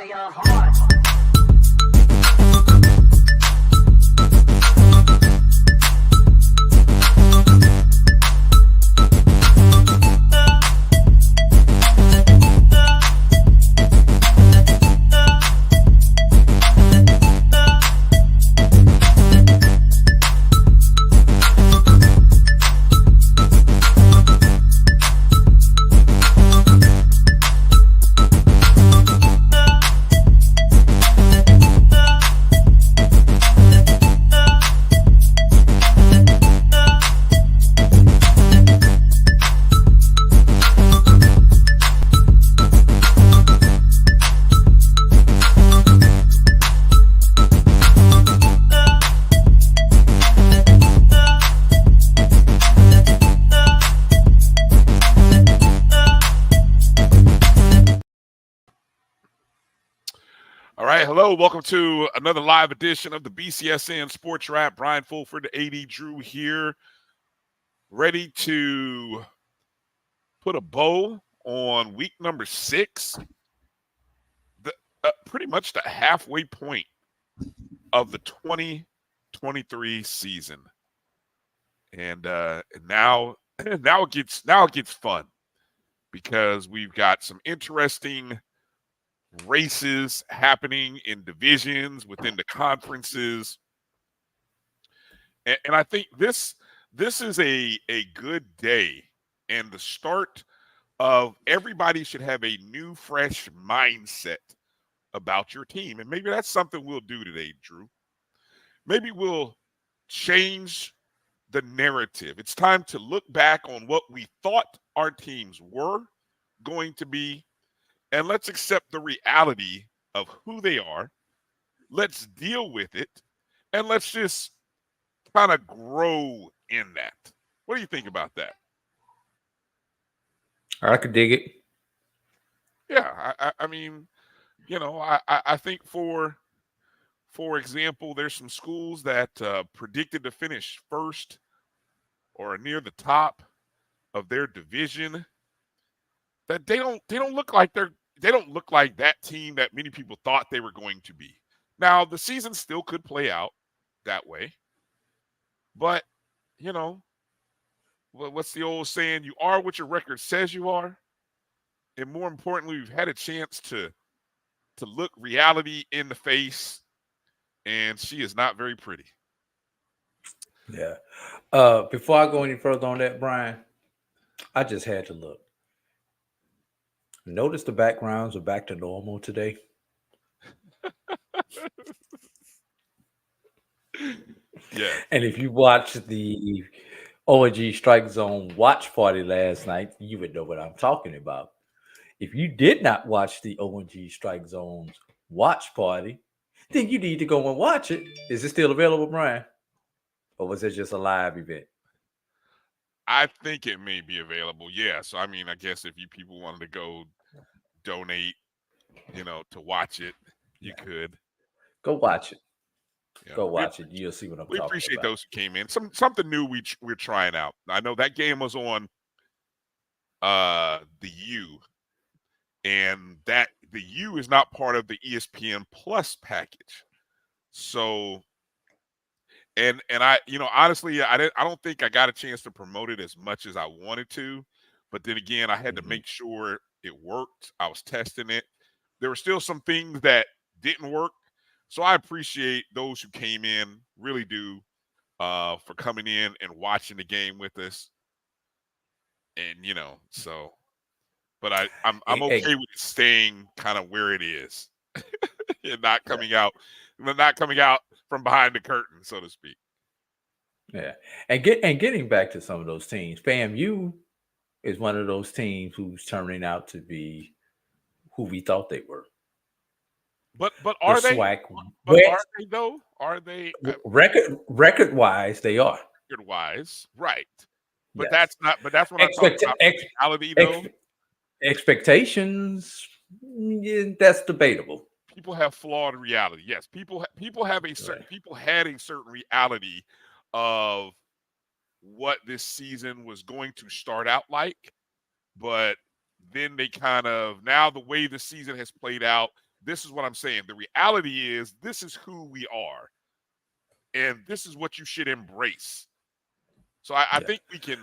to your heart. All right, hello. Welcome to another live edition of the BCSN SportsWrap. Brian Fulford, AD Drew here, ready to put a bow on week number 6, pretty much the halfway point of the 2023 season. And now it gets fun because we've got some interesting races happening in divisions within the conferences, and I think this is a good day and the start of everybody should have a new fresh mindset about your team. And maybe that's something we'll do today, Drew. Maybe we'll change the narrative. It's time to look back on what we thought our teams were going to be, and let's accept the reality of who they are. Let's deal with it, and let's just kind of grow in that. What do you think about that? I could dig it. Yeah, I mean, you know, I think for example, there's some schools that predicted to finish first or near the top of their division that they don't look like that team that many people thought they were going to be. Now, the season still could play out that way, but you know, what's the old saying? You are what your record says you are. And more importantly, we've had a chance to look reality in the face, and she is not very pretty. Yeah. Before I go any further on that, Brian, I just had to look. Notice the backgrounds are back to normal today. Yeah. And if you watched the ONG Strike Zone watch party last night, you would know what I'm talking about. If you did not watch the ONG Strike Zone's watch party, then you need to go and watch it. Is it still available, Brian? Or was it just a live event? I think it may be available. Yeah. So, I mean, I guess if you people wanted to go donate, you know, to watch it, you could. Go watch it. Yeah. Go watch it. You'll see what I'm talking about. We appreciate those who came in. Something new we're trying out. I know that game was on the U, and that the U is not part of the ESPN Plus package. So, and I, you know, honestly, I don't think I got a chance to promote it as much as I wanted to. But then again, I had to make sure it worked. I was testing it. There were still some things that didn't work. So I appreciate those who came in, really do, for coming in and watching the game with us. And, you know, so, but I'm okay with it staying kind of where it is and not coming out from behind the curtain, so to speak. Yeah. And getting back to some of those teams, FAMU is one of those teams who's turning out to be who we thought they were. But are they? But are they though? Are they record wise? They are record wise, right? But yes. that's not. But that's what I'm talking about. Reality, though. Expectations. Yeah, that's debatable. People have flawed reality. Yes, people have a certain. People had a certain reality of what this season was going to start out like, but then they kind of, now the way the season has played out, this is what I'm saying. The reality is this is who we are, and this is what you should embrace. So I think we can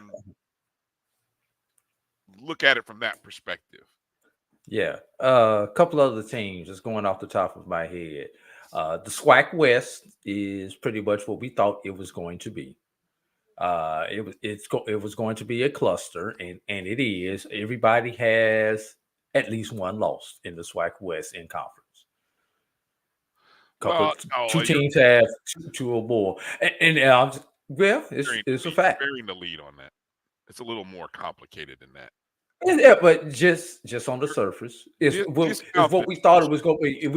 look at it from that perspective. Yeah. A couple other teams just going off the top of my head. The SWAC West is pretty much what we thought it was going to be. It was going to be a cluster, and it is. Everybody has at least one loss in the SWAC West in conference. Two teams have two or more, and it's a fact. Burying the lead on that. It's a little more complicated than that. Yeah, but just on the surface, it's what we thought it was going to be.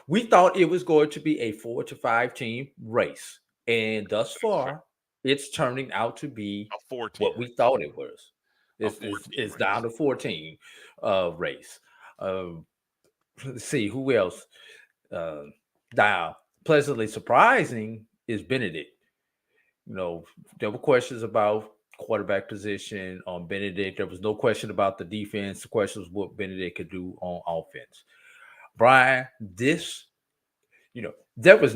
We thought it was going to be a 4 to 5 team race, and thus far, it's turning out to be what we thought it was. It's down to 14 race. Let's see who else. Now, pleasantly surprising is Benedict. There were questions about quarterback position on Benedict. There was no question about the defense. The question was what Benedict could do on offense. Brian, there was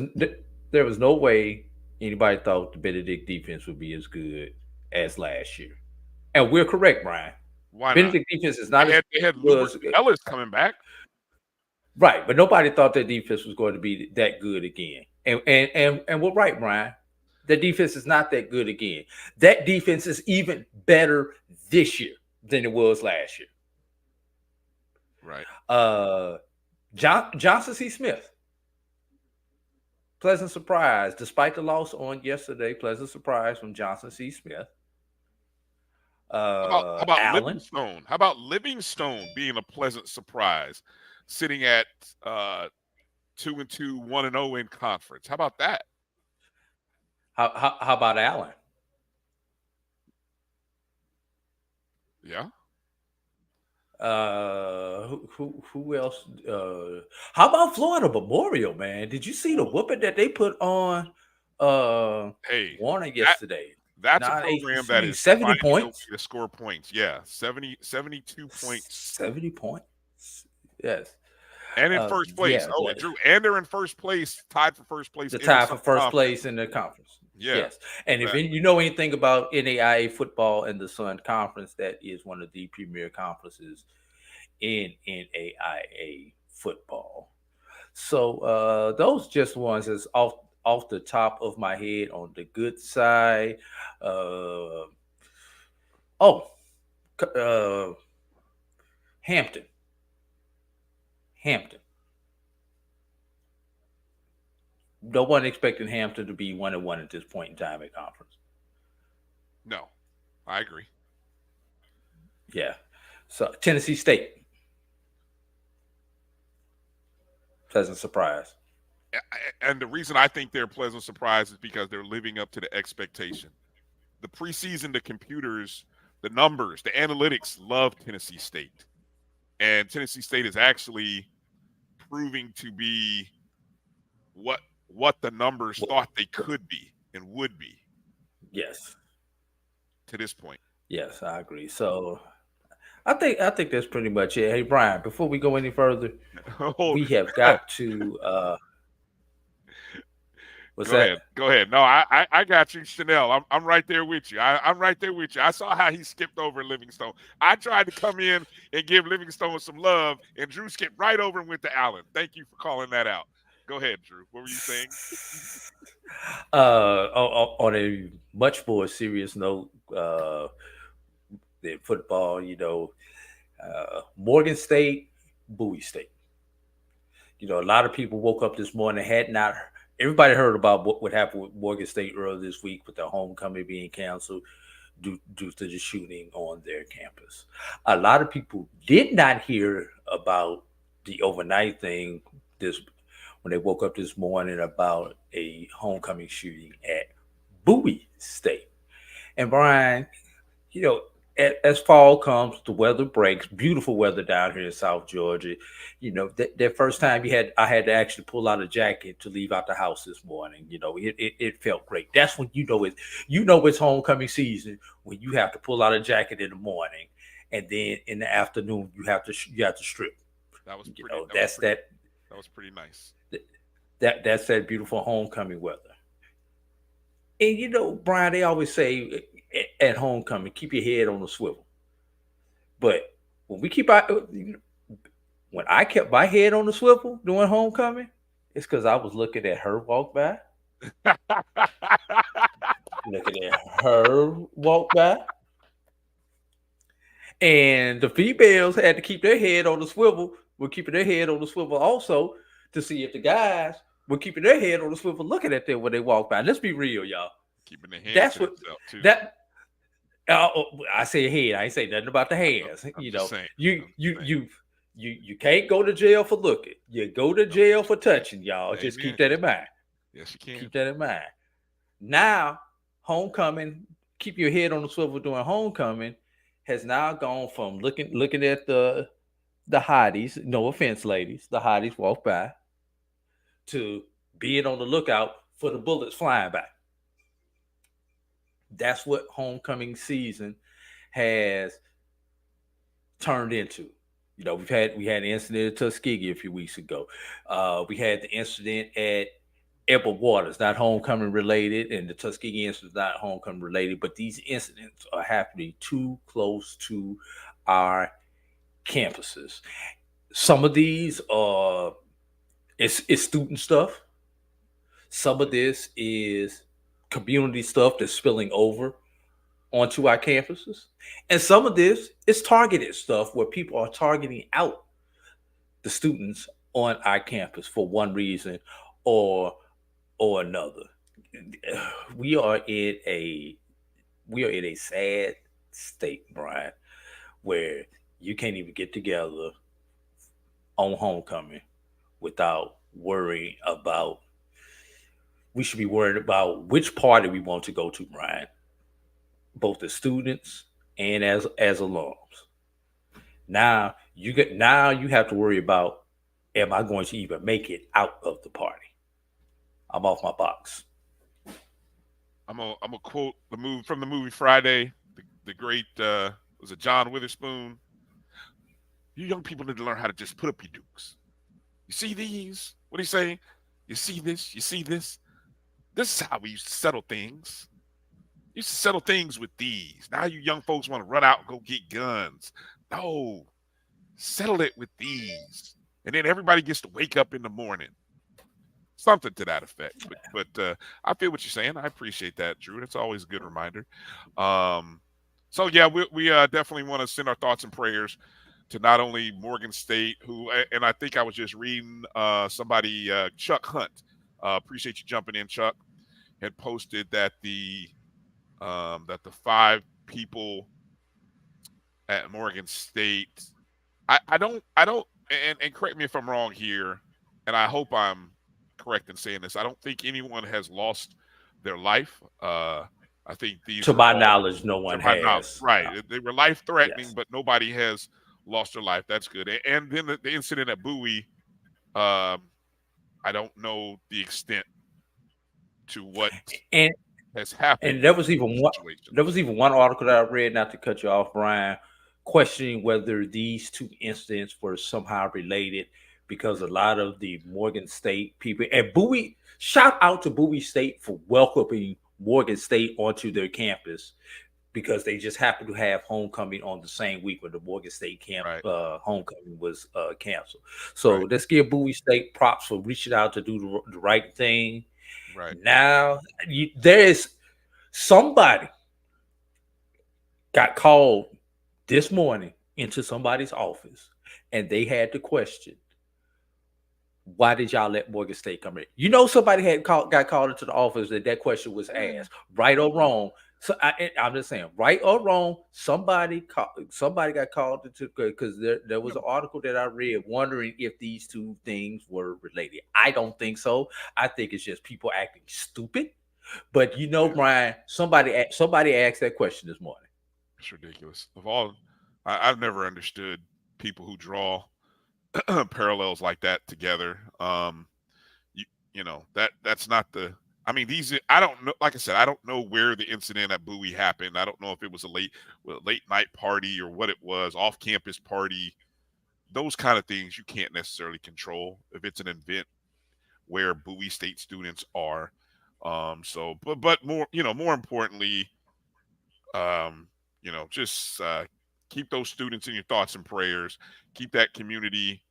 no way anybody thought the Benedict defense would be as good as last year. And we're correct, Brian. Why Benedict not? defense is not they had Ellis coming back. Right, but nobody thought that defense was going to be that good again. And we're right, Brian. The defense is not that good again. That defense is even better this year than it was last year. Right. Johnson C. Smith. Pleasant surprise. Despite the loss on yesterday, pleasant surprise from Johnson C. Smith. How about Allen? Livingstone? How about Livingstone being a pleasant surprise, sitting at 2-2, 1-0 in conference? How about that? How about Allen? Yeah. Who else? How about Florida Memorial, man? Did you see the whooping that they put on Warner yesterday? That's a program that is 70 points to score points. Yeah, 72 points. 70 points. Yes. And in first place. Yeah, Drew, and they're in first place, tied for first place. Tied for first place in the conference. Yeah. Yes. And if you know anything about NAIA football and the Sun Conference, that is one of the premier conferences in NAIA football. So those just ones that's off the top of my head on the good side. Hampton. No one expecting Hampton to be 1-1 at this point in time at conference. No, I agree. Yeah. So Tennessee State. Pleasant surprise. And the reason I think they're a pleasant surprise is because they're living up to the expectation. The preseason, the computers, the numbers, the analytics love Tennessee State. And Tennessee State is actually proving to be what the numbers thought they could be and would be. Yes. To this point. Yes, I agree. So I think that's pretty much it. Hey, Brian, before we go any further, we have got to Go ahead. No, I got you, Chanel. I'm right there with you. I'm right there with you. I saw how he skipped over Livingstone. I tried to come in and give Livingstone some love, and Drew skipped right over and went to Allen. Thank you for calling that out. Go ahead, Drew. What were you saying? On a much more serious note, than football, Morgan State, Bowie State. A lot of people woke up this morning, everybody heard about what happened with Morgan State earlier this week with the homecoming being canceled due to the shooting on their campus. A lot of people did not hear about the overnight thing when they woke up this morning about a homecoming shooting at Bowie State. And Brian, as fall comes, the weather breaks. Beautiful weather down here in South Georgia. That first time I had to actually pull out a jacket to leave out the house this morning. It felt great. That's when it's homecoming season, when you have to pull out a jacket in the morning, and then in the afternoon you have to strip. That was pretty. That was pretty nice. That's that beautiful homecoming weather. And you know, Brian, they always say at homecoming, keep your head on the swivel. But when we keep our when I kept my head on the swivel during homecoming, it's because I was looking at her walk by, looking at her walk by, and the females had to keep their head on the swivel. Were keeping their head on the swivel also to see if the guys were keeping their head on the swivel, looking at them when they walk by. Let's be real, y'all. Keeping their hands That's to what themselves too. that I say head. I ain't say nothing about the hands. I'm You just know, saying. you can't go to jail for looking. You go to jail for touching, y'all. Amen. Just keep that in mind. Yes, you can. Keep that in mind. Now, homecoming, keep your head on the swivel during homecoming, has now gone from looking at the hotties, no offense, ladies, the hotties walk by, to being on the lookout for the bullets flying by. That's what homecoming season has turned into. You know, we had an incident at Tuskegee a few weeks ago. We had the incident at Edward Waters, not homecoming related, and the Tuskegee incident is not homecoming related, but these incidents are happening too close to our campuses. Some of these are it's student stuff. Some of this is community stuff that's spilling over onto our campuses. And some of this is targeted stuff where people are targeting out the students on our campus for one reason or another. We are in a sad state, Brian, where you can't even get together on homecoming without worrying about we should be worried about which party we want to go to, Brian, both as students and as alums. Now you have to worry about, am I going to even make it out of the party? I'm off my box. I'm a quote the movie Friday. The great was it John Witherspoon? You young people need to learn how to just put up your dukes. You see these? What do you say? You see this? You see this? This is how we used to settle things. We used to settle things with these. Now you young folks want to run out and go get guns. No, settle it with these, and then everybody gets to wake up in the morning. Something to that effect. But I feel what you're saying. I appreciate that, Drew. That's always a good reminder. So yeah, we definitely want to send our thoughts and prayers to not only Morgan State, who, and I think I was just reading somebody, Chuck Hunt. Appreciate you jumping in, Chuck. Had posted that the 5 people at Morgan State. I don't, and correct me if I'm wrong here, and I hope I'm correct in saying this. I don't think anyone has lost their life. I think these, to my knowledge, no one has. Right, they were life threatening, Yes. but nobody has lost their life. That's good. And then the incident at Bowie, I don't know the extent to what And has happened. and there was even one article that I read, not to cut you off, Brian, questioning whether these two incidents were somehow related, because a lot of the Morgan State people and Bowie, shout out to Bowie State for welcoming Morgan State onto their campus, because they just happened to have homecoming on the same week when the Morgan State homecoming was canceled. So let's give Bowie State props for reaching out to do the right thing. Right. Now, there is somebody got called this morning into somebody's office, and they had to question, why did y'all let Morgan State come in? You know, somebody got called into the office, that question was asked, right or wrong. So I'm just saying, right or wrong, somebody got called into, because there was an article that I read wondering if these two things were related. I don't think so. I think it's just people acting stupid. But you know, Brian, somebody asked that question this morning. It's ridiculous. Of all, I've never understood people who draw parallels like that together. You know, that's not the. I mean, I don't know. Like I said, I don't know where the incident at Bowie happened. I don't know if it was a late night party or what it was, off campus party. those kind of things you can't necessarily control if it's an event where Bowie State students are. But more, more importantly, just keep those students in your thoughts and prayers. Keep that community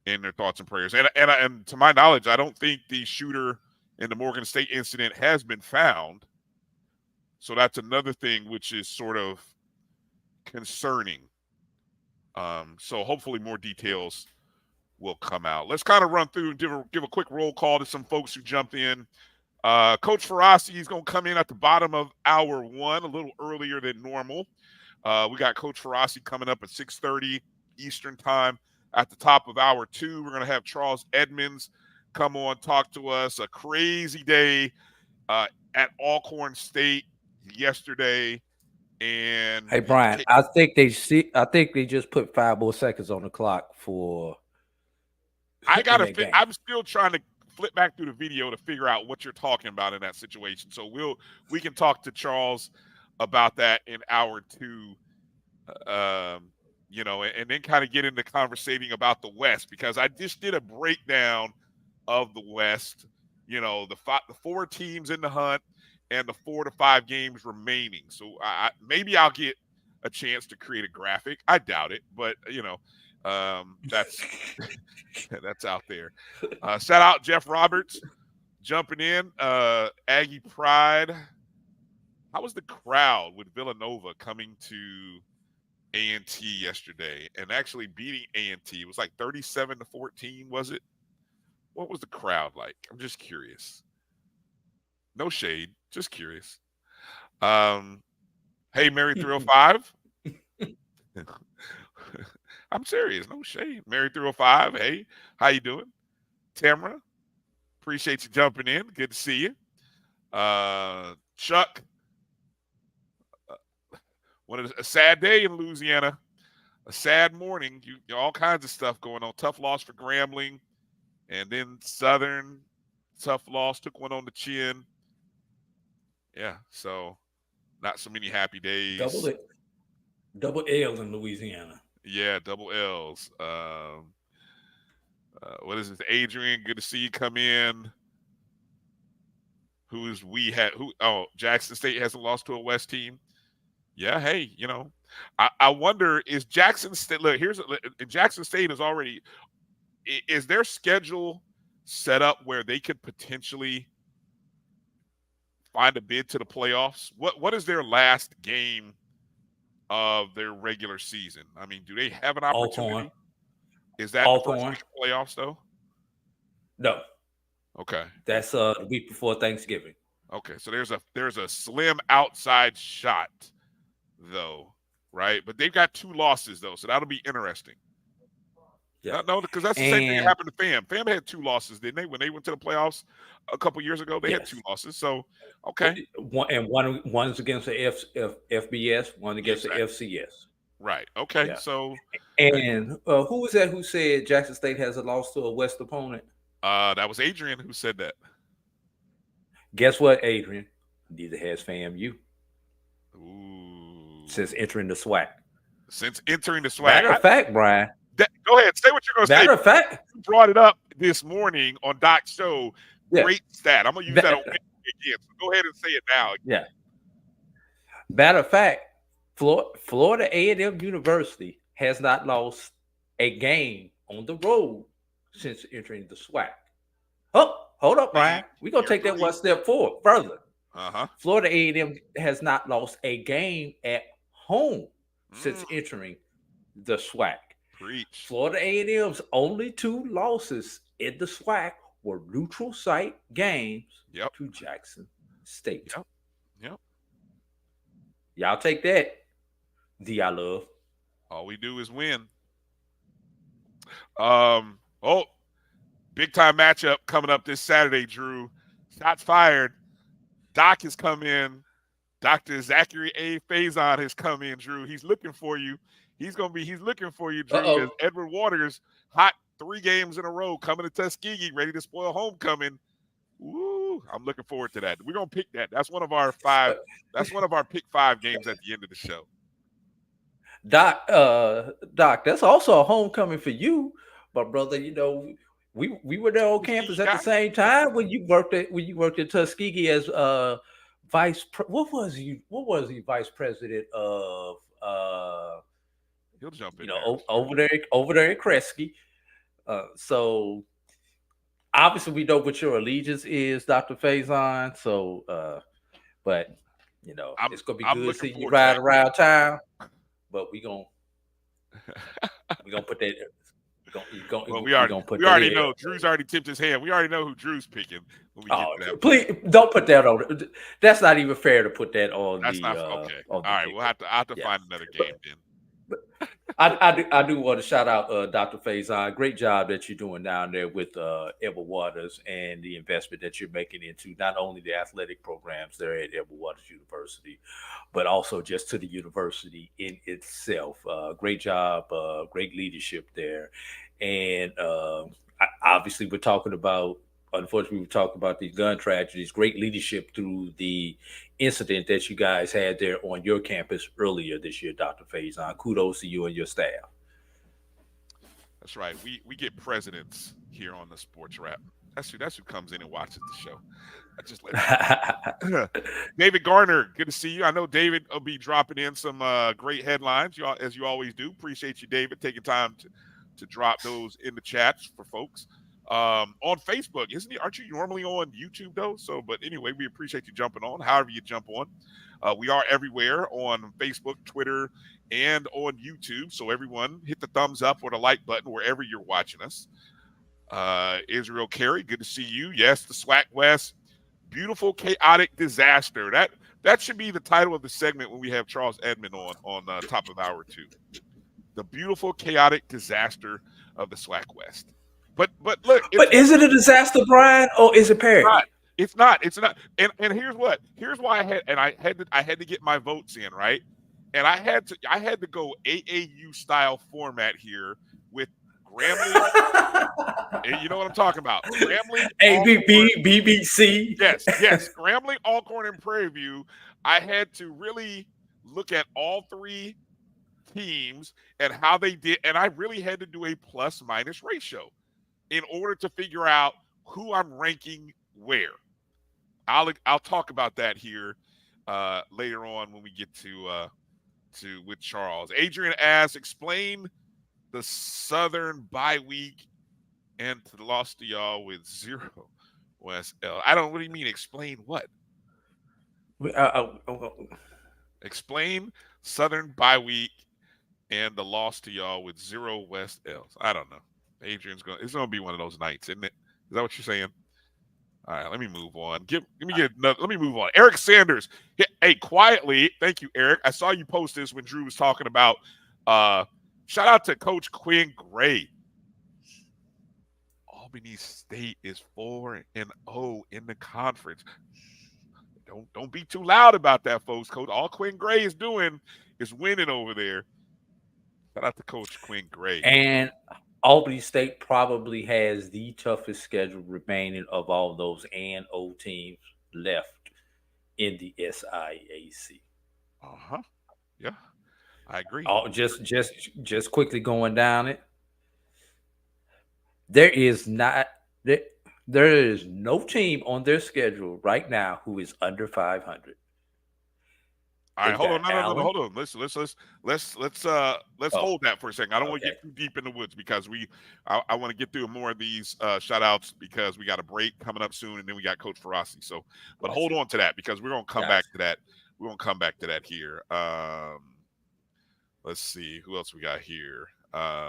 in their thoughts and prayers. And to my knowledge, I don't think the shooter in the Morgan State incident has been found. So that's another thing which is sort of concerning. So hopefully more details will come out. Let's kind of run through and give a quick roll call to some folks who jumped in. Coach Farasi is going to come in at the bottom of hour 1, a little earlier than normal. We got Coach Farasi coming up at 6:30 Eastern time. At the top of hour 2, we're going to have Charles Edmonds come on, talk to us. A crazy day at Alcorn State yesterday. And hey, Brian, I think they just put 5 more seconds on the clock for. I'm still trying to flip back through the video to figure out what you're talking about in that situation. So we can talk to Charles about that in hour 2. And then kind of get into conversating about the West, because I just did a breakdown of the West, the 4 teams in the hunt and the 4 to 5 games remaining. So maybe I'll get a chance to create a graphic. I doubt it, but that's that's out there. Shout out Jeff Roberts jumping in. Aggie Pride. How was the crowd with Villanova coming to A&T yesterday and actually beating A&T? It was like 37-14, was it? What was the crowd like? I'm just curious. No shade, just curious. Hey, Mary 305. I'm serious, no shade. Mary 305, hey, how you doing? Tamara, appreciate you jumping in. Good to see you. Chuck, a sad day in Louisiana, a sad morning. You all kinds of stuff going on. Tough loss for Grambling, and then Southern, tough loss, took one on the chin. Yeah, so not so many happy days. Double L's in Louisiana. Yeah, double L's. What is it? Adrian, good to see you come in. Jackson State hasn't lost to a West team. Yeah, hey, I wonder, is Jackson State, look, Jackson State is their schedule set up where they could potentially find a bid to the playoffs? What is their last game of their regular season? I mean, do they have an opportunity? Alcorn. Is that the first game of playoffs though? No. Okay. That's the week before Thanksgiving. Okay, so there's a slim outside shot though, right? But they've got 2 losses though, so that'll be interesting. Yeah. No, because that's the same thing that happened to FAM. FAM had 2 losses, didn't they? When they went to the playoffs a couple years ago, they had 2 losses. So, okay. One's against the FBS, one against the FCS. Right. Okay. Yeah. So, and who was that who said Jackson State has a loss to a West opponent? That was Adrian who said that. Guess what, Adrian? Neither has FAMU. Ooh. Since entering the SWAC. Matter of fact, Brian. Go ahead. Say what you're going to say. Matter of fact. You brought it up this morning on Doc's show. Yeah. Great stat. I'm going to use that on again. So go ahead and say it now. Yeah. Matter of fact, Florida A&M University has not lost a game on the road since entering the SWAC. Oh, hold up, Brian. We're going to take that one step forward further. Florida A&M has not lost a game at home since entering the SWAC. Preach. Florida A&M's only 2 losses in the SWAC were neutral site games to Jackson State. Yep. Y'all take that. D I love. All we do is win. Big time matchup coming up this Saturday, Drew. Shots fired. Doc has come in. Dr. Zachary A. Faison has come in, Drew. He's looking for you. He's looking for you, Drew. Because Edward Waters, hot 3 games in a row, coming to Tuskegee, ready to spoil homecoming. Woo! I'm looking forward to that. We're gonna pick that. That's one of our 5. That's one of our pick 5 games at the end of the show. Doc, that's also a homecoming for you, but brother. We were there on campus Tuskegee at the guy. same time when you worked at Tuskegee as what was he vice president of He'll jump in there. over there in Kresge. So obviously we know what your allegiance is, Dr. Faison. So but it's gonna be I'm good looking seeing you forward to ride that. around town. But we gonna put that Well, we gonna put we that already in. know Drew's already tipped his hand. We already know who Drew's picking when we get Oh, to that point. please don't put that on. That's not even fair to put that on That's the not okay. on All the right, kicker. I have to Yeah, find another but game then. I do want to shout out Dr. Faison. Great job that you're doing down there with Edward Waters and the investment that you're making into not only the athletic programs there at Edward Waters University, but also just to the university in itself. Great job, great leadership there, and obviously we're talking about. Unfortunately, we talked about these gun tragedies. Great leadership through the incident that you guys had there on your campus earlier this year, Dr. Faison. Kudos to you and your staff. That's right. We get presidents here on the Sports Wrap. That's who comes in and watches the show. I just let you know. David Garner, good to see you. I know David will be dropping in some great headlines, as you always do. Appreciate you, David, taking time to drop those in the chats for folks. On Facebook, isn't he? Aren't you normally on YouTube though? So, but anyway, we appreciate you jumping on. However you jump on, we are everywhere on Facebook, Twitter, and on YouTube. So everyone, hit the thumbs up or the like button wherever you're watching us. Israel Carey, good to see you. Yes, the SWAC West, beautiful, chaotic disaster. That should be the title of the segment when we have Charles Edmond on top of hour 2. The beautiful, chaotic disaster of the SWAC West. But look, but is it a disaster, Brian, or is it parody? It's not. And here's why I had to get my votes in, right? And I had to go AAU style format here with Grambling. You know what I'm talking about? Grambling, ABB, BBC. Yes. Grambling, Alcorn, and Prairie View. I had to really look at all 3 teams and how they did, and I really had to do a plus minus ratio in order to figure out who I'm ranking where. I'll talk about that here later on when we get to with Charles. Adrian asks, explain the Southern bye week and to the loss to y'all with 0 West L. I don't really mean explain what. Explain Southern bye week and the loss to y'all with 0 West L's. I don't know. It's gonna be one of those nights, isn't it? Is that what you're saying? All right, let me move on. Let me move on. Eric Sanders. Hey, quietly, thank you, Eric. I saw you post this when Drew was talking about shout out to Coach Quinn Gray. Albany State is 4-0 in the conference. Don't be too loud about that, folks. Coach, all Quinn Gray is doing is winning over there. Shout out to Coach Quinn Gray. And Albany State probably has the toughest schedule remaining of all those A&O teams left in the SIAC. Yeah, I agree. Just quickly going down it. There is no team on their schedule right now who is under 500. All right, hold on. No, hold on. Let's hold that for a second. I don't want to get too deep in the woods because I want to get through more of these shout outs because we got a break coming up soon and then we got Coach Farasi. So, but hold on to that because we're gonna come back to that. We're gonna come back to that here. Let's see who else we got here. Dr.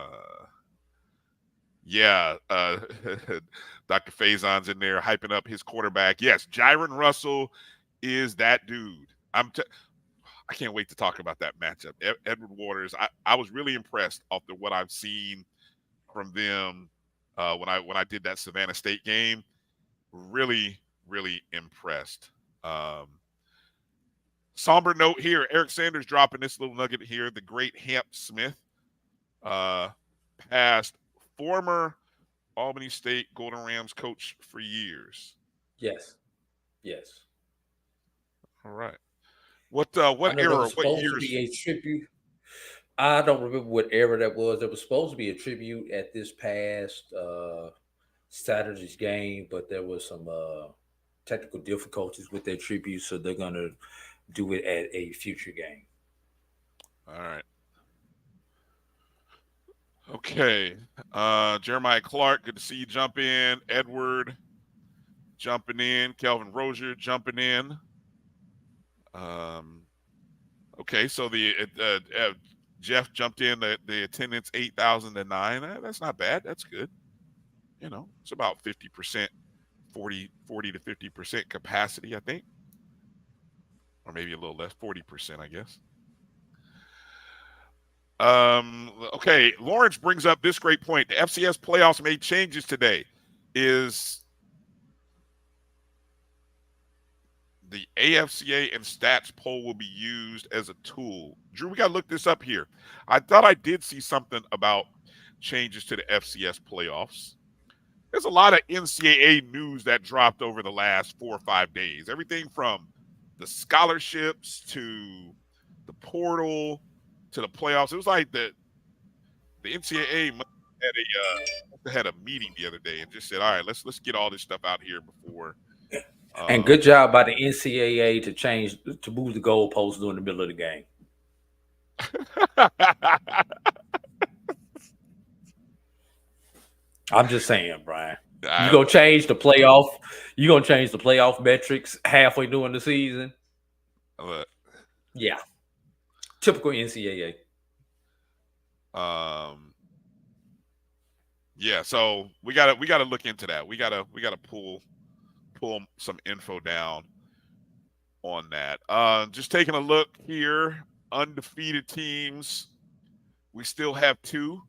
Faison's in there hyping up his quarterback. Yes, Jaron Russell is that dude. I can't wait to talk about that matchup. Edward Waters, I was really impressed after what I've seen from them when I did that Savannah State game. Really, really impressed. Somber note here, Eric Sanders dropping this little nugget here. The great Hamp Smith passed former Albany State Golden Rams coach for years. Yes. All right. What era? What years? A tribute. I don't remember what era that was. There was supposed to be a tribute at this past Saturday's game, but there was some technical difficulties with their tribute, so they're gonna do it at a future game. All right. Okay. Jeremiah Clark, good to see you jump in. Edward jumping in. Kelvin Rozier jumping in. Okay, so Jeff jumped in. The attendance 8,009. That's not bad. That's good. It's about 50%, 40 to 50% capacity, I think, or maybe a little less, 40%, I guess. Okay, Lawrence brings up this great point. The FCS playoffs made changes today. Is the AFCA and stats poll will be used as a tool? Drew, we got to look this up here. I thought I did see something about changes to the FCS playoffs. There's a lot of NCAA news that dropped over the last 4 or 5 days. Everything from the scholarships to the portal to the playoffs. It was like the NCAA had a meeting the other day and just said, all right, let's get all this stuff out here before. And good job by the NCAA to move the goalposts during the middle of the game. I'm just saying, Brian. You're gonna change the playoff. You're gonna change the playoff metrics halfway during the season. Yeah. Typical NCAA. Yeah, so we gotta look into that. We gotta pull some info down on that. Just taking a look here, undefeated teams. We still have 2.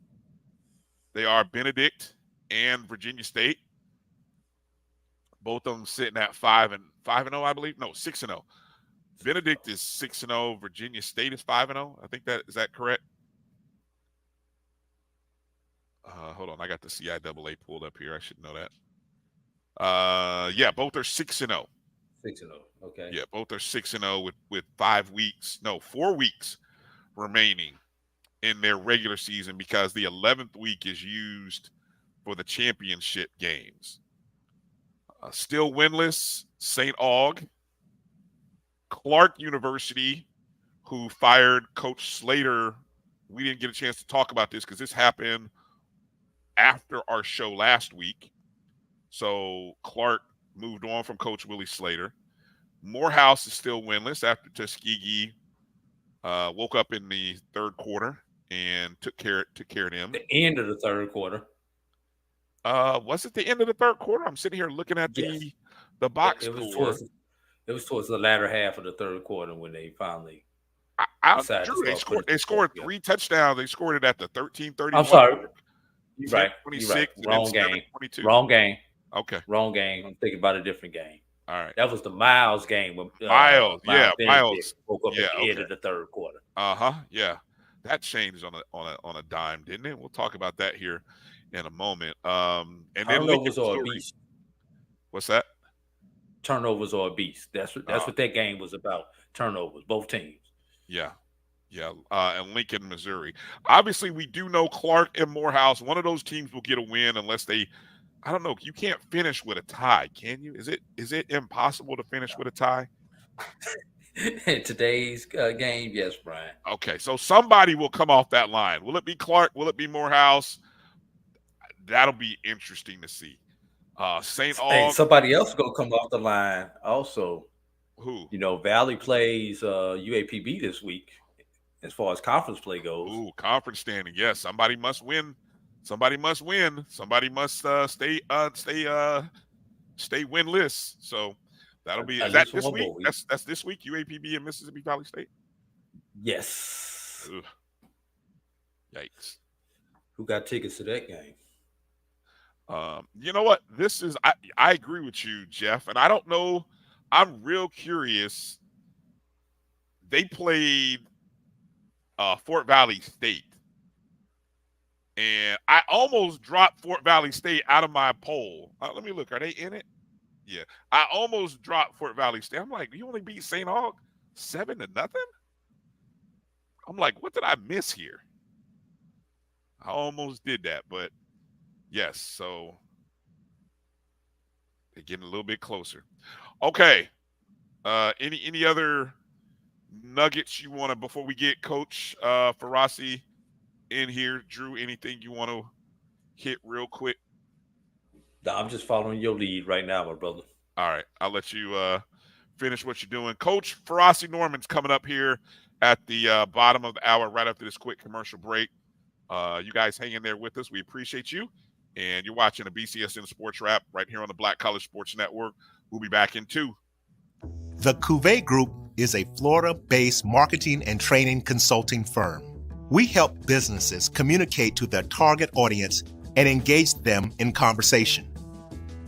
They are Benedict and Virginia State. Both of them sitting at 5-0, I believe. No, 6-0. Benedict is 6-0. Virginia State is 5-0. I think is that correct? Hold on, I got the CIAA pulled up here. I should know that. Yeah, both are 6-0. 6-0. Okay. Yeah, both are 6-0 with 4 weeks remaining in their regular season because the 11th week is used for the championship games. Still winless, St. Aug. Clark University, who fired Coach Slater. We didn't get a chance to talk about this because this happened after our show last week. So Clark moved on from Coach Willie Slater. Morehouse is still winless after Tuskegee woke up in the third quarter and took care of them. The end of the third quarter. Was it the end of the third quarter? I'm sitting here looking at the box score. It was towards the latter half of the third quarter when they finally. They scored 3 touchdowns. They scored it at the 13:31. I'm sorry. You're right. 26. Wrong game. 22. Wrong game. Okay. Wrong game. I'm thinking about a different game. All right. That was the Miles game. When, Miles woke up at the end of the third quarter. Yeah, that changed on a dime, didn't it? We'll talk about that here in a moment. And then turnovers are a beast. What's that? Turnovers are a beast. That's what that game was about. Turnovers, both teams. Yeah. And Lincoln, Missouri. Obviously, we do know Clark and Morehouse. One of those teams will get a win unless they. I don't know. You can't finish with a tie, can you? Is it impossible to finish with a tie? In today's game, yes, Brian. Okay, so somebody will come off that line. Will it be Clark? Will it be Morehouse? That'll be interesting to see. St. Aug. Hey, somebody else gonna come off the line also. Who? Valley plays UAPB this week as far as conference play goes. Ooh, conference standing. Yes, somebody must win. Somebody must win. Somebody must stay winless. So that'll be that this week. That's this week. UAPB and Mississippi Valley State. Yes. Ugh. Yikes. Who got tickets to that game? You know what? I agree with you, Jeff. And I don't know. I'm real curious. They played Fort Valley State. And I almost dropped Fort Valley State out of my poll. Let me look. Are they in it? Yeah. I almost dropped Fort Valley State. I'm like, you only beat St. Aug 7-0? I'm like, what did I miss here? I almost did that, but yes. So they're getting a little bit closer. Okay. Any other nuggets you want to before we get Coach Farasi in here? Drew, anything you want to hit real quick? No, I'm just following your lead right now, my brother. All right, I'll let you finish what you're doing. Coach Farasi Norman's coming up here at the bottom of the hour, right after this quick commercial break. You guys hang in there with us. We appreciate you. And you're watching the BCSN Sports Wrap right here on the Black College Sports Network. We'll be back in 2. The Cuvée Group is a Florida-based marketing and training consulting firm. We help businesses communicate to their target audience and engage them in conversation.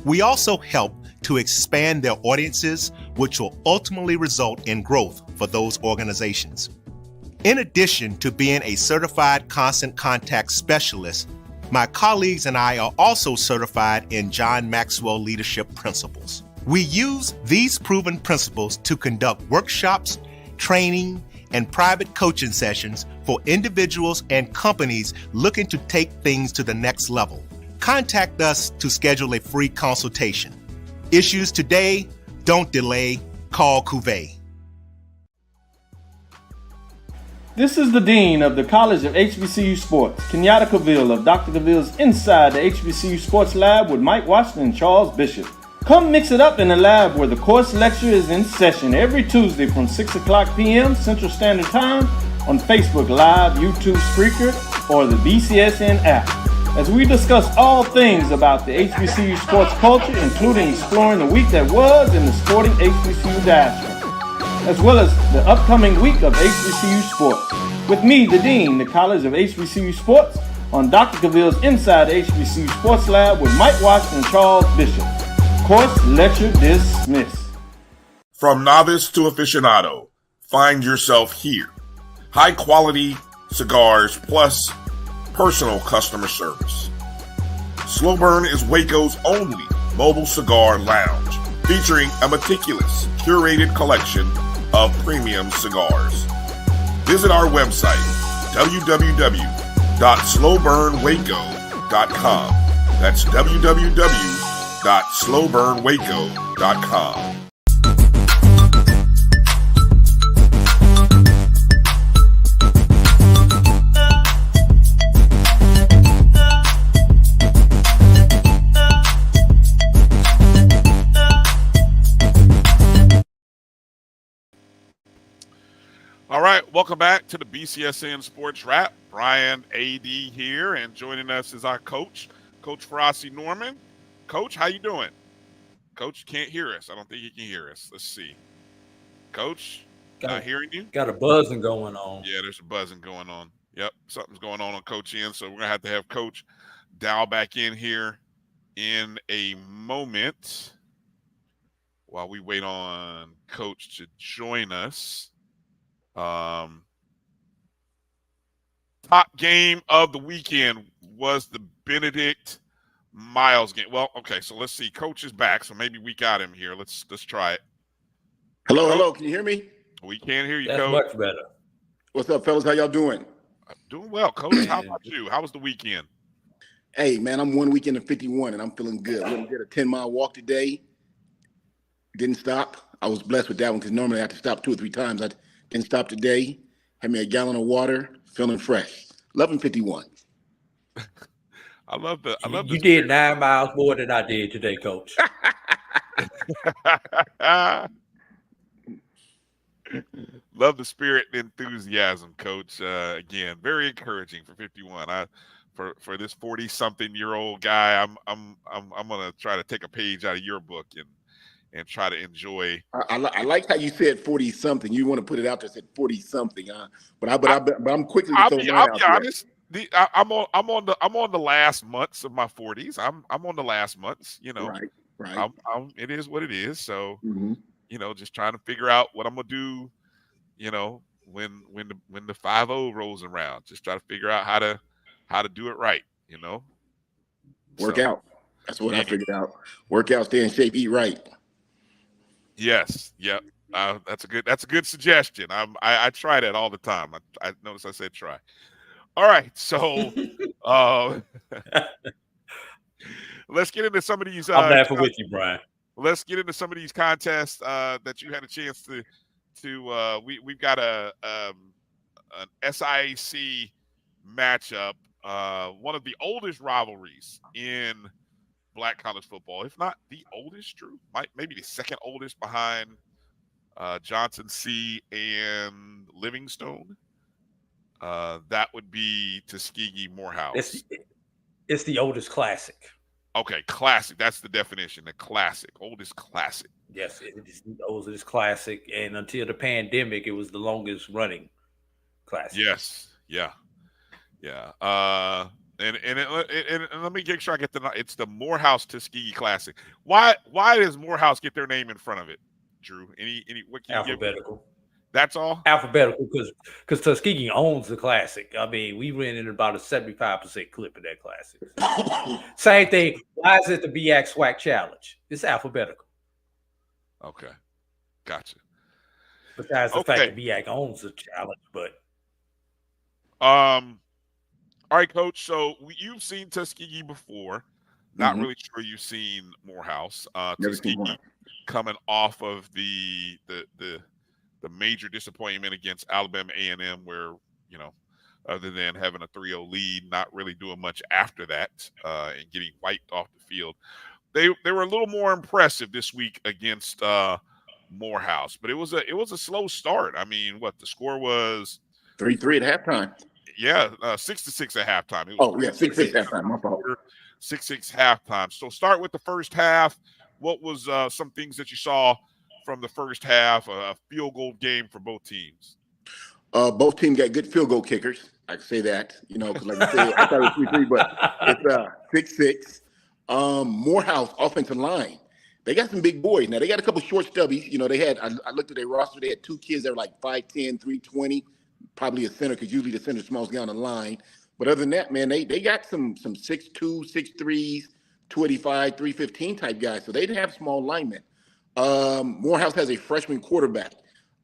We also help to expand their audiences, which will ultimately result in growth for those organizations. In addition to being a certified constant contact specialist, my colleagues and I are also certified in John Maxwell Leadership Principles. We use these proven principles to conduct workshops, training, and private coaching sessions for individuals and companies looking to take things to the next level. Contact us to schedule a free consultation. Issues today, don't delay, call Cuvée. This is the Dean of the College of HBCU Sports, Kenyatta Cavill of Dr. Cavill's Inside the HBCU Sports Lab with Mike Washington and Charles Bishop. Come mix it up in the lab where the course lecture is in session every Tuesday from 6 o'clock p.m. Central Standard Time on Facebook Live, YouTube Spreaker, or the BCSN app, as we discuss all things about the HBCU sports culture, including exploring the week that was in the sporting HBCU diaspora, as well as the upcoming week of HBCU sports. With me, the Dean, the College of HBCU Sports, on Dr. Cavill's Inside the HBCU Sports Lab with Mike Washington and Charles Bishop. Course lecture dismissed. From novice to aficionado, find yourself here. High quality cigars plus personal customer service. Slow Burn is Waco's only mobile cigar lounge, featuring a meticulous, curated collection of premium cigars. Visit our website, www.slowburnwaco.com. That's www.slowburnwaco.com. All right, welcome back to the BCSN Sports Wrap. Brian AD here, and joining us is our coach, Coach Farasi Norman. Coach, how you doing? Coach can't hear us. I don't think he can hear us. Let's see. Coach, not hearing you? Got a buzzing going on. Yeah, there's a buzzing going on. Yep, something's going on Coach end, so we're going to have Coach dial back in here in a moment while we wait on Coach to join us. Top game of the weekend was the Benedict Miles game. Well, okay, so let's see. Coach is back, so maybe we got him here. Let's try it. Hello. Can you hear me? We can't hear you, That's Coach. much better. What's up, fellas? How y'all doing? I'm doing well, Coach. How about you? How was the weekend? Hey, man, I'm 1 weekend of 51, and I'm feeling good. We did a 10-mile walk today. Didn't stop. I was blessed with that one because normally I have to stop 2 or 3 times. I didn't stop today. Had me a gallon of water. Feeling fresh. Loving 51. I love the. You did 9 miles more than I did today, Coach. Love the spirit and enthusiasm, Coach. Again, very encouraging for 51. For this 40-something-year-old guy, I'm gonna try to take a page out of your book and try to enjoy. I like how you said 40-something. You want to put it out there, said 40-something, but I'm quickly. I'll be honest. I'm on the last months of my 40s. I'm on the last months. You know, right. It is what it is. So, you know, just trying to figure out what I'm gonna do. You know, when the 50 rolls around, just try to figure out how to do it right. You know, work out. That's what I figured out. Work out, stay in shape, eat right. Yes. Yep. That's a good suggestion. I try that all the time. I notice I said try. All right, so let's get into some of these. I'm laughing with you, Brian. Let's get into some of these contests that you had a chance to. We've got an SIAC matchup, one of the oldest rivalries in Black college football, if not the oldest. Drew, maybe the second oldest behind Johnson C and Livingstone. That would be Tuskegee Morehouse. It's the oldest classic. Okay, classic. That's the definition. The classic, oldest classic. Yes, it is the oldest classic, and until the pandemic, it was the longest running classic. Yes, yeah. And let me make sure I get it's the Morehouse Tuskegee Classic. Why does Morehouse get their name in front of it, Drew? Any what can you alphabetical? That's all? Alphabetical, because Tuskegee owns the classic. I mean, we ran in about a 75% clip of that classic. Same thing. Why is it the BX SWAC Challenge? It's alphabetical. Okay. Gotcha. Besides the fact that BX owns the challenge, but all right, Coach. So you've seen Tuskegee before. Not really sure you've seen Morehouse. Tuskegee coming off of the major disappointment against Alabama A&M, where, other than having a 3-0 lead, not really doing much after that, and getting wiped off the field. They were a little more impressive this week against Morehouse, but it was a slow start. I mean, the score was 3-3 at halftime. Yeah, 6-6 at halftime. It was 6-6 at halftime. My fault. 6-6 halftime. So start with the first half. What was some things that you saw from the first half? A field goal game for both teams. Both teams got good field goal kickers. I can say that, because like I said, I thought it was 3-3, but it's 6-6. Morehouse offensive line. They got some big boys. Now, they got a couple short stubbies. I looked at their roster. They had two kids that were like 5'10", 320, probably a center, because usually the center smalls down the line. But other than that, man, they got some 6'2", 6'3", 285, 315 type guys. So they didn't have small linemen. Morehouse has a freshman quarterback.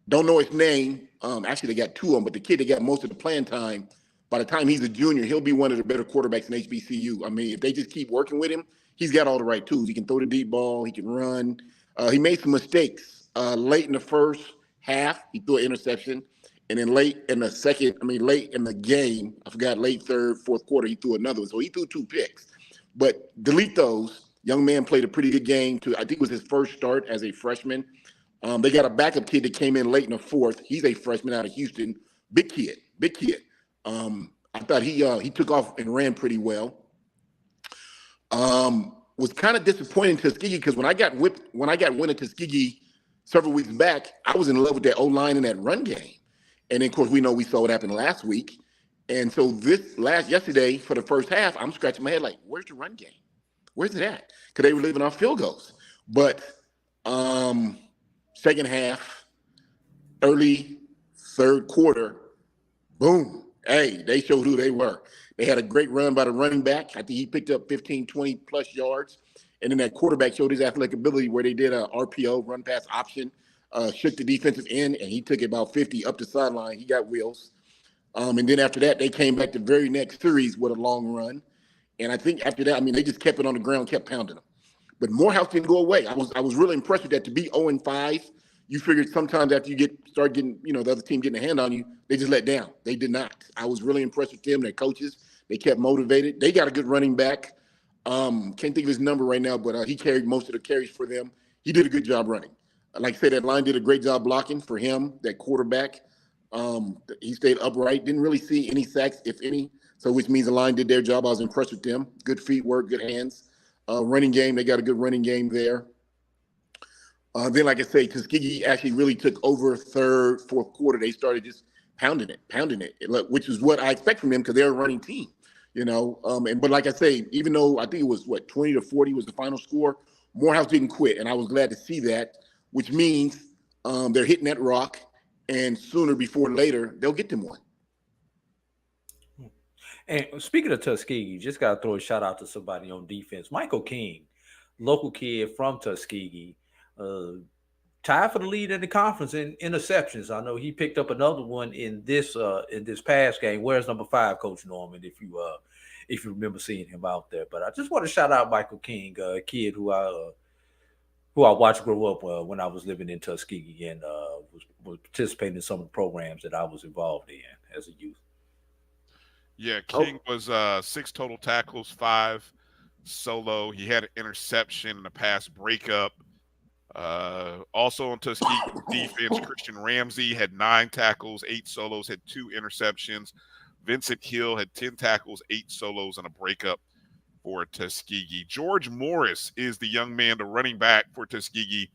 Don't know his name. Actually, they got two of them, but the kid that got most of the playing time, by the time he's a junior, he'll be one of the better quarterbacks in HBCU. I mean, if they just keep working with him, he's got all the right tools. He can throw the deep ball. He can run. He made some mistakes late in the first half. He threw an interception. And then late in the game, I forgot, late third, fourth quarter, he threw another one. So he threw 2 picks. But delete those. Young man played a pretty good game, too. I think it was his first start as a freshman. They got a backup kid that came in late in the fourth. He's a freshman out of Houston. Big kid. I thought he took off and ran pretty well. Was kind of disappointing to Tuskegee because when I got wind of Tuskegee several weeks back, I was in love with that O-line and that run game. And then, of course, we saw what happened last week. And so yesterday for the first half, I'm scratching my head like, where's the run game? Where's it at? Because they were living off field goals. But second half, early third quarter, boom. Hey, they showed who they were. They had a great run by the running back. I think he picked up 15, 20-plus yards. And then that quarterback showed his athletic ability where they did a RPO, run pass option, shook the defensive end, and he took it about 50 up the sideline. He got wheels. And then after that, they came back the very next series with a long run. And I think after that, they just kept it on the ground, kept pounding them. But Morehouse didn't go away. I was really impressed with that. To be 0-5, you figured sometimes after you start getting, the other team getting a hand on you, they just let down. They did not. I was really impressed with them, their coaches. They kept motivated. They got a good running back. Can't think of his number right now, but he carried most of the carries for them. He did a good job running. Like I said, that line did a great job blocking for him, that quarterback. He stayed upright. Didn't really see any sacks, if any. So which means the line did their job. I was impressed with them. Good feet work, good hands. Running game, they got a good running game there. Then, like I say, Tuskegee actually really took over third, fourth quarter. They started just pounding it, which is what I expect from them because they're a running team, But like I say, even though I think it was 20-40 was the final score, Morehouse didn't quit, and I was glad to see that, which means they're hitting that rock, and sooner before later they'll get them one. And speaking of Tuskegee, just got to throw a shout out to somebody on defense. Michael King, local kid from Tuskegee, tied for the lead in the conference in interceptions. I know he picked up another one in this past game. Where's number 5, Coach Norman? If you remember seeing him out there. But I just want to shout out Michael King, a kid who I watched grow up when I was living in Tuskegee and was participating in some of the programs that I was involved in as a youth. Yeah, King was 6 total tackles, 5 solo. He had an interception and a pass breakup. Also on Tuskegee defense, Christian Ramsey had 9 tackles, 8 solos, had 2 interceptions. Vincent Hill had 10 tackles, 8 solos, and a breakup for Tuskegee. George Morris is the young man, the running back for Tuskegee.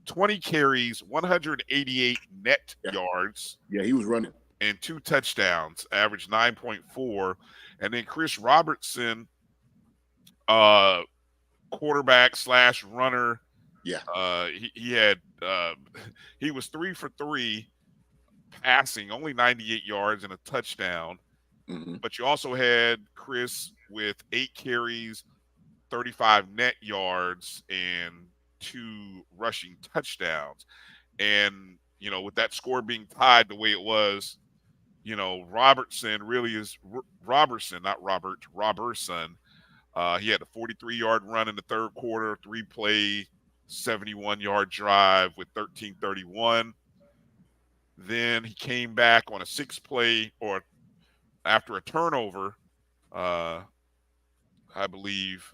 20 carries, 188 net yards. Yeah, he was running. And 2 touchdowns, averaged 9.4. And then Chris Robertson, quarterback / runner. Yeah. He was 3 for 3 passing, only 98 yards and a touchdown. Mm-hmm. But you also had Chris with 8 carries, 35 net yards, and 2 rushing touchdowns. And, with that score being tied the way it was, Robertson really is Robertson, not Robert, Robertson. He had a 43-yard run in the third quarter, 3-play, 71-yard drive with 13:31. Then he came back on a 6-play or after a turnover, I believe,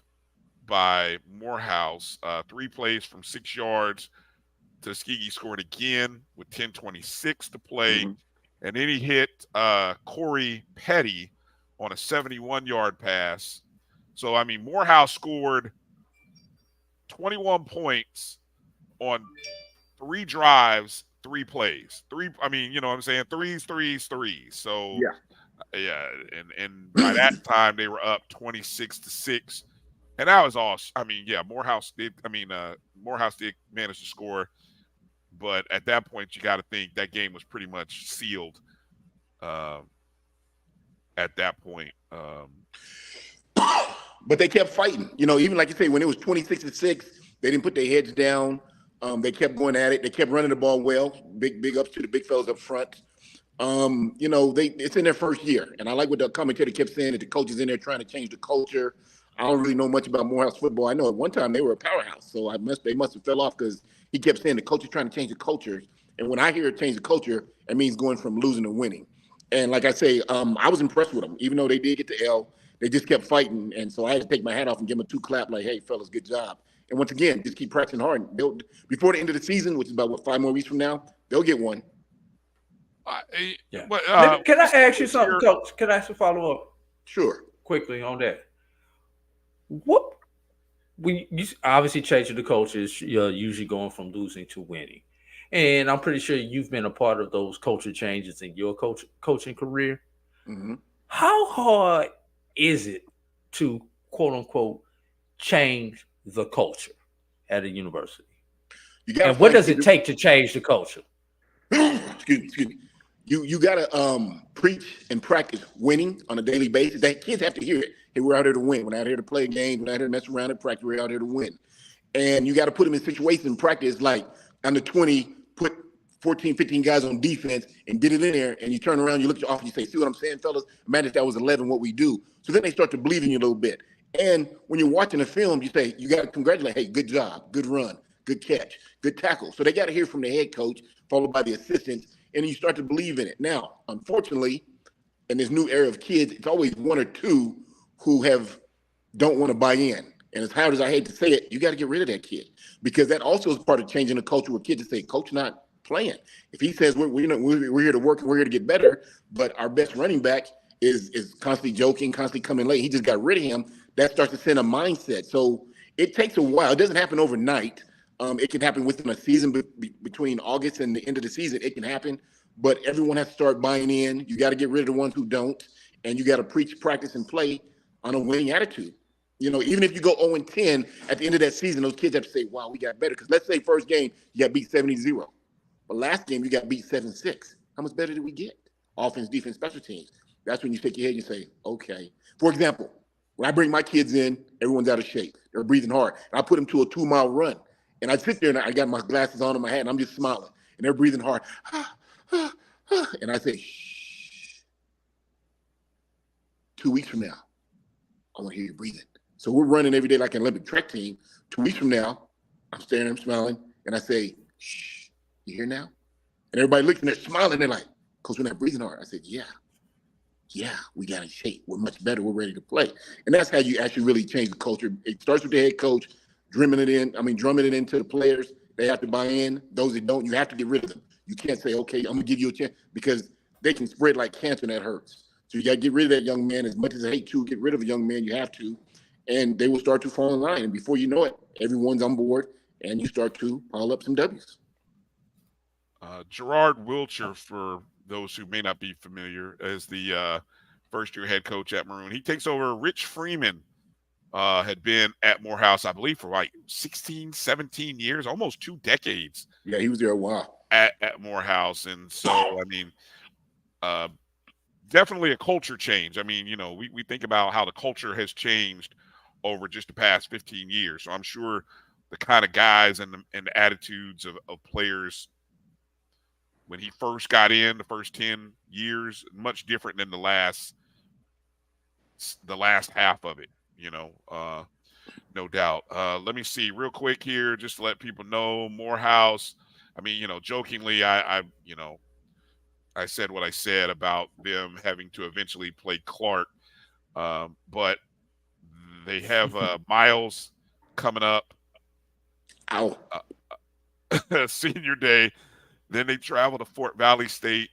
by Morehouse. 3 plays from 6 yards. Tuskegee scored again with 10:26 to play. Mm-hmm. And then he hit Corey Petty on a 71-yard pass. So, Morehouse scored 21 points on 3 drives, 3 plays. 3, you know what I'm saying? Threes. So, yeah. And by that time, they were up 26-6. And that was all. Morehouse did manage to score. But at that point, you got to think that game was pretty much sealed at that point. But they kept fighting. Even like you say, when it was 26-6, they didn't put their heads down. They kept going at it. They kept running the ball well. Big ups to the big fellas up front. It's in their first year. And I like what the commentator kept saying, that the coach is in there trying to change the culture. I don't really know much about Morehouse football. I know at one time they were a powerhouse. So they must have fell off because he kept saying the coach is trying to change the culture. And when I hear change the culture, it means going from losing to winning. And like I say, I was impressed with them. Even though they did get the L, they just kept fighting. And so I had to take my hat off and give them a 2 clap like, hey, fellas, good job. And once again, just keep practicing hard. Before the end of the season, which is about, 5 more weeks from now, they'll get one. Yeah. Can I ask you something, Coach? Can I ask a follow-up? Sure. Quickly on that. You obviously changing the coaches, you're usually going from losing to winning. And I'm pretty sure you've been a part of those culture changes in your coaching career. Mm-hmm. How hard is it to, quote unquote, change the culture at a university? And what does it take to change the culture? Excuse me. You got to preach and practice winning on a daily basis. That kids have to hear it. Hey, we're out here to win. We're not here to play a game. We're not here to mess around and practice. We're out here to win. And you got to put them in situations in practice like under 20, put 14, 15 guys on defense and get it in there. And you turn around, you look at your offense, you say, see what I'm saying, fellas? Imagine if that was 11, what we do. So then they start to believe in you a little bit. And when you're watching the film, you say, you got to congratulate, hey, good job, good run, good catch, good tackle. So they got to hear from the head coach, followed by the assistants, and you start to believe in it. Now, unfortunately, in this new era of kids, it's always 1 or 2 who don't want to buy in. And as hard as I hate to say it, you got to get rid of that kid, because that also is part of changing the culture where kids say, coach not playing. If he says we're here to work and we're here to get better, but our best running back is constantly joking, constantly coming late, he just got rid of him, that starts to send a mindset. So it takes a while. It doesn't happen overnight. It can happen within a season between August and the end of the season. It can happen, but everyone has to start buying in. You got to get rid of the ones who don't, and you got to preach, practice, and play on a winning attitude. Even if you go 0-10 at the end of that season, those kids have to say, wow, we got better. Because let's say first game, you got beat 70-0. But last game, you got beat 7-6. How much better did we get? Offense, defense, special teams. That's when you take your head and you say, okay. For example, when I bring my kids in, everyone's out of shape. They're breathing hard. And I put them to a 2-mile run. And I sit there and I got my glasses on in my hat and I'm just smiling. And they're breathing hard. And I say, shh. 2 weeks from now, I want to hear you breathing. So we're running every day like an Olympic track team. 2 weeks from now, I'm staring, I'm smiling, and I say, shh, you hear now? And everybody looks and they're smiling. They're like, Coach, we're not breathing hard. I said, yeah, we got in shape. We're much better. We're ready to play. And that's how you actually really change the culture. It starts with the head coach, drumming it into the players. They have to buy in. Those that don't, you have to get rid of them. You can't say, okay, I'm going to give you a chance, because they can spread like cancer and that hurts. So you got to get rid of that young man. As much as I hate to get rid of a young man, you have to. And they will start to fall in line. And before you know it, everyone's on board, and you start to pile up some W's. Gerard Wiltshire, for those who may not be familiar, is the first-year head coach at Maroon. He takes over. Rich Freeman had been at Morehouse, I believe, for like 16, 17 years, almost 2 decades. Yeah, he was there a while. At Morehouse. And so, I mean, definitely a culture change. I mean, you know, we think about how the culture has changed over just the past 15 years. So I'm sure the kind of guys and the attitudes of players when he first got in, the first 10 years, much different than the last half of it, you know, no doubt. Let me see real quick here, just to let people know, Morehouse, I mean, you know, jokingly, I said what I said about them having to eventually play Clark, but they have Miles coming up. Ow. Senior day. Then they travel to Fort Valley State.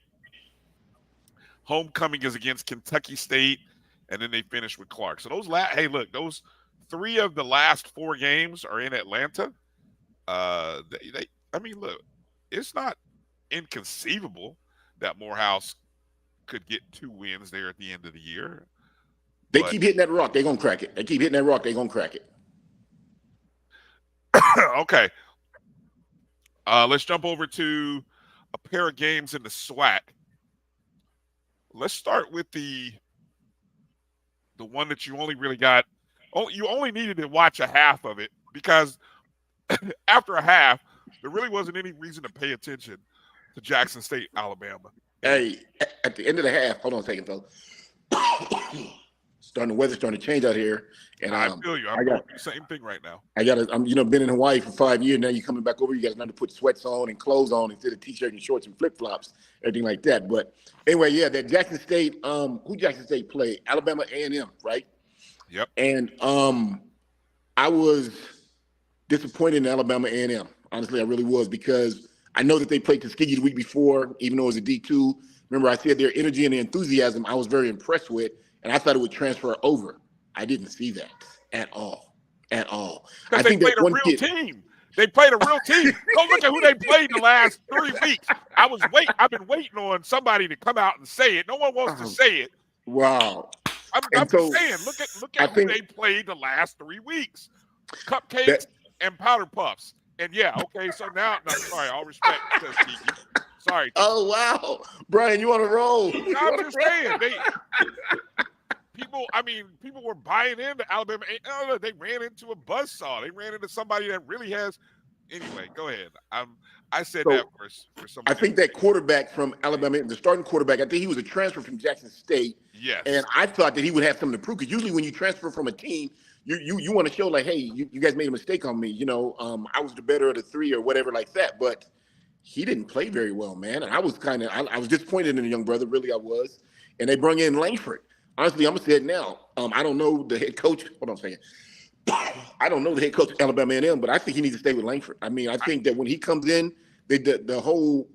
Homecoming is against Kentucky State, and then they finish with Clark. So those those 3 of the last 4 games are in Atlanta. I mean, look, it's not inconceivable that Morehouse could get 2 wins there at the end of the year. They keep hitting that rock, they're going to crack it. They keep hitting that rock, they're going to crack it. Okay. Let's jump over to a pair of games in the SWAC. Let's start with the one that you only really got. You only needed to watch a half of it, because after a half, there really wasn't any reason to pay attention to Jackson State, Alabama. Hey, at the end of the half, hold on a second, fellas. The weather's starting to change out here, and I feel you. I'm going through the same thing right now. I'm been in Hawaii for 5 years now. You're coming back over. You guys learn to put sweats on and clothes on instead of t-shirt and shorts and flip flops, everything like that. But anyway, yeah, that Jackson State. Who Jackson State played? Alabama A&M, right? Yep. And I was disappointed in Alabama A&M. Honestly, I really was, because I know that they played Tuskegee the week before, even though it was a D2. Remember, I said their energy and their enthusiasm I was very impressed with, and I thought it would transfer over. I didn't see that at all. I think they played a real team. They played a real team. Go look at who they played the last 3 weeks. I've been waiting on somebody to come out and say it. No one wants to say it. Wow. I'm saying, look at who they played the last 3 weeks. Cupcakes and powder puffs. And yeah, okay, so now, no, sorry, all respect, Tuskegee. Sorry. Oh, wow. Brian, you want to roll? I'm just saying. People were buying into Alabama. They ran into a buzzsaw. They ran into somebody that really has. Anyway, go ahead. I said that for somebody. I think that quarterback from Alabama, the starting quarterback, I think he was a transfer from Jackson State. Yes. And I thought that he would have something to prove, because usually when you transfer from a team, you want to show like, hey, you guys made a mistake on me. You know, I was the better of the 3 or whatever like that. But he didn't play very well, man. And I was I was disappointed in the young brother. Really, I was. And they brought in Langford. Honestly, I'm going to say it now. I don't know the head coach. Hold on a second. I don't know the head coach of Alabama A&M, but I think he needs to stay with Langford. I mean, I think that when he comes in, the whole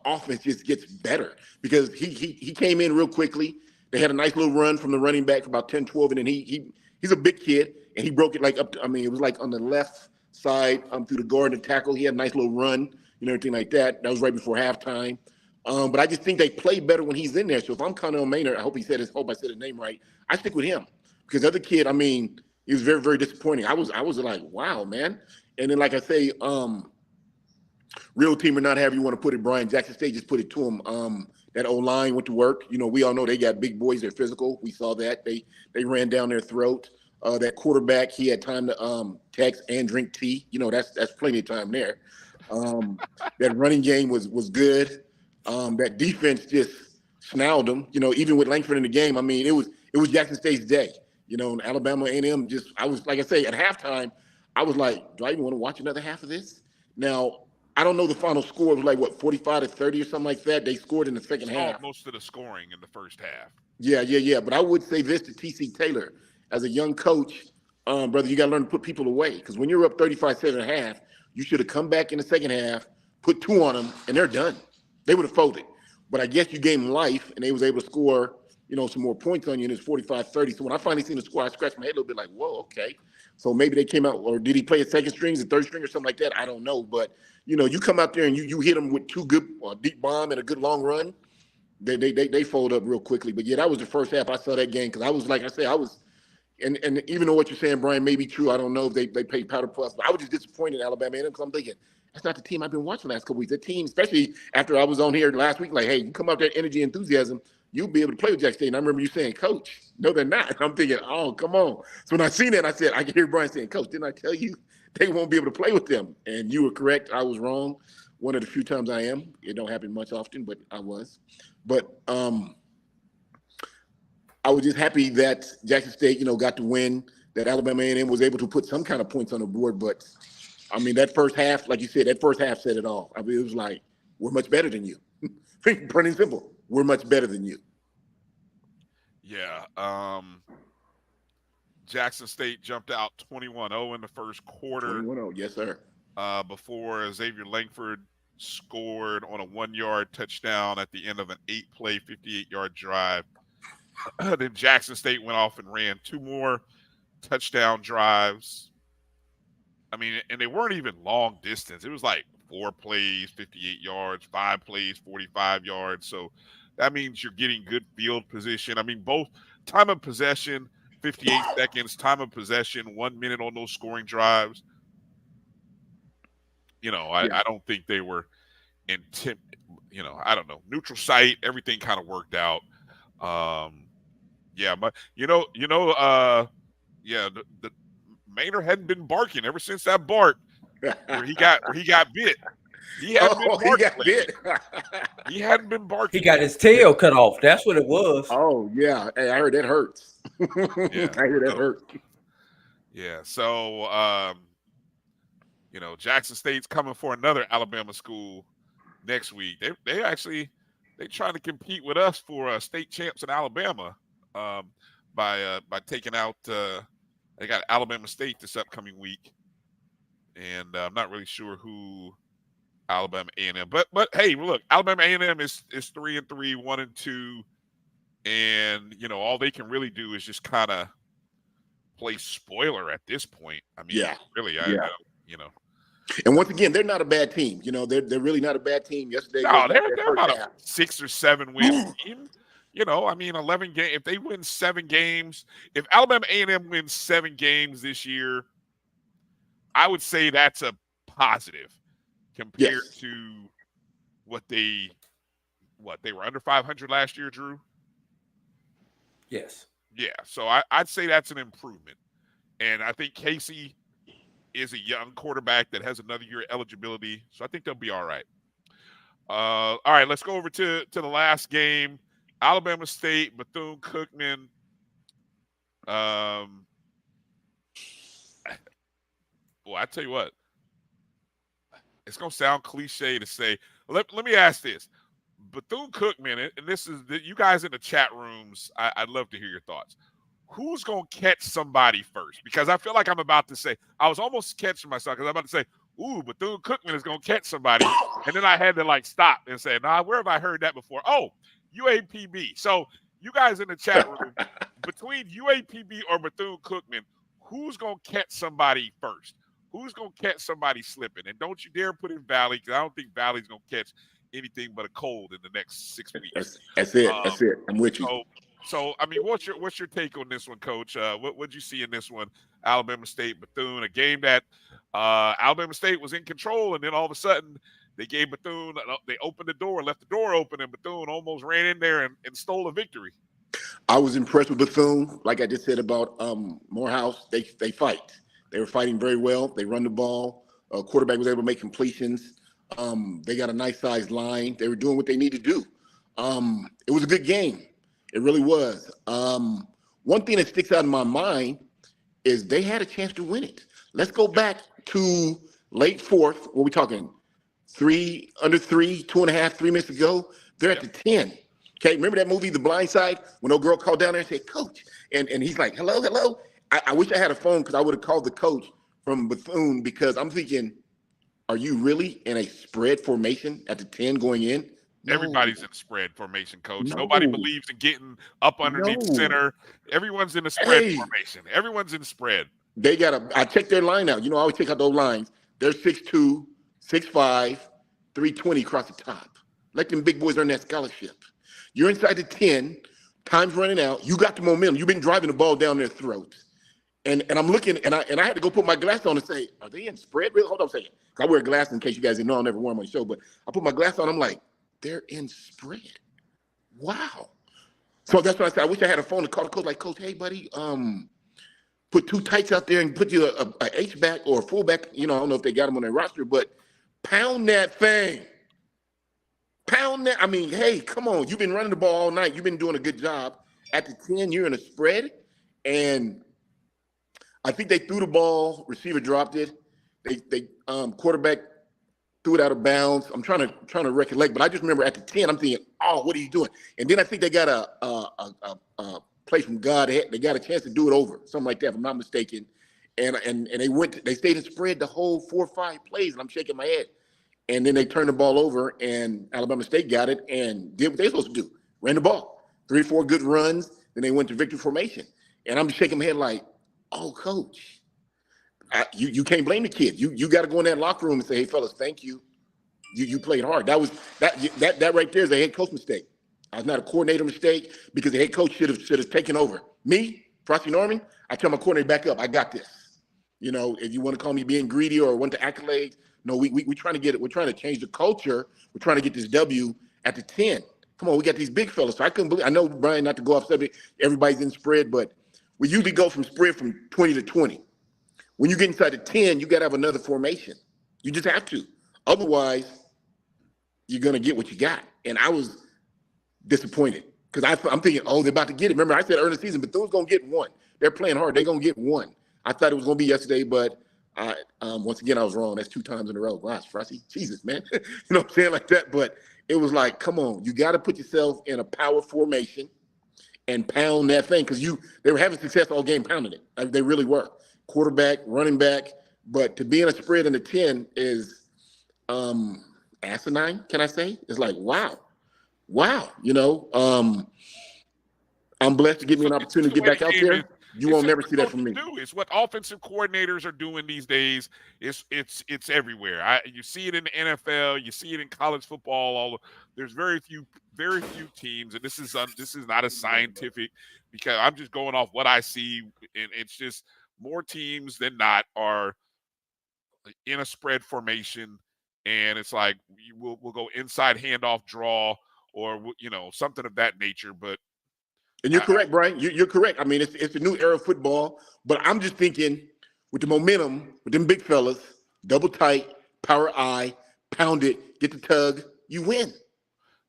offense just gets better, because he came in real quickly. They had a nice little run from the running back for about 10, 12, and then he's a big kid, and he broke it like up to, it was like on the left side through the guard and tackle. He had a nice little run, everything like that. That was right before halftime. But I just think they play better when he's in there. So if I'm Connell Maynard, I hope I said his name right, I stick with him, because the other kid, he was very, very disappointing. I was like, wow, man. And then, like I say, real team or not, however you want to put it, Brian, Jackson State just put it to him. That O-line went to work. We all know they got big boys. They're physical. We saw that. They ran down their throat. That quarterback, he had time to text and drink tea. You know, that's plenty of time there. That running game was good. That defense just snarled them. You know, even with Langford in the game, I mean, it was Jackson State's day. You know, and Alabama A&M I was, like I say, at halftime, I was like, do I even want to watch another half of this? Now, I don't know the final score. It was like, what, 45-30 or something like that? They scored in the second half. Most of the scoring in the first half. Yeah. But I would say this to T.C. Taylor. As a young coach, brother, you got to learn to put people away. Because when you're up 35-7 at half, you should have come back in the second half, put 2 on them, and they're done. They would have folded. But I guess you gave them life, and they was able to score, you know, some more points on you, and it's 45-30. So when I finally seen the score, I scratched my head a little bit like, whoa, okay. So maybe they came out, or did he play a second string, a third string, or something like that? I don't know. But, you know, you come out there and you hit them with 2 good deep bomb and a good long run, they fold up real quickly. But, yeah, that was the first half I saw that game because I was, like I said, and even though what you're saying, Brian, may be true, I don't know if they paid powder puffs, but I was just disappointed in Alabama because I'm thinking, that's not the team I've been watching the last couple weeks. That team, especially after I was on here last week, like, hey, you come out that energy, enthusiasm, you'll be able to play with Jack State. And I remember you saying, Coach, no, they're not. And I'm thinking, oh, come on. So when I seen that, I said, I can hear Brian saying, Coach, didn't I tell you they won't be able to play with them? And you were correct. I was wrong. One of the few times I am. It don't happen much often, but I was. But I was just happy that Jackson State, you know, got to win, that Alabama A&M was able to put some kind of points on the board. But, I mean, that first half, like you said, that first half said it all. I mean, it was like, we're much better than you. Pretty simple. We're much better than you. Yeah. Jackson State jumped out 21-0 in the first quarter. 21-0, yes, sir. Before Xavier Langford scored on a 1-yard touchdown at the end of an 8-play, 58-yard drive. Then Jackson State went off and ran 2 more touchdown drives. I mean, and they weren't even long distance. It was like 4 plays, 58 yards, 5 plays, 45 yards. So that means you're getting good field position. I mean, both time of possession, 58 seconds, time of possession, 1 minute on those scoring drives. You know, I don't think they were I don't know, neutral site, everything kind of worked out. Yeah, but the Maynard hadn't been barking ever since that bark where he got bit. He hadn't been bit. He hadn't been barking. He got his tail cut off. That's what it was. Oh yeah, hey, I heard that hurts. I heard that hurts. Yeah, so Jackson State's coming for another Alabama school next week. They trying to compete with us for state champs in Alabama by taking out. They got Alabama State this upcoming week, and I'm not really sure who Alabama A&M. But hey, look, Alabama A&M is 3-3, 1-2, and all they can really do is just kind of play spoiler at this point. I mean, really, And once again, they're not a bad team. They're really not a bad team. Yesterday, no, they're about a 6 or 7 win team. I mean, 11 games. If they win 7 games, if Alabama A&M wins 7 games this year, I would say that's a positive compared to what they were under 500 last year, Drew. Yes. Yeah, so I'd say that's an improvement, and I think Casey is a young quarterback that has another year of eligibility, so I think they'll be all right. All right, let's go over to the last game. Alabama State, Bethune-Cookman. Well, I tell you what, it's gonna sound cliche to say. Let me ask this: Bethune-Cookman, and this is you guys in the chat rooms. I'd love to hear your thoughts. Who's gonna catch somebody first? Because I feel like I'm about to say. I was almost catching myself because I'm about to say, "Ooh, Bethune-Cookman is gonna catch somebody," and then I had to stop and say, "Nah, where have I heard that before?" Oh, UAPB. So you guys in the chat room, between UAPB or Bethune-Cookman, who's gonna catch somebody first? Who's gonna catch somebody slipping? And don't you dare put in Valley, because I don't think Valley's gonna catch anything but a cold in the next 6 weeks. That's it. I'm with you. So I mean, what's your take on this one, Coach? What'd you see in this one? Alabama State, Bethune, a game that Alabama State was in control, and then all of a sudden they gave Bethune. They opened the door, left the door open, and Bethune almost ran in there and stole a victory. I was impressed with Bethune. Like I just said about Morehouse, they fight. They were fighting very well. They run the ball. Quarterback was able to make completions. They got a nice sized line. They were doing what they need to do. It was a good game. It really was. One thing that sticks out in my mind is they had a chance to win it. Let's go back to late fourth. What are we talking? 2.5, 3 minutes ago. They're at the 10. Okay, remember that movie, The Blind Side, when old girl called down there and said, "Coach," and he's like, "Hello." I wish I had a phone because I would have called the coach from Bethune, because I'm thinking, are you really in a spread formation at the 10 going in? No. Everybody's in spread formation, Coach. No. Nobody believes in getting up underneath center. Everyone's in a spread formation. Everyone's in spread. I checked their line out. You know, I always check out those lines. They're 6'2", 6'5", 320 across the top. Let them big boys earn that scholarship. You're inside the 10, time's running out. You got the momentum. You've been driving the ball down their throats. And I'm looking, and I had to go put my glass on and say, are they in spread? Really? Hold on a second. I wear glasses in case you guys didn't know. I'll never wear them on the show, but I put my glass on. I'm like, they're in spread. Wow. So that's what I said. I wish I had a phone to call the coach, like, "Coach, hey, buddy, put two tights out there and put you a H-back or a fullback." You know, I don't know if they got them on their roster, but pound that thing. Pound that. I mean, hey, come on. You've been running the ball all night. You've been doing a good job. At the 10, you're in a spread. And I think they threw the ball. Receiver dropped it. They quarterback threw it out of bounds. I'm trying to recollect, but I just remember at the 10, I'm thinking, "Oh, what are you doing?" And then I think they got a play from God. They got a chance to do it over, something like that, if I'm not mistaken. And they stayed in spread the whole 4 or 5 plays, and I'm shaking my head. And then they turned the ball over, and Alabama State got it and did what they were supposed to do. Ran the ball. 3 or 4 good runs. Then they went to victory formation. And I'm shaking my head like, "Oh, Coach, you can't blame the kid. You got to go in that locker room and say, 'Hey, fellas, thank you. You played hard.'" That right there is a head coach mistake. It's not a coordinator mistake, because the head coach should have taken over. Me, Farasi Norman, I tell my coordinator, "Back up. I got this." You know, if you want to call me being greedy or want the accolades, no, we're trying to get it. We're trying to change the culture. We're trying to get this W at the 10. Come on, we got these big fellas. So I couldn't believe. I know, Brian, not to go off subject, everybody's in spread, but we usually go from spread from 20 to 20. When you get inside the 10, you got to have another formation. You just have to. Otherwise, you're going to get what you got. And I was disappointed because I'm thinking, oh, they're about to get it. Remember, I said early season, but Bethune's going to get one. They're playing hard. They're going to get one. I thought it was going to be yesterday, but once again, I was wrong. That's 2 times in a row. Gosh, Farasi, Jesus, man. You know what I'm saying? Like that. But it was like, come on, you got to put yourself in a power formation and pound that thing, because they were having success all game pounding it. Like, they really were. Quarterback, running back. But to be in a spread in the 10 is asinine, can I say? It's like, wow. You know, I'm blessed to give me an opportunity to get back out there. You won't never see that from me. It's what offensive coordinators are doing these days. It's everywhere. You see it in the NFL. You see it in college football. There's very few teams, and this is not a scientific, because I'm just going off what I see, and it's just more teams than not are in a spread formation, and it's like we'll go inside handoff draw, or something of that nature, but. And you're correct, Brian. You're correct. I mean, it's a new era of football, but I'm just thinking with the momentum, with them big fellas, double tight, power I, pound it, get the tug, you win.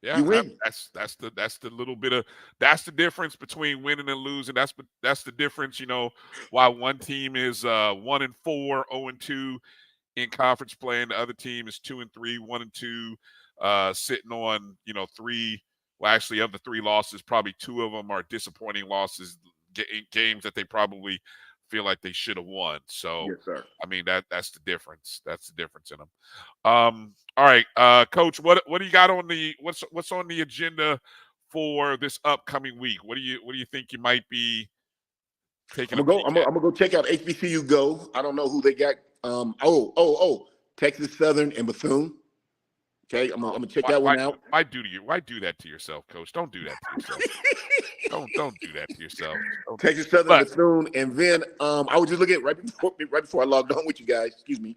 Yeah, you win. That's the difference between winning and losing. That's the difference, why one team is 1-4, 0-2 in conference play, and the other team is 2-3, 1-2, sitting on 3. Well, actually, of the 3 losses, probably 2 of them are disappointing losses, games that they probably feel like they should have won. So, yes, sir. I mean, that's the difference. That's the difference in them. All right, Coach, what do you got on what's on the agenda for this upcoming week? What do you think you might be taking? I'm gonna go check out HBCU Go. I don't know who they got. Texas Southern and Bethune. Okay, I'm gonna check that one out. Why do that to yourself, Coach? Don't do that to yourself. don't do that to yourself. Texas Southern, Bethune, and then I was just looking at right before I logged on with you guys. Excuse me.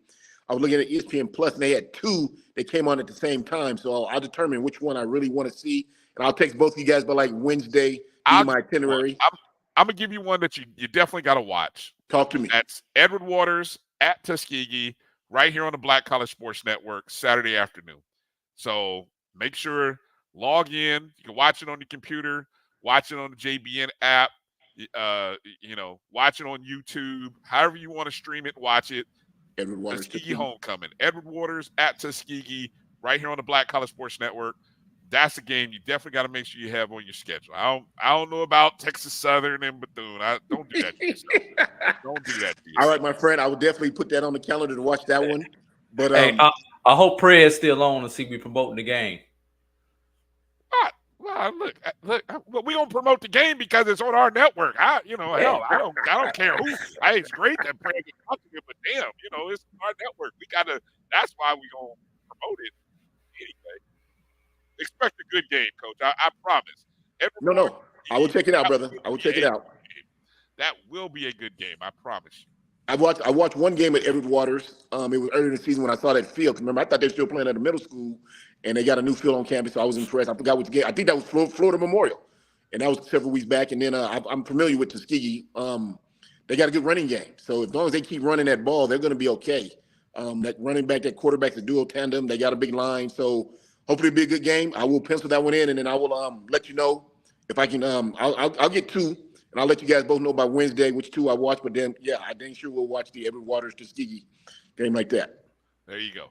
I was looking at ESPN Plus, and they had two that came on at the same time. So I'll determine which one I really want to see, and I'll text both of you guys by like Wednesday. Be my itinerary. I'm gonna give you one that you definitely got to watch. Talk to me. That's Edward Waters at Tuskegee, right here on the Black College Sports Network, Saturday afternoon. So make sure log in. You can watch it on your computer, watch it on the JBN app. Watch it on YouTube. However you want to stream it, watch it. Edward Waters, Tuskegee homecoming. Edward Waters at Tuskegee, right here on the Black College Sports Network. That's a game you definitely got to make sure you have on your schedule. I don't know about Texas Southern and Bethune. Don't do that to yourself. Don't do that to yourself. All right, my friend. I will definitely put that on the calendar to watch that one. But hey, I hope Prayer is still on to see me promoting the game. Well, look, we don't promote the game because it's on our network. I don't care who. It's great that Prayer can talk to me, but damn, it's our network. That's why we gonna promote it anyway. Expect a good game, Coach. I promise. No. I will check it out, brother. I will check it out. That will be a good game. I promise you. I watched one game at Edward Waters. It was early in the season when I saw that field. Remember, I thought they were still playing at the middle school, and they got a new field on campus, so I was impressed. I forgot which game. I think that was Florida Memorial, and that was several weeks back. And then I'm familiar with Tuskegee. They got a good running game. So as long as they keep running that ball, they're going to be okay. That running back, that quarterback's a dual tandem. They got a big line. So hopefully it'll be a good game. I will pencil that one in, and then I will let you know if I can. I'll get two. And I'll let you guys both know by Wednesday which two I watch. But then, I dang sure we'll watch the Edward Waters Tuskegee game like that. There you go.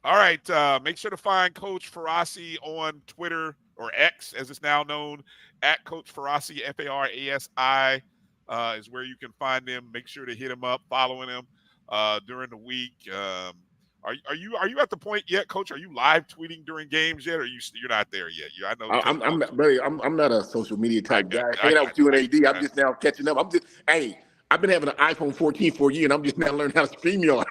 All right. Make sure to find Coach Farasi on Twitter, or X as it's now known, at Coach Farasi, Farasi is where you can find him. Make sure to hit him up, following him during the week. Are you at the point yet, Coach? Are you live tweeting during games yet, or you're not there yet? I know. I'm not a social media type guy. Hanging out with you and AD, I'm just now catching up. I've been having an iPhone 14 for a year, and I'm just now learning how to StreamYard.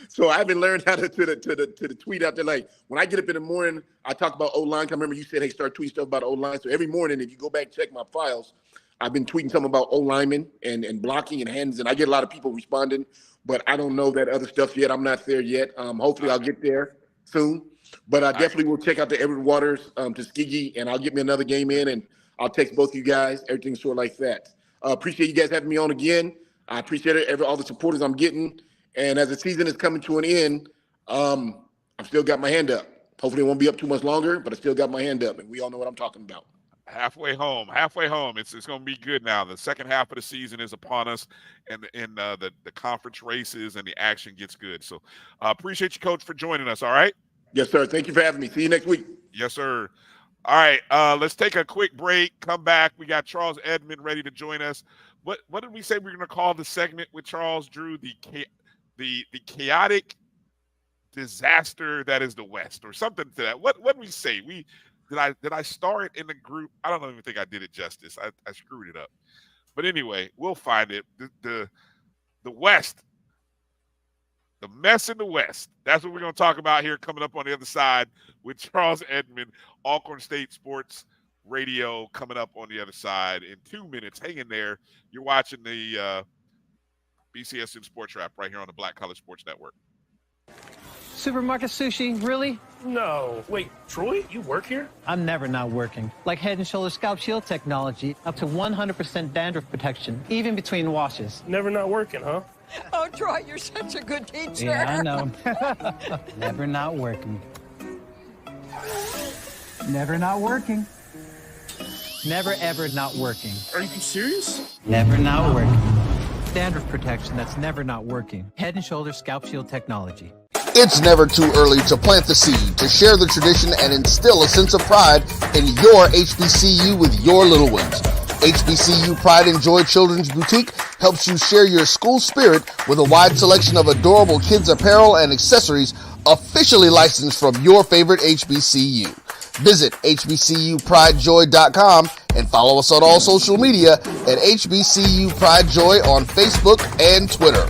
So I've been learning how to the tweet out there. Like when I get up in the morning, I talk about O-line. I remember you said, hey, start tweeting stuff about O-line. So every morning, if you go back and check my files, I've been tweeting something about O-linemen and blocking and hands, and I get a lot of people responding. But I don't know that other stuff yet. I'm not there yet. Hopefully I'll get there soon. But I definitely will check out the Edward Waters Tuskegee, and I'll get me another game in, and I'll text both of you guys, everything sort of like that. Appreciate you guys having me on again. I appreciate it, all the supporters I'm getting. And as the season is coming to an end, I've still got my hand up. Hopefully it won't be up too much longer, but I still got my hand up, and we all know what I'm talking about. Halfway home. It's going to be good now. The second half of the season is upon us, and the conference races and the action gets good. So appreciate you, Coach, for joining us. All right. Yes, sir. Thank you for having me. See you next week. Yes, sir. All right. Let's take a quick break. Come back. We got Charles Edmond ready to join us. What did we say we were going to call the segment with Charles, Drew? The chaotic disaster that is the West, or something to that. What did we say? Did I star it in the group? I don't even think I did it justice. I screwed it up. But anyway, we'll find it. The West, the mess in the West. That's what we're going to talk about here coming up on the other side with Charles Edmond, Alcorn State Sports Radio, coming up on the other side in 2 minutes. Hang in there. You're watching the BCSN SportsWrap right here on the Black College Sports Network. Supermarket sushi, really? No. Wait, Troy, you work here? I'm never not working. Like Head & Shoulders Scalp Shield technology, up to 100% dandruff protection, even between washes. Never not working, huh? Oh, Troy, you're such a good teacher. Yeah, I know. Never not working. Never not working. Never, ever not working. Are you serious? Never not working. Dandruff protection that's never not working. Head & Shoulders Scalp Shield technology. It's never too early to plant the seed, to share the tradition, and instill a sense of pride in your HBCU with your little ones. HBCU Pride and Joy Children's Boutique helps you share your school spirit with a wide selection of adorable kids apparel and accessories officially licensed from your favorite HBCU. Visit hbcupridejoy.com and follow us on all social media at HBCU Pride Joy on Facebook and Twitter.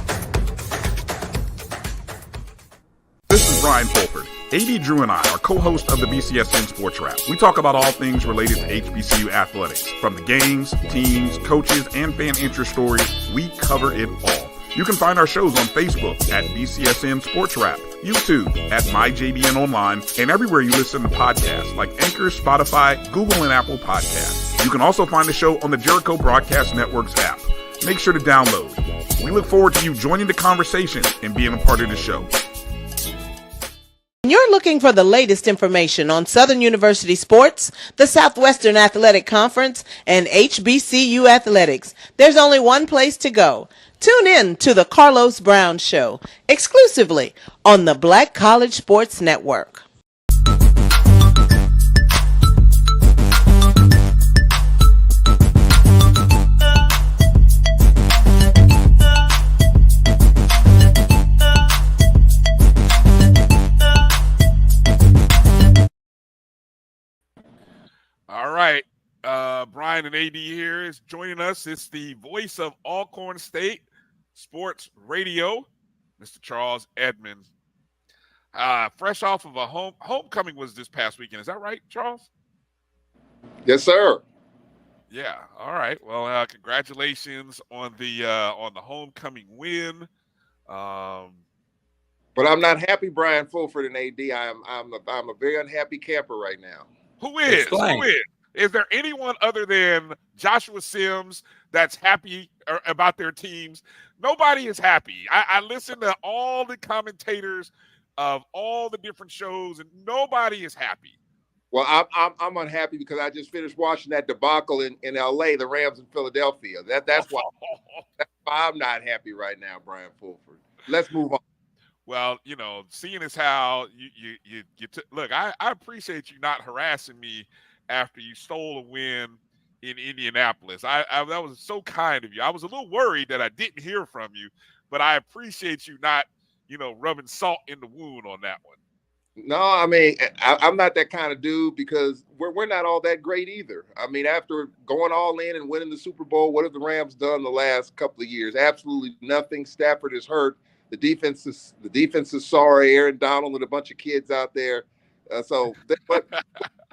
This is Brian Fulford. AD Drew and I are co-hosts of the BCSN SportsWrap. We talk about all things related to HBCU athletics. From the games, teams, coaches, and fan interest stories, we cover it all. You can find our shows on Facebook at BCSN SportsWrap, YouTube at MyJBN Online, and everywhere you listen to podcasts like Anchor, Spotify, Google, and Apple Podcasts. You can also find the show on the Jericho Broadcast Network's app. Make sure to download. We look forward to you joining the conversation and being a part of the show. You're looking for the latest information on Southern University sports, the Southwestern Athletic Conference, and HBCU athletics. There's only one place to go. Tune in to the Carlos Brown Show, exclusively on the Black College Sports Network. All right. Brian and AD here is joining us. It's the voice of Alcorn State Sports Radio, Mr. Charles Edmond. Fresh off of a homecoming was this past weekend. Is that right, Charles? Yes, sir. Yeah. All right. Well, congratulations on the homecoming win. But I'm not happy, Brian Fulford and AD. I'm a very unhappy camper right now. Who is? Explain. Who is? Is there anyone other than Joshua Sims that's happy about their teams? Nobody is happy. I listen to all the commentators of all the different shows, and nobody is happy. Well, I'm unhappy because I just finished watching that debacle in LA, the Rams in Philadelphia. That's why I'm not happy right now, Brian Fulford. Let's move on. Well, seeing as how you look, I appreciate you not harassing me after you stole a win in Indianapolis. I that was so kind of you. I was a little worried that I didn't hear from you, but I appreciate you not, rubbing salt in the wound on that one. No, I mean, I'm not that kind of dude because we're not all that great either. I mean, after going all in and winning the Super Bowl, what have the Rams done the last couple of years? Absolutely nothing. Stafford is hurt. The defense is sorry. Aaron Donald and a bunch of kids out there.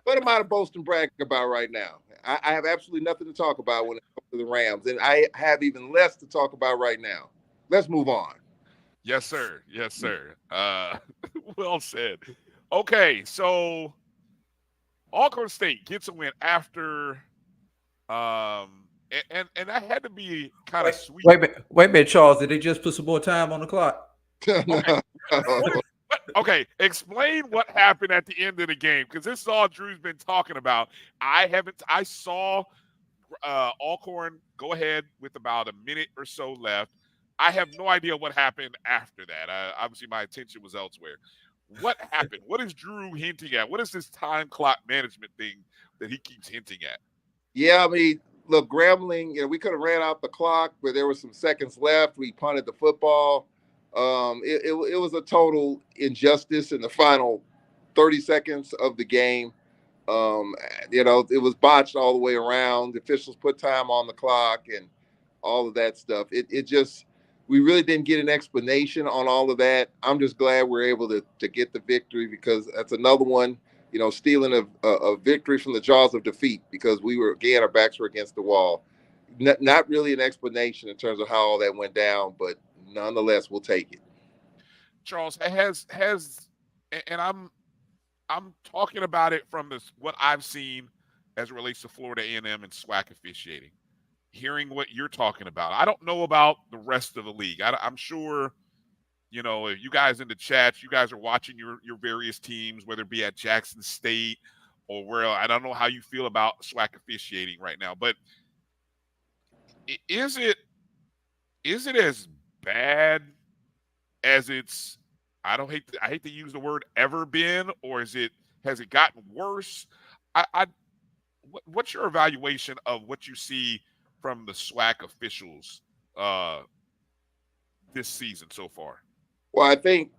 What am I to boast and brag about right now? I have absolutely nothing to talk about when it comes to the Rams, and I have even less to talk about right now. Let's move on. Yes, sir. Yes, sir. Well said. Okay, so Alcorn State gets a win after, and that had to be kind of sweet. Wait a minute, Charles. Did they just put some more time on the clock? Okay, explain what happened at the end of the game, because this is all Drew's been talking about. I saw Alcorn go ahead with about a minute or so left. I have no idea what happened after that. Obviously, my attention was elsewhere. What happened? What is Drew hinting at? What is this time clock management thing that he keeps hinting at? Yeah, I mean, look, Grambling, we could have ran out the clock, but there were some seconds left. We punted the football. It was a total injustice in the final 30 seconds of the game. It was botched all the way around. The officials put time on the clock and all of that stuff. We really didn't get an explanation on all of that. I'm just glad we're able to get the victory, because that's another one, stealing a victory from the jaws of defeat, because our backs were against the wall. Not really an explanation in terms of how all that went down, but nonetheless, we'll take it. Charles, and I'm talking about it from what I've seen as it relates to Florida A&M and SWAC officiating. Hearing what you're talking about, I don't know about the rest of the league. I'm sure, if you guys in the chats, you guys are watching your various teams, whether it be at Jackson State or where. I don't know how you feel about SWAC officiating right now, but is it as bad as it's? I hate to use the word ever been, or has it gotten worse? What's your evaluation of what you see from the SWAC officials this season so far? Well, I think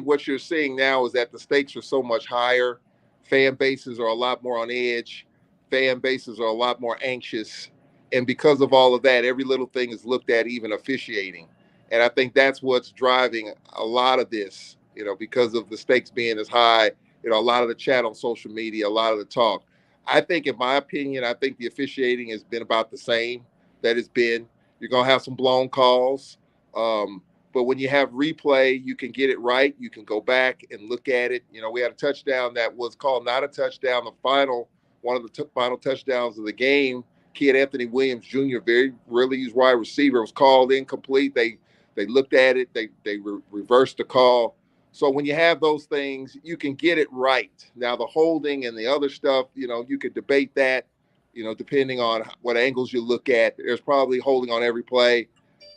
what you're seeing now is that the stakes are so much higher. Fan bases are a lot more on edge. Fan bases are a lot more anxious. And because of all of that, every little thing is looked at, even officiating. And I think that's what's driving a lot of this, because of the stakes being as high, a lot of the chat on social media, a lot of the talk. I think, in my opinion, the officiating has been about the same that it's been. You're going to have some blown calls. But when you have replay, you can get it right. You can go back and look at it. You know, we had a touchdown that was called not a touchdown. One of the final touchdowns of the game, kid Anthony Williams Jr., really used wide receiver, was called incomplete. They looked at it. They reversed the call. So when you have those things, you can get it right. Now the holding and the other stuff, you know, you could debate that, you know, depending on what angles you look at. There's probably holding on every play,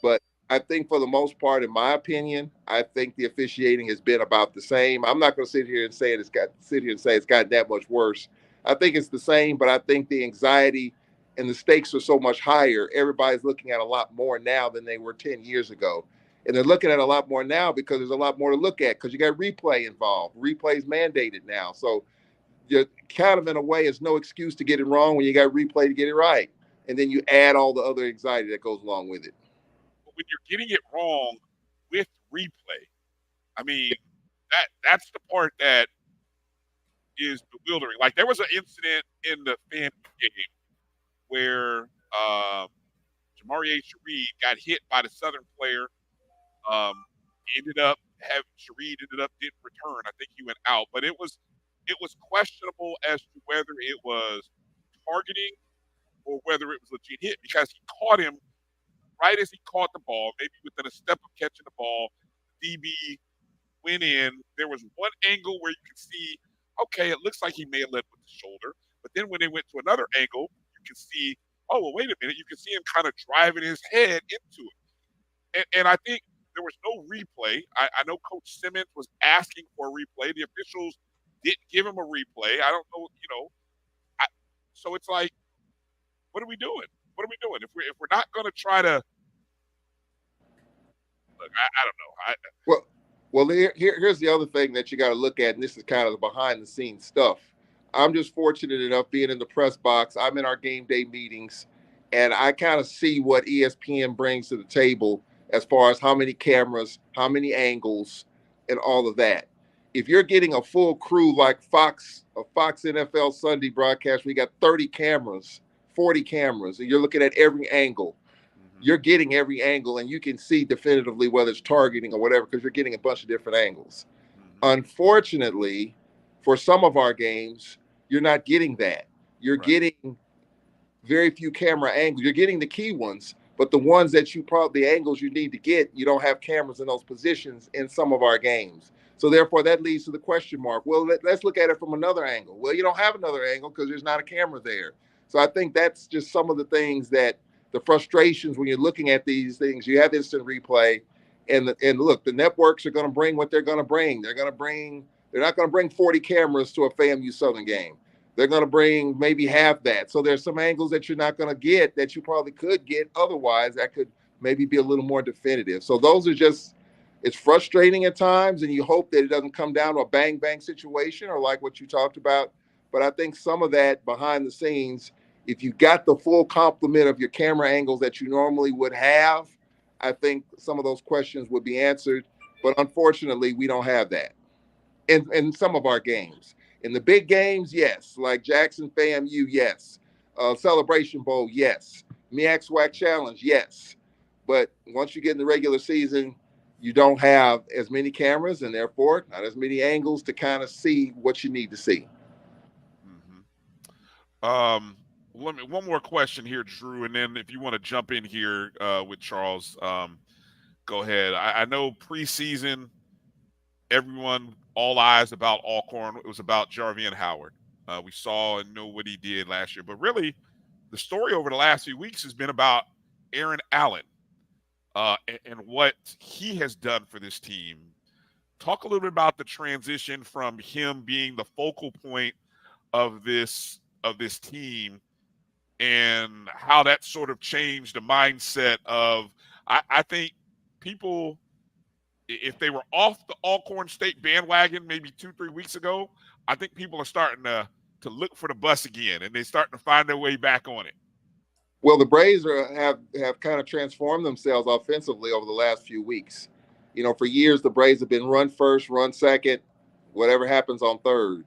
but I think for the most part, in my opinion, I think the officiating has been about the same. I'm not going to sit here and say it's gotten that much worse. I think it's the same, but I think the anxiety and the stakes are so much higher. Everybody's looking at a lot more now than they were 10 years ago. And they're looking at a lot more now because there's a lot more to look at because you got replay involved. Replay is mandated now. So you're kind of in a way, it's no excuse to get it wrong when you got replay to get it right. And then you add all the other anxiety that goes along with it. When you're getting it wrong with replay, I mean, that's the part that is bewildering. Like there was an incident in the fan game where Jamari Shareed got hit by the Southern player. Shareed ended up didn't return. I think he went out, but it was questionable as to whether it was targeting or whether it was legit hit because he caught him right as he caught the ball, maybe within a step of catching the ball. DB went in. There was one angle where you could see, okay, it looks like he may have led with the shoulder. But then when they went to another angle, you can see, oh, well, wait a minute. You can see him kind of driving his head into it. And I think there was no replay. I know Coach Simmons was asking for a replay. The officials didn't give him a replay. I don't know, you know. So it's like, what are we doing? What are we doing? If we're not going to try to, look, I don't know. Well, here's the other thing that you got to look at, and this is kind of the behind the scenes stuff. I'm just fortunate enough being in the press box. I'm in our game day meetings, and I kind of see what ESPN brings to the table as far as how many cameras, how many angles, and all of that. If you're getting a full crew like Fox NFL Sunday broadcast, we got 30 cameras, 40 cameras, and you're looking at every angle. You're getting every angle, and you can see definitively whether it's targeting or whatever because you're getting a bunch of different angles. Unfortunately, for some of our games, you're not getting that. You're getting very few camera angles. You're getting the key ones, but the ones that the angles you need to get, you don't have cameras in those positions in some of our games. So therefore, that leads to the question mark. Well, let's look at it from another angle. Well, you don't have another angle because there's not a camera there. So I think that's just some of the things that the frustrations when you're looking at these things. You have instant replay, and look, the networks are going to bring what they're going to bring. They're not going to bring 40 cameras to a FAMU Southern game. They're going to bring maybe half that. So there's some angles that you're not going to get that you probably could get otherwise that could maybe be a little more definitive. So those are just, it's frustrating at times, and you hope that it doesn't come down to a bang situation or like what you talked about. But I think some of that behind the scenes, if you got the full complement of your camera angles that you normally would have, I think some of those questions would be answered. But unfortunately, we don't have that in some of our games. In the big games, yes. Like Jackson FAMU, yes. Celebration Bowl, yes. MEAC SWAC Challenge, yes. But once you get in the regular season, you don't have as many cameras and therefore not as many angles to kind of see what you need to see. One more question here, Drew, and then if you want to jump in here with Charles, go ahead. I know preseason, everyone, all eyes about Alcorn. It was about Jarvian Howard. We saw and know what he did last year. But really, the story over the last few weeks has been about Aaron Allen and what he has done for this team. Talk a little bit about the transition from him being the focal point of this team and how that sort of changed the mindset of, I think people, if they were off the Alcorn State bandwagon maybe 2-3 weeks ago, I think people are starting to look for the bus again, and they're starting to find their way back on it. Well, the Braves have kind of transformed themselves offensively over the last few weeks. You know, for years, the Braves have been run first, run second, whatever happens on third.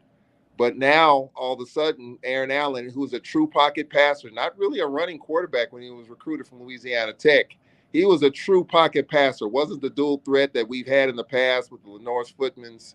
But now, all of a sudden, Aaron Allen, who's a true pocket passer, not really a running quarterback when he was recruited from Louisiana Tech, He was a true pocket passer. Wasn't the dual threat that we've had in the past with the Lenore's Footmans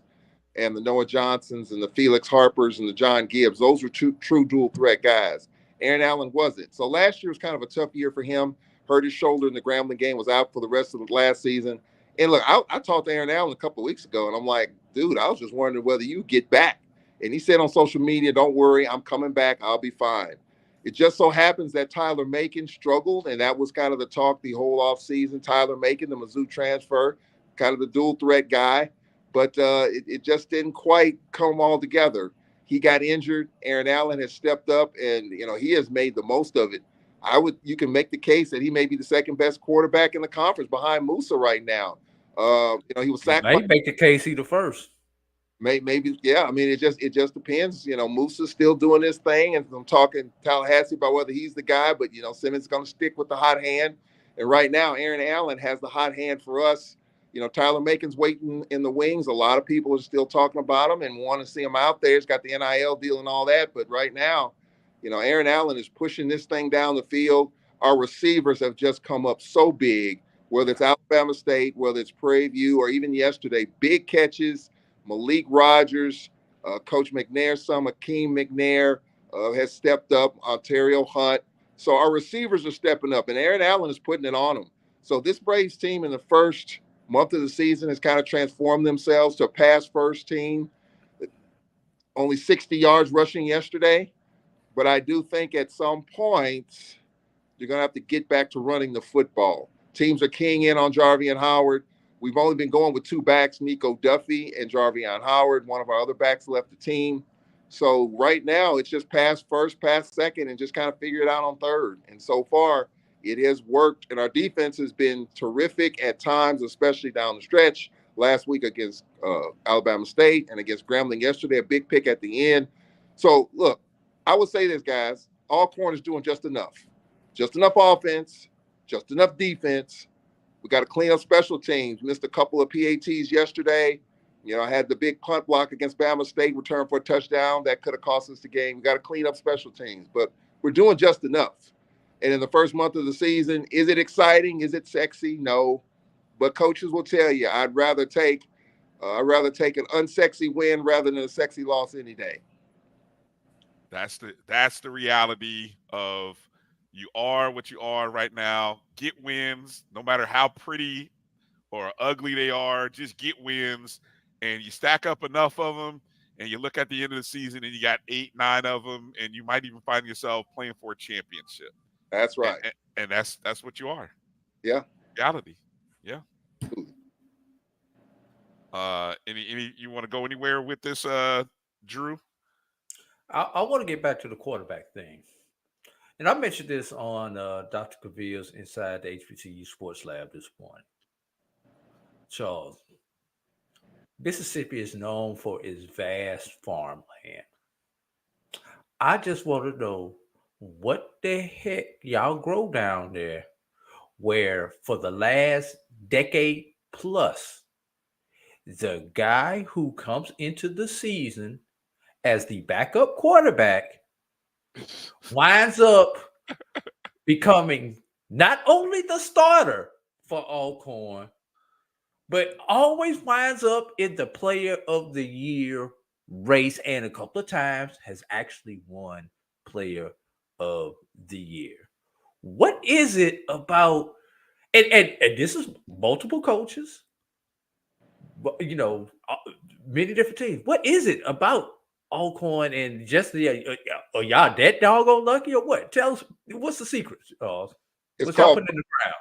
and the Noah Johnsons and the Felix Harpers and the John Gibbs. Those were true dual threat guys. Aaron Allen wasn't. So last year was kind of a tough year for him. Hurt his shoulder in the Grambling game, was out for the rest of the last season. And look, I talked to Aaron Allen a couple of weeks ago, and I'm like, dude, I was just wondering whether you get back. And he said on social media, don't worry, I'm coming back. I'll be fine. It just so happens that Tyler Macon struggled, and that was kind of the talk the whole offseason. Tyler Macon, the Mizzou transfer, kind of the dual threat guy. But it just didn't quite come all together. He got injured. Aaron Allen has stepped up, and he has made the most of it. You can make the case that he may be the second best quarterback in the conference behind Musa right now. He was sacked. Maybe make the case he the first. Maybe, yeah. I mean, it just depends. Musa's still doing his thing, and I'm talking Tallahassee about whether he's the guy. But Simmons is going to stick with the hot hand, and right now, Aaron Allen has the hot hand for us. Tyler Macon's waiting in the wings. A lot of people are still talking about him and want to see him out there. He's got the NIL deal and all that. But right now, Aaron Allen is pushing this thing down the field. Our receivers have just come up so big, whether it's Alabama State, whether it's Prairie View, or even yesterday, big catches. Malik Rogers, Coach McNair, son Akeem McNair has stepped up, Ontario Hunt. So our receivers are stepping up, and Aaron Allen is putting it on them. So this Braves team in the first month of the season has kind of transformed themselves to a pass-first team. Only 60 yards rushing yesterday. But I do think at some point you're going to have to get back to running the football. Teams are keying in on Jarvion Howard. We've only been going with two backs, Nico Duffy and Jarvion Howard. One of our other backs left the team. So right now it's just pass first, pass second, and just kind of figure it out on third. And so far it has worked. And our defense has been terrific at times, especially down the stretch. Last week against Alabama State and against Grambling yesterday, a big pick at the end. So, look, I would say this, guys. Alcorn is doing just enough. Just enough offense, just enough defense. We got to clean up special teams. Missed a couple of PATs yesterday. I had the big punt block against Bama State, return for a touchdown. That could have cost us the game. We got to clean up special teams. But we're doing just enough. And in the first month of the season, is it exciting? Is it sexy? No. But coaches will tell you, I'd rather take an unsexy win rather than a sexy loss any day. That's the reality of you are what you are right now. Get wins, no matter how pretty or ugly they are. Just get wins, and you stack up enough of them, and you look at the end of the season, and you got 8, 9 of them, and you might even find yourself playing for a championship. That's right, and that's what you are. Yeah, reality. Yeah. Any you want to go anywhere with this, Drew? I want to get back to the quarterback thing. And I mentioned this on Dr. Cavill's Inside the HBCU Sports Lab this morning. Charles, Mississippi is known for its vast farmland. I just want to know what the heck y'all grow down there where for the last decade plus, the guy who comes into the season as the backup quarterback winds up becoming not only the starter for Alcorn, but always winds up in the player of the year race, and a couple of times has actually won player of the year. What is it about, and this is multiple coaches, many different teams. What is it about Alcorn and just are y'all that doggone lucky or what? Tell us, what's the secret? What's happening in the crowd?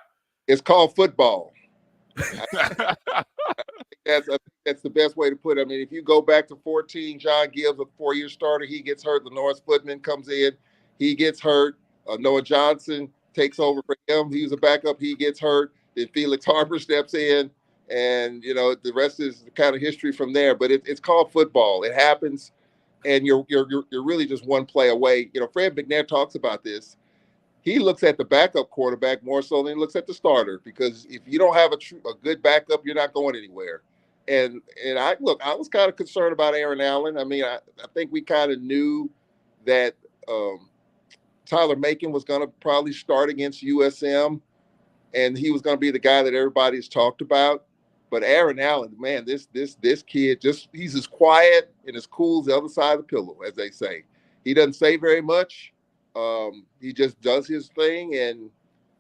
It's called football. I think that's the best way to put it. I mean, if you go back to 14, John Gibbs, a 4-year starter, he gets hurt. Lenore's Footman comes in, he gets hurt. Noah Johnson takes over for him. He was a backup, he gets hurt. Then Felix Harper steps in, and the rest is kind of history from there. But it's called football. It happens, and you're really just one play away. Fred McNair talks about this. He looks at the backup quarterback more so than he looks at the starter, because if you don't have a good backup, you're not going anywhere. And I was kind of concerned about Aaron Allen. I mean, I think we kind of knew that Tyler Macon was going to probably start against USM, and he was going to be the guy that everybody's talked about. But Aaron Allen, man, this kid, he's as quiet and as cool as the other side of the pillow, as they say. He doesn't say very much. He just does his thing, and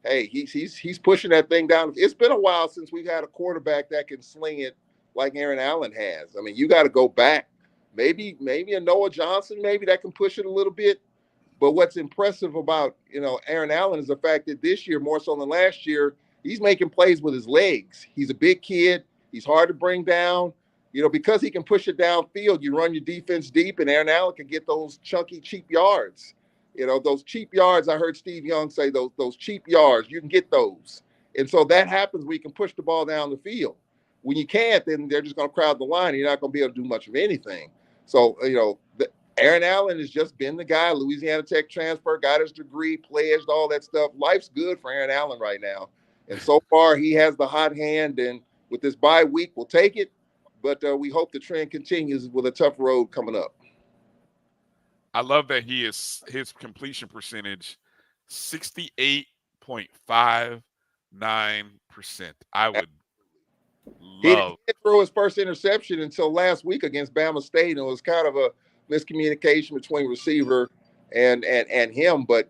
hey, he's pushing that thing down. It's been a while since we've had a quarterback that can sling it like Aaron Allen has. I mean, you got to go back. Maybe a Noah Johnson, maybe that can push it a little bit. But what's impressive about, Aaron Allen is the fact that this year, more so than last year, he's making plays with his legs. He's a big kid. He's hard to bring down. Because he can push it downfield, you run your defense deep, and Aaron Allen can get those chunky, cheap yards. Those cheap yards, I heard Steve Young say those cheap yards, you can get those. And so that happens when you can push the ball down the field. When you can't, then they're just going to crowd the line, and you're not going to be able to do much of anything. So, Aaron Allen has just been the guy, Louisiana Tech transfer, got his degree, pledged, all that stuff. Life's good for Aaron Allen right now. And so far, he has the hot hand, and with this bye week, we'll take it. But we hope the trend continues with a tough road coming up. I love that his completion percentage, 68.59%. I would love. He didn't throw his first interception until last week against Bama State, and it was kind of a miscommunication between receiver and him. But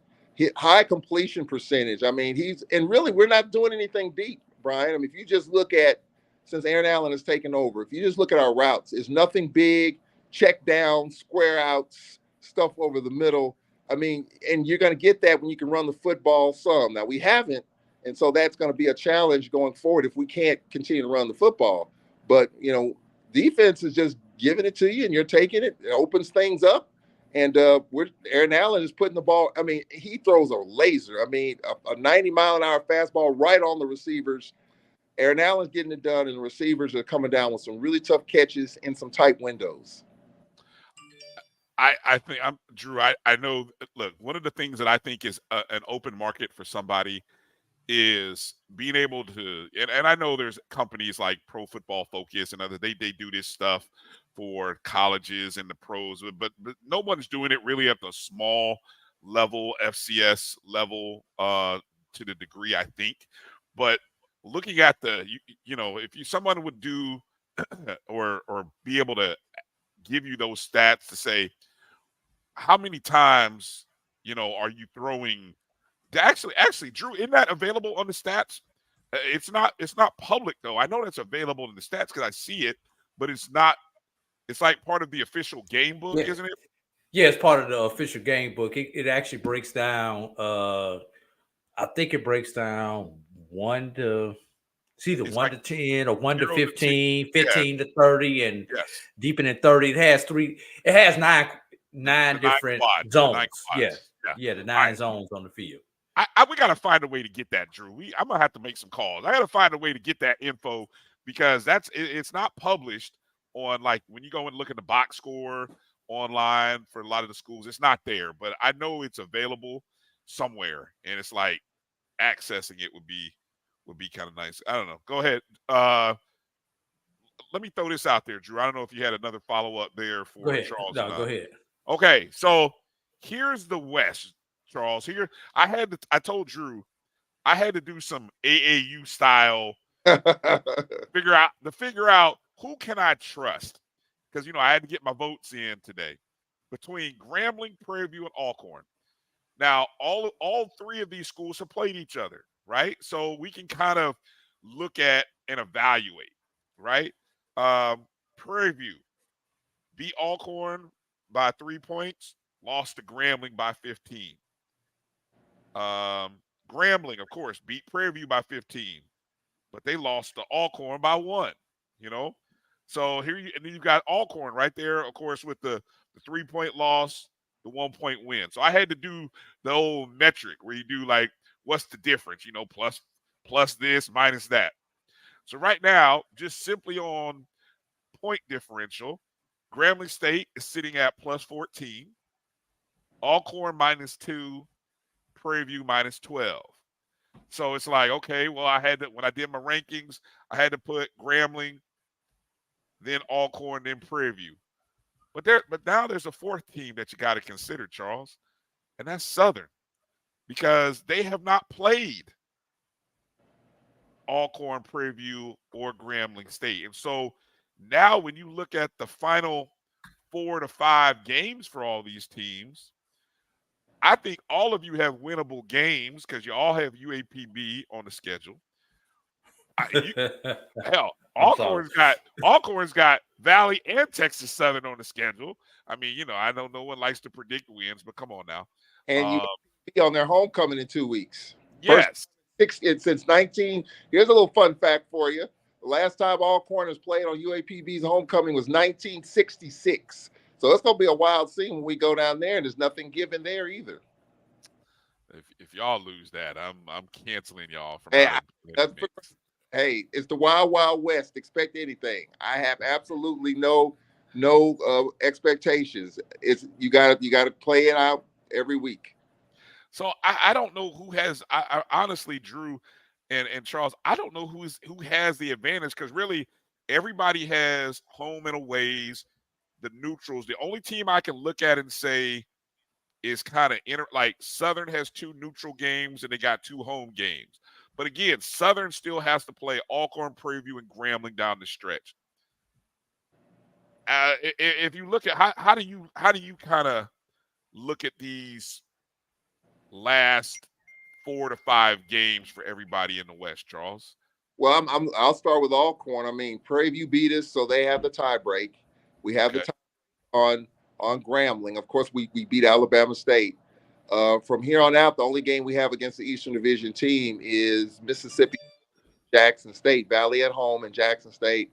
high completion percentage. I mean, really we're not doing anything deep, Brian. I mean, if you just look at, since Aaron Allen has taken over, if you just look at our routes, it's nothing big, check down, square outs, stuff over the middle. I mean, and you're going to get that when you can run the football some. Now, we haven't, and so that's going to be a challenge going forward if we can't continue to run the football. But, defense is just giving it to you, and you're taking it. It opens things up. And Aaron Allen is putting the ball. I mean, he throws a laser. I mean, a 90-mile-an-hour fastball right on the receivers. Aaron Allen's getting it done, and the receivers are coming down with some really tough catches in some tight windows. I think Drew. I know. Look, one of the things that I think is an open market for somebody is being able to, and I know there's companies like Pro Football Focus and others. They do this stuff for colleges and the pros, but no one's doing it really at the small level, FCS level, to the degree I think. But looking at if someone would do or be able to give you those stats to say how many times are you throwing. Actually, Drew, isn't that available on the stats? It's not public though. I know that's available in the stats because I see it, but it's not. It's like part of the official game book, isn't it? Yeah, it's part of the official game book. It actually breaks down. I think it breaks down 1 to. It's either 1 to 10 or 1 to 15, 15 to 30, and deep in 30. It has nine different zones. Yeah, the 9 zones on the field. We got to find a way to get that, Drew. I'm gonna have to make some calls. I got to find a way to get that info because it's not published on, like, when you go and look at the box score online for a lot of the schools. It's not there, but I know it's available somewhere, and it's like accessing it would be kind of nice. I don't know. Go ahead. Let me throw this out there, Drew. I don't know if you had another follow-up there for Charles. No, go ahead. Okay, so here's the West, Charles. Here, I told Drew I had to do some AAU style figure out who can I trust, because I had to get my votes in today between Grambling, Prairie View, and Alcorn. Now, all 3 of these schools have played each other, right? So we can kind of look at and evaluate, right? Prairie View beat Alcorn by 3 points, lost to Grambling by 15. Grambling, of course, beat Prairie View by 15, but they lost to Alcorn by 1, So and then you've got Alcorn right there, of course, with the 3-point loss, the 1-point win. So I had to do the old metric where you do, like, what's the difference, plus this, minus that. So right now, just simply on point differential, Grambling State is sitting at plus 14, Alcorn -2, Prairie View -12. So it's like, okay, well, when I did my rankings, I had to put Grambling, then Alcorn, then Prairie View. But now there's a 4th team that you got to consider, Charles, and that's Southern, because they have not played Alcorn, Prairie View, or Grambling State. And so now when you look at the final 4 to 5 games for all these teams, I think all of you have winnable games because you all have UAPB on the schedule. Hell, Alcorn's got Valley and Texas Southern on the schedule. I mean, I know no one likes to predict wins, but come on now. And you be on their homecoming in 2 weeks. Yes. Since 19. Here's a little fun fact for you. The last time Alcorn has played on UAPB's homecoming was 1966. So it's going to be a wild scene when we go down there, and there's nothing given there either. If y'all lose that, I'm canceling y'all from. Hey, it's the Wild Wild West. Expect anything. I have absolutely no expectations. You got to play it out every week. So I don't know who has. I honestly, Drew and Charles, I don't know who has the advantage because really everybody has home and aways. The neutrals. The only team I can look at and say is kind of like Southern has 2 neutral games and they got 2 home games. But again, Southern still has to play Alcorn, Prairie View, and Grambling down the stretch. If you look at how do you kind of look at these last 4 to 5 games for everybody in the West, Charles? Well, I'll start with Alcorn. I mean, Prairie View beat us, so they have the tie break. We have the tie on Grambling. Of course, we beat Alabama State. From here on out, the only game we have against the Eastern Division team is Mississippi, Jackson State, Valley at home, and Jackson State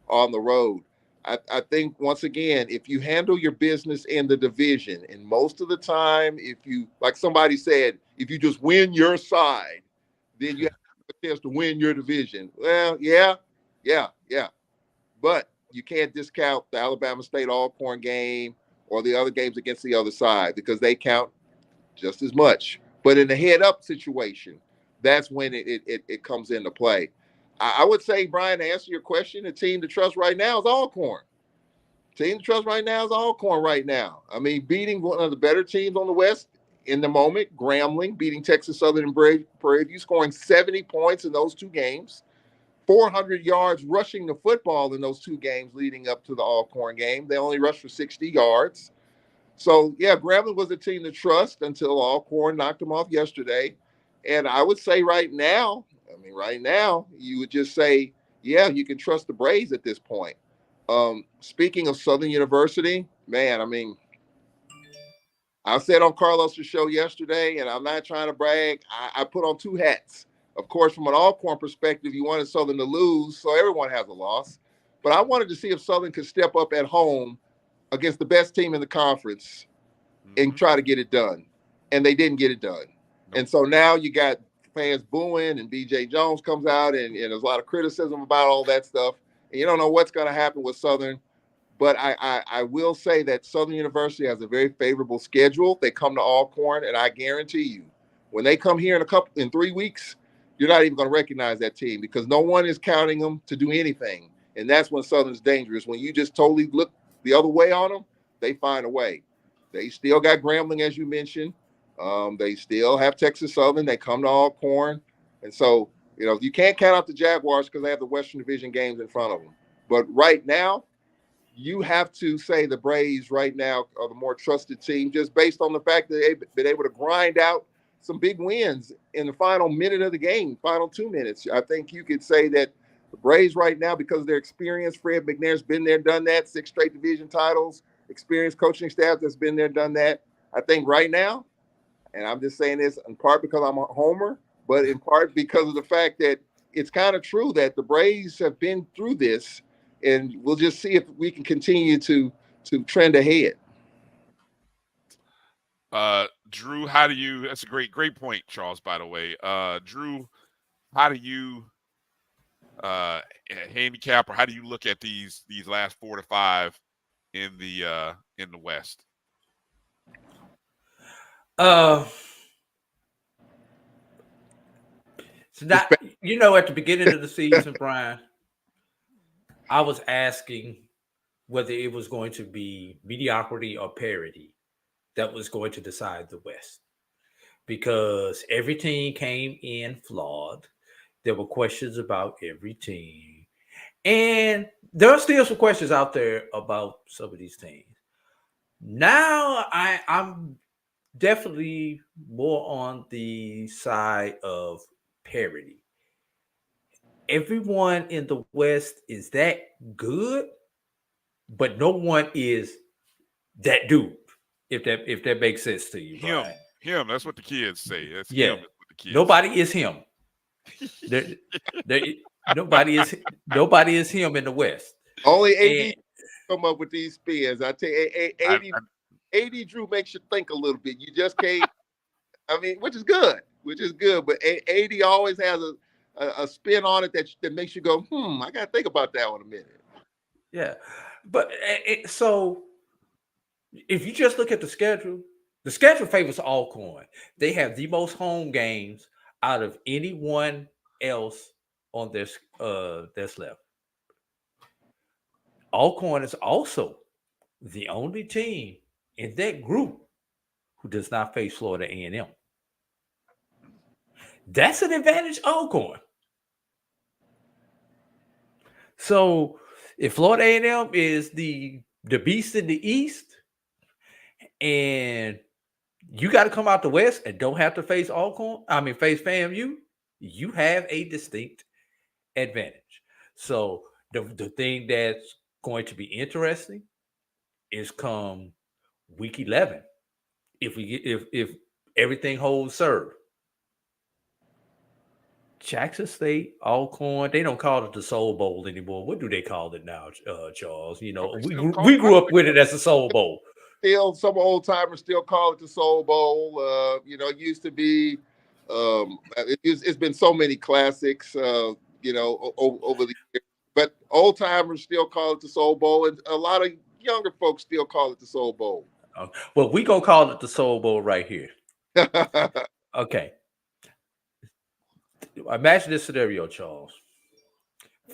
on the road. I think, once again, if you handle your business in the division, and most of the time, if you, like somebody said, if you just win your side, then you have a chance to win your division. Well, yeah. But you can't discount the Alabama State Alcorn game or the other games against the other side because they count just as much. But in the head-up situation, that's when it comes into play. I would say, Brian, to answer your question, the team to trust right now is Alcorn. Team to trust right now is Alcorn right now. I mean, beating one of the better teams on the West in the moment, Grambling, beating Texas Southern and Prairie View, scoring 70 points in those 2 games. 400 yards rushing the football in those 2 games leading up to the Alcorn game. They only rushed for 60 yards. So, yeah, Grambling was a team to trust until Alcorn knocked them off yesterday. And I would say right now, you would just say, yeah, you can trust the Braves at this point. Speaking of Southern University, man, I mean, I said on Carlos's show yesterday, and I'm not trying to brag, I put on 2 hats. Of course, from an Alcorn perspective, you wanted Southern to lose, so everyone has a loss. But I wanted to see if Southern could step up at home against the best team in the conference and try to get it done. And they didn't get it done. And so now you got fans booing, and B.J. Jones comes out, and there's a lot of criticism about all that stuff. And you don't know what's going to happen with Southern. But I will say that Southern University has a very favorable schedule. They come to Alcorn, and I guarantee you, when they come here in 3 weeks, you're not even going to recognize that team because no one is counting them to do anything. And that's when Southern's dangerous. When you just totally look the other way on them, they find a way. They still got Grambling, as you mentioned. They still have Texas Southern. They come to Alcorn. And so, you can't count out the Jaguars because they have the Western Division games in front of them. But right now, you have to say the Braves right now are the more trusted team just based on the fact that they've been able to grind out some big wins in the final minute of the game, final 2 minutes. I think you could say that the Braves right now, because of their experience, Fred McNair's been there, done that, 6 straight division titles, experienced coaching staff that's been there, done that. I think right now, and I'm just saying this in part because I'm a homer, but in part because of the fact that it's kind of true that the Braves have been through this, and we'll just see if we can continue to trend ahead. Drew, how do you? That's a great point, Charles. By the way, Drew, how do you handicap, or how do you look at these last 4 to 5 in the West? So that, at the beginning of the season, Brian, I was asking whether it was going to be mediocrity or parity that was going to decide the West, because every team came in flawed. There were questions about every team. And there are still some questions out there about some of these teams. Now I'm definitely more on the side of parity. Everyone in the West is that good, but no one is that dude. If that makes sense to you, Brian. Him. That's what the kids say. That's Yeah. him. That's what the kids Nobody say. is him. Nobody is him in the West. Only AD come up with these spins. I tell you, AD Drew makes you think a little bit. You just can't. I mean, which is good. But AD always has a spin on it that makes you go, I got to think about that one a minute. Yeah, but so if you just look at the schedule favors Alcorn. They have the most home games out of anyone else on this that's left. Alcorn is also the only team in that group who does not face Florida A&M. That's an advantage, Alcorn. So if Florida A&M is the beast in the East, and you got to come out the West and don't have to face face FAMU, you have a distinct advantage. So the thing that's going to be interesting is come week 11, if everything holds serve. Jackson State, Alcorn, they don't call it the Soul Bowl anymore. What do they call it now, Charles? You know, we grew up with it as the Soul Bowl. Still, some old timers still call it the Soul Bowl. It used to be. It's been so many classics, over the years. But old timers still call it the Soul Bowl, and a lot of younger folks still call it the Soul Bowl. Well, we gonna call it the Soul Bowl right here. Okay. Imagine this scenario, Charles.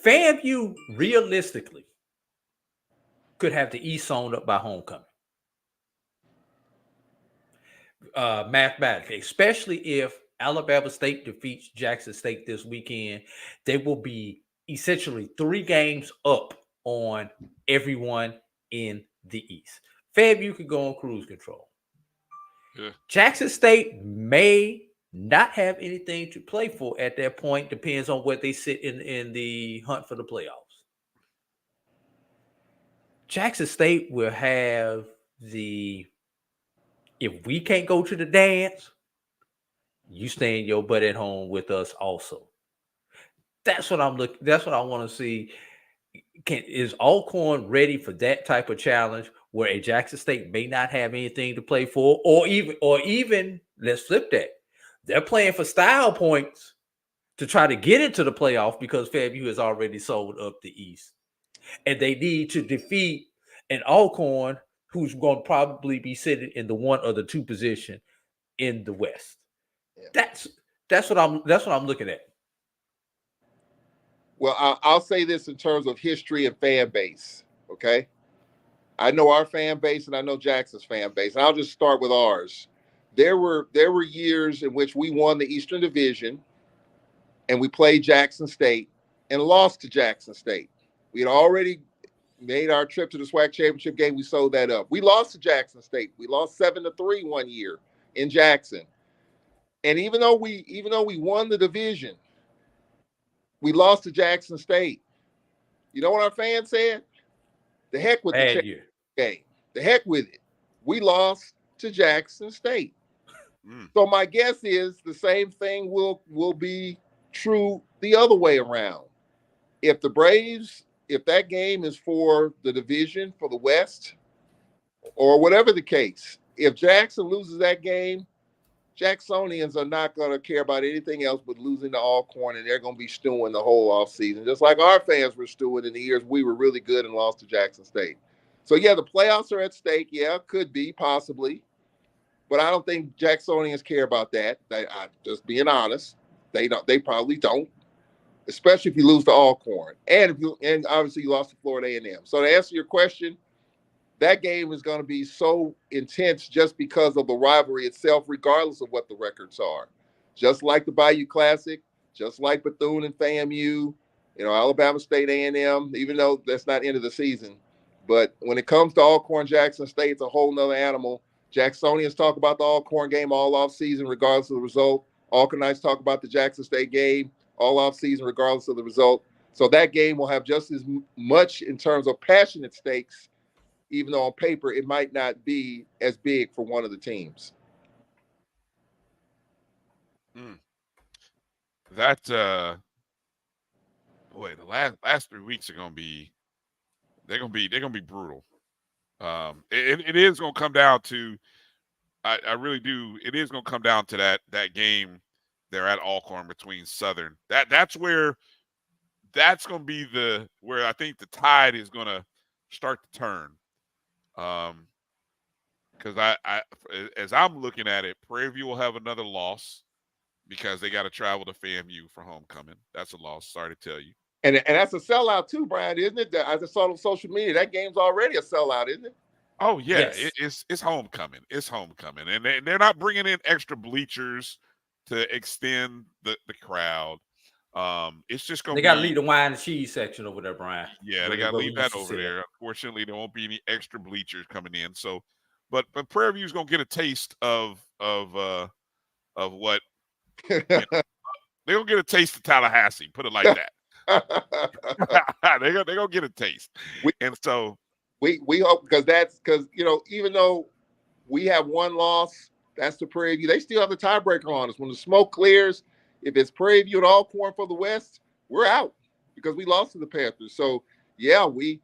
FAMU realistically could have the East sewn up by homecoming. Mathematically, especially if Alabama State defeats Jackson State this weekend, they will be essentially 3 games up on everyone in the East. FAMU could go on cruise control. Yeah. Jackson State may not have anything to play for at that point. Depends on where they sit in the hunt for the playoffs. Jackson State will have if we can't go to the dance, you stay in your butt at home with us also. That's what I'm looking. That's what I want to see. Is Alcorn ready for that type of challenge where a Jackson State may not have anything to play for, or even let's flip that. They're playing for style points to try to get into the playoff because FAMU has already sold up the East. And they need to defeat an Alcorn who's going to probably be sitting in the 1 or the 2 position in the West. Yeah. That's what I'm looking at. Well, I'll say this in terms of history and fan base, okay? I know our fan base and I know Jackson's fan base. And I'll just start with ours. There were years in which we won the Eastern Division and we played Jackson State and lost to Jackson State. We had already made our trip to the SWAC championship game. We sold that up. We lost to Jackson State. We lost 7-3 one year in Jackson. And even though we won the division, we lost to Jackson State. You know what our fans said? The heck with the championship game. The heck with it. We lost to Jackson State. So my guess is the same thing will be true the other way around. If the Braves, if that game is for the division, for the West, or whatever the case, if Jackson loses that game, Jacksonians are not going to care about anything else but losing to Alcorn, and they're going to be stewing the whole offseason, just like our fans were stewing in the years we were really good and lost to Jackson State. So, yeah, the playoffs are at stake. Yeah, could be, possibly. But I don't think Jacksonians care about that. Just being honest, they probably don't, especially if you lose to Alcorn, and obviously you lost to Florida A&M. So to answer your question, that game is going to be so intense just because of the rivalry itself, regardless of what the records are. Just like the Bayou Classic, just like Bethune and FAMU, Alabama State A&M, even though that's not end of the season. But when it comes to Alcorn Jackson State, it's a whole nother animal. Jacksonians talk about the Alcorn game all off season, regardless of the result. Alcornites talk about the Jackson State game all off season, regardless of the result. So that game will have just as much in terms of passionate stakes, even though on paper it might not be as big for one of the teams. That boy, the last 3 weeks are gonna be brutal. It is gonna come down to, I really do. It is gonna come down to that game there at Alcorn between Southern. That's gonna be where I think the tide is gonna start to turn. Because as I'm looking at it, Prairie View will have another loss because they got to travel to FAMU for homecoming. That's a loss. Sorry to tell you. And that's a sellout too, Brian, isn't it? I just saw on social media that game's already a sellout, isn't it? Oh yeah, yes. It's homecoming. It's homecoming, and they're not bringing in extra bleachers to extend the crowd. It's just gonna. They got to leave the wine and cheese section over there, Brian. Yeah, they got to leave that over there. Unfortunately, there won't be any extra bleachers coming in. So, but Prairie View's gonna get a taste of what they're gonna get a taste of Tallahassee. Put it like that. They're gonna get a taste, and so we hope because even though we have one loss, that's the Prairie View. They still have the tiebreaker on us. When the smoke clears, if it's Prairie View and Alcorn for the West, we're out because we lost to the Panthers. So yeah, we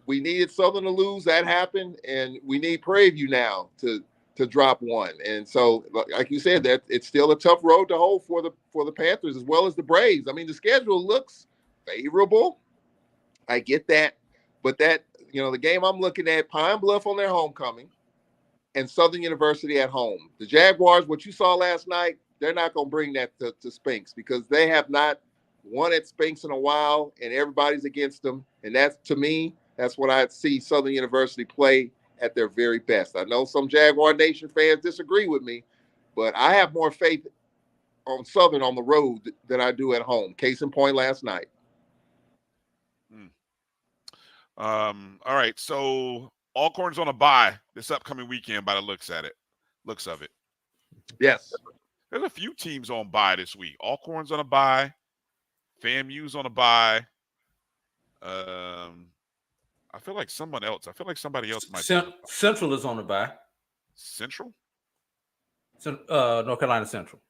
needed Southern to lose. That happened, and we need Prairie View now to drop one. And so, like you said, that it's still a tough road to hold for the Panthers as well as the Braves. I mean, the schedule looks favorable. I get that, but the game I'm looking at, Pine Bluff on their homecoming, and Southern University at home. The Jaguars, what you saw last night, they're not going to bring that to Spinks because they have not won at Spinks in a while, and everybody's against them. And to me, that's what I see Southern University play at their very best. I know some Jaguar Nation fans disagree with me, but I have more faith on Southern on the road than I do at home. Case in point last night. All right, so Alcorn's on a bye this upcoming weekend by the looks of it. Yes. There's a few teams on bye this week. Alcorn's on a bye. FAMU's on a bye. I feel like somebody else might. Central is on a bye. Central? North Carolina Central.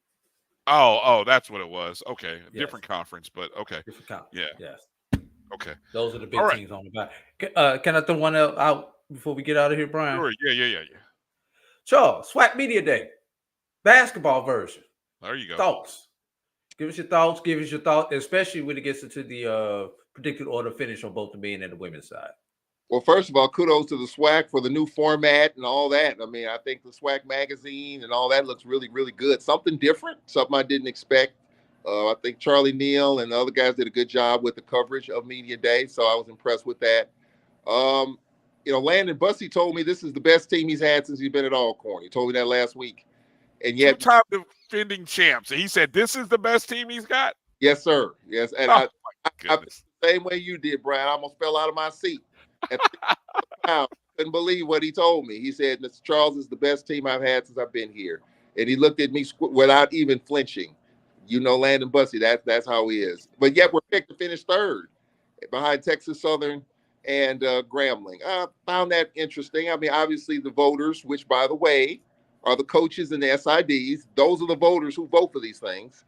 Oh, that's what it was. Okay, yes. Different conference, but okay. Different conference. Yeah. Yes. Okay. Those are the big teams on the bye. Can I throw one out before we get out of here, Brian? Sure. Yeah. Sure. SWAC Media Day, basketball version. There you go. Thoughts. Give us your thoughts. Especially when it gets into the predicted order finish on both the men and the women's side. Well, first of all, kudos to the SWAC for the new format and all that. I mean, I think the SWAC magazine and all that looks really, really good. Something different, something I didn't expect. I think Charlie Neal and the other guys did a good job with the coverage of Media Day, so I was impressed with that. Landon Bussey told me this is the best team he's had since he's been at Alcorn. He told me that last week. And yet, two-time defending champs. And he said this is the best team he's got? Yes, sir. Yes. And I the same way you did, Brian. I almost fell out of my seat. I couldn't believe what he told me. He said, Mr. Charles is the best team I've had since I've been here. And he looked at me without even flinching. Landon Bussey, that's how he is. But yet we're picked to finish third behind Texas Southern and Grambling. I found that interesting. I mean, obviously the voters, which, by the way, are the coaches and the SIDs. Those are the voters who vote for these things.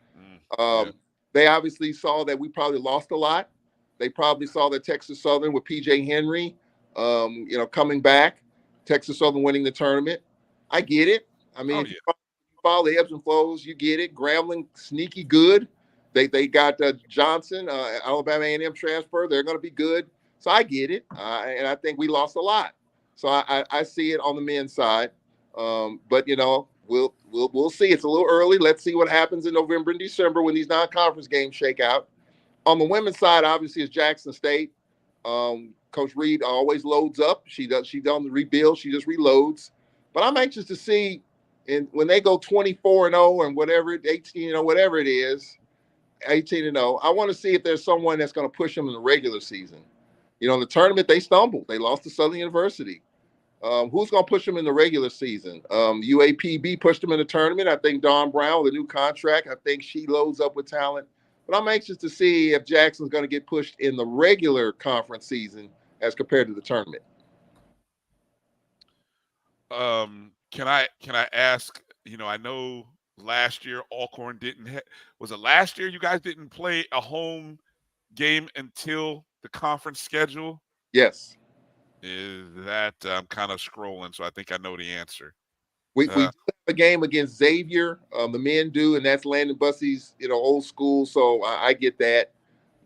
They obviously saw that we probably lost a lot. They probably saw that Texas Southern with P.J. Henry, coming back, Texas Southern winning the tournament. I get it. I mean, if you follow the ebbs and flows, you get it. Grambling, sneaky good. They got Johnson, Alabama A&M transfer. They're going to be good. So I get it. And I think we lost a lot. So I see it on the men's side. But, we'll see. It's a little early. Let's see what happens in November and December when these non-conference games shake out. On the women's side, obviously, is Jackson State. Coach Reed always loads up. She doesn't rebuild. She just reloads. But I'm anxious to see when they go 24-0 and whatever, 18-0, whatever it is, 18-0. I want to see if there's someone that's going to push them in the regular season. You know, in the tournament, they stumbled. They lost to Southern University. Who's going to push them in the regular season? UAPB pushed them in the tournament. I think Dawn Brown with a new contract. I think she loads up with talent. But I'm anxious to see if Jackson's going to get pushed in the regular conference season as compared to the tournament. Can I ask, you know, I know last year Alcorn was it last year you guys didn't play a home game until the conference schedule? Yes. Is that I'm kind of scrolling, so I think I know the answer. We have a game against Xavier, the men do, and that's Landon Bussey's, you know, old school. So I get that,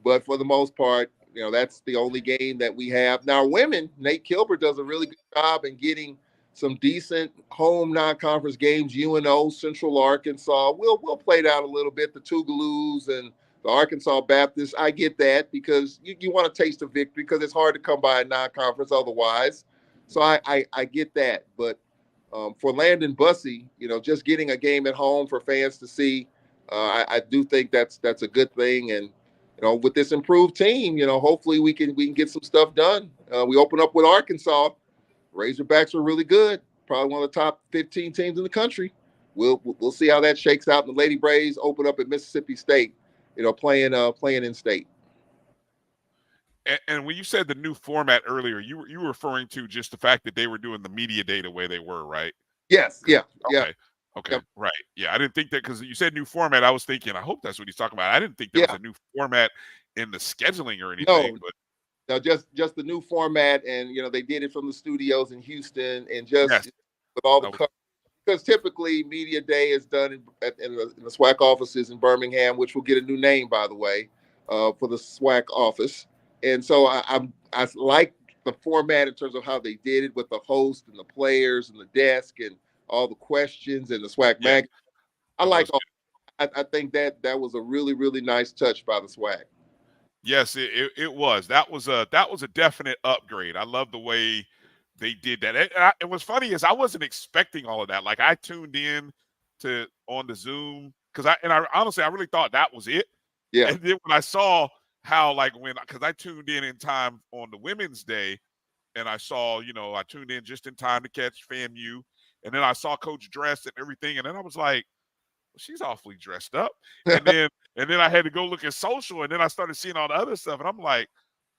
but for the most part, you know, that's the only game that we have now. Women, Nate Kilbert does a really good job in getting some decent home non-conference games. UNO, Central Arkansas, we'll play it out a little bit. The Toogaloos and the Arkansas Baptists, I get that because you want to taste a victory because it's hard to come by a non-conference otherwise. So I get that, but for Landon Bussey, you know, just getting a game at home for fans to see, I do think that's a good thing. And you know, with this improved team, you know, hopefully we can get some stuff done. We open up with Arkansas. Razorbacks are really good, probably one of the top 15 teams in the country. We'll see how that shakes out. And the Lady Braves open up at Mississippi State, you know, playing in state. And when you said the new format earlier, you were referring to just the fact that they were doing the media day the way they were, right? Yes. Yeah. Okay. Yep. Right. Yeah. I didn't think that because you said new format. I was thinking, I hope that's what he's talking about. I didn't think there was a new format in the scheduling or anything. No, just the new format, and you know they did it from the studios in Houston, and just with all the because typically media day is done in the SWAC offices in Birmingham, which will get a new name, by the way, for the SWAC office. And so I like the format in terms of how they did it with the host and the players and the desk and all the questions and the SWAC mag. I think that was a really, really nice touch by the SWAC. Yes, it was. That was a definite upgrade. I love the way they did that. And what's funny is I wasn't expecting all of that. Like I tuned in on the Zoom because I honestly I really thought that was it. Yeah. And then when I saw how because I tuned in time on the Women's Day, and I saw, you know, I tuned in just in time to catch FAMU, and then I saw Coach dressed and everything, and then I was like, well, she's awfully dressed up. And then I had to go look at social, and then I started seeing all the other stuff, and I'm like,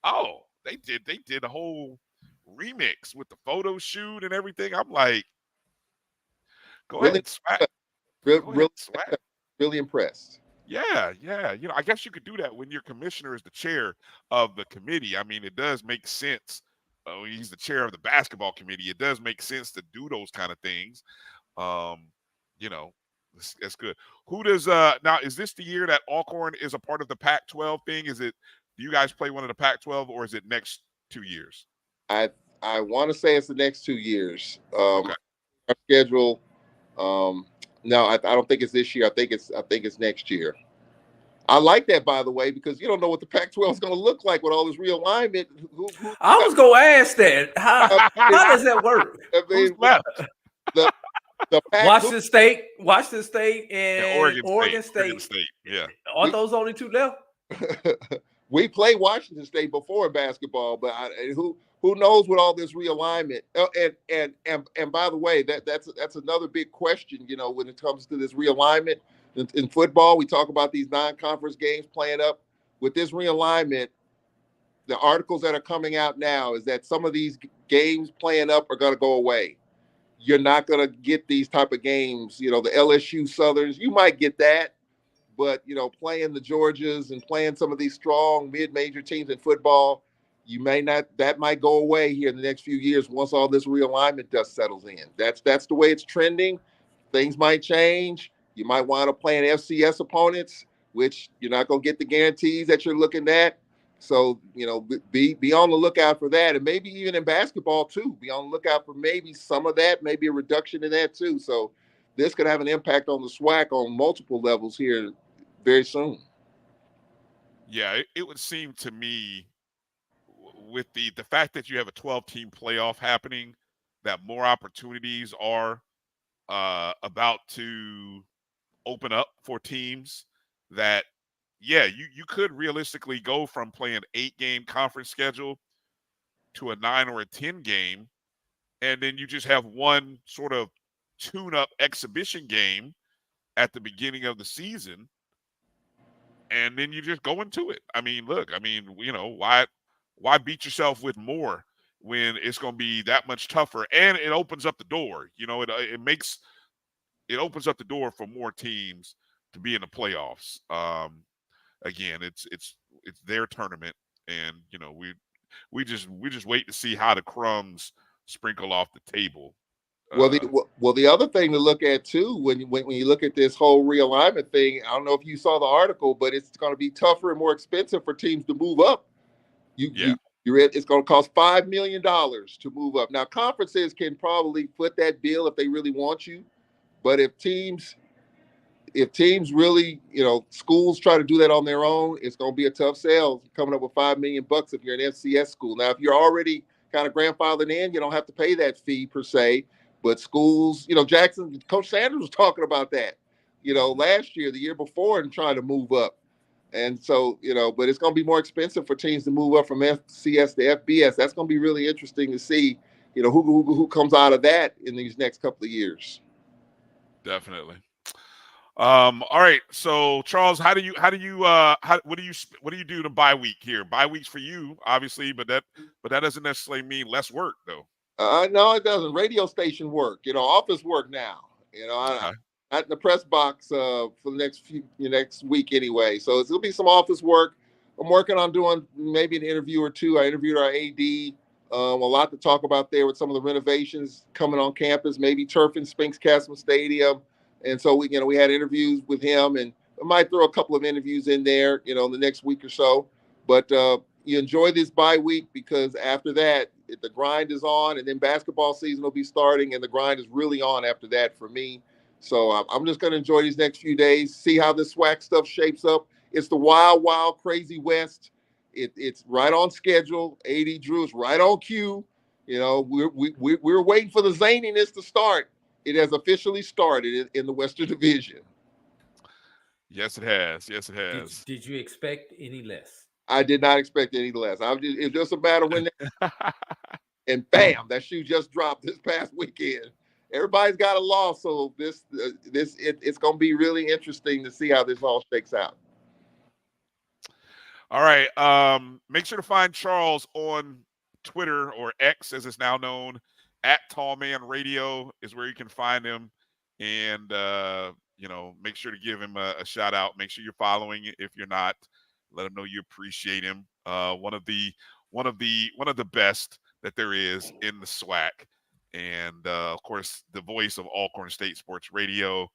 oh, they did a whole remix with the photo shoot and everything. I'm like, go ahead, SWAC. Really impressed. Yeah. You know, I guess you could do that when your commissioner is the chair of the committee. I mean, it does make sense. He's the chair of the basketball committee. It does make sense to do those kind of things. You know, that's good. Who does now? Is this the year that Alcorn is a part of the Pac-12 thing? Do you guys play one of the Pac-12, or is it next 2 years? I want to say it's the next 2 years. Okay. Our schedule. No, I don't think it's this year. I think it's next year. I like that, by the way, because you don't know what the Pac-12 is going to look like with all this realignment. I was going to ask that. How does that work? I mean, who's left? The Washington State, and Oregon State. Yeah. Aren't those only two left? We played Washington State before in basketball, but who knows with all this realignment? And by the way, that's another big question. You know, when it comes to this realignment in football, we talk about these non-conference games playing up. With this realignment, the articles that are coming out now is that some of these games playing up are going to go away. You're not going to get these type of games. You know, the LSU Southerns, you might get that. But, you know, playing the Georgias and playing some of these strong mid-major teams in football, you may not. That might go away here in the next few years once all this realignment dust settles in. That's the way it's trending. Things might change. You might wind up playing FCS opponents, which you're not going to get the guarantees that you're looking at. So, you know, be on the lookout for that. And maybe even in basketball, too. Be on the lookout for maybe some of that, maybe a reduction in that, too. So this could have an impact on the SWAC on multiple levels here very soon. Yeah, it would seem to me with the fact that you have a 12-team playoff happening, that more opportunities are about to open up for teams that, yeah, you could realistically go from playing 8-game conference schedule to a 9 or a 10 game, and then you just have one sort of tune-up exhibition game at the beginning of the season, and then you just go into it. I mean, look, why beat yourself with more when it's going to be that much tougher? And it opens up the door. It opens up the door for more teams to be in the playoffs. Again, it's their tournament, and we just wait to see how the crumbs sprinkle off the table. Well, the other thing to look at too, when you look at this whole realignment thing, I don't know if you saw the article, but it's going to be tougher and more expensive for teams to move up. It's going to cost $5 million to move up. Now, conferences can probably foot that bill if they really want you, but if teams really, schools try to do that on their own, it's going to be a tough sell coming up with $5 million if you're an FCS school. Now, if you're already kind of grandfathered in, you don't have to pay that fee per se. But schools, Jackson, Coach Sanders was talking about that, last year, the year before, and trying to move up. And so, but it's going to be more expensive for teams to move up from FCS to FBS. That's going to be really interesting to see, who comes out of that in these next couple of years. Definitely. All right. So Charles, what do you do to bye week here? Bye weeks for you, obviously, but that doesn't necessarily mean less work though. No, it doesn't. Radio station work, office work now. I'm at the press box for the next week anyway. So it'll be some office work. I'm working on doing maybe an interview or two. I interviewed our AD. A lot to talk about there with some of the renovations coming on campus, maybe turf in Spinks Castle Stadium. And so we had interviews with him, and I might throw a couple of interviews in there, in the next week or so. But you enjoy this bye week, because after that, the grind is on, and then basketball season will be starting, and the grind is really on after that for me. So I'm just going to enjoy these next few days, see how this SWAC stuff shapes up. It's the wild, wild, crazy West. It's right on schedule. AD Drew is right on cue. We're waiting for the zaniness to start. It has officially started in the Western Division. Yes, it has. Yes, it has. Did you expect any less? I did not expect any less. It's just a matter when and bam, that shoe just dropped this past weekend. Everybody's got a loss, so it's going to be really interesting to see how this all shakes out. All right. Make sure to find Charles on Twitter, or X as it's now known, at Tallman Radio is where you can find him. And, make sure to give him a shout out. Make sure you're following if you're not. Let him know you appreciate him. One of the best that there is in the SWAC. And, of course, the voice of Alcorn State Sports Radio,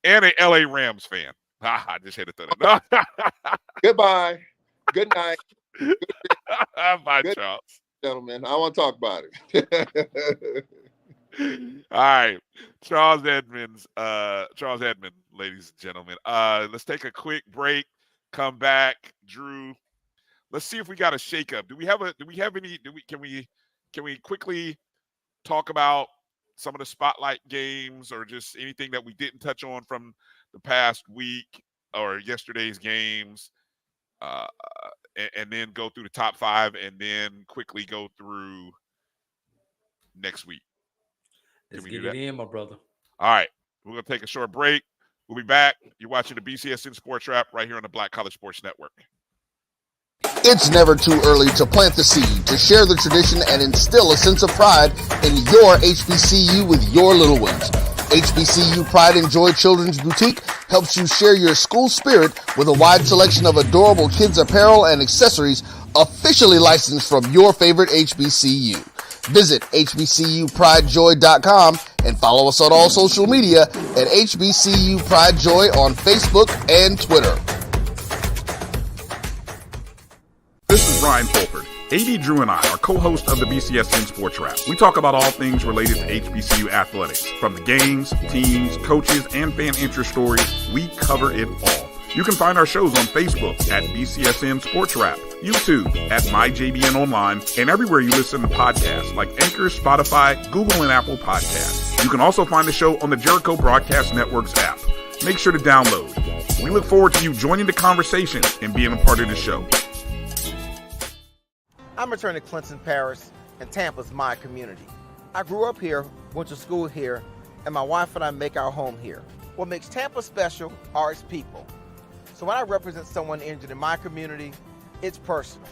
and a LA Rams fan. I just had to throw that. Goodbye. Good night. Bye, Good, Charles. Gentlemen, I want to talk about it. All right. Charles Edmond, ladies and gentlemen. Let's take a quick break. Come back, Drew. Let's see if we got a shakeup. Can we quickly talk about some of the spotlight games, or just anything that we didn't touch on from the past week or yesterday's games, and then go through the top 5, and then quickly go through next week? Let's get it in, my brother. All right. We're going to take a short break. We'll be back. You're watching the BCSN SportsWrap right here on the Black College Sports Network. It's never too early to plant the seed, to share the tradition, and instill a sense of pride in your HBCU with your little ones. HBCU Pride and Joy Children's Boutique helps you share your school spirit with a wide selection of adorable kids apparel and accessories officially licensed from your favorite HBCU. Visit hbcupridejoy.com and follow us on all social media at HBCU Pride Joy on Facebook and Twitter. This is Ryan Fulford. AD Drew and I are co-hosts of the BCSN SportsWrap. We talk about all things related to HBCU athletics. From the games, teams, coaches, and fan interest stories, we cover it all. You can find our shows on Facebook at BCSN SportsWrap, YouTube at MyJBN Online, and everywhere you listen to podcasts like Anchor, Spotify, Google, and Apple Podcasts. You can also find the show on the Jericho Broadcast Network's app. Make sure to download. We look forward to you joining the conversation and being a part of the show. I'm returning to Clinton Paris, and Tampa's my community. I grew up here, went to school here, and my wife and I make our home here. What makes Tampa special are its people. So when I represent someone injured in my community, it's personal.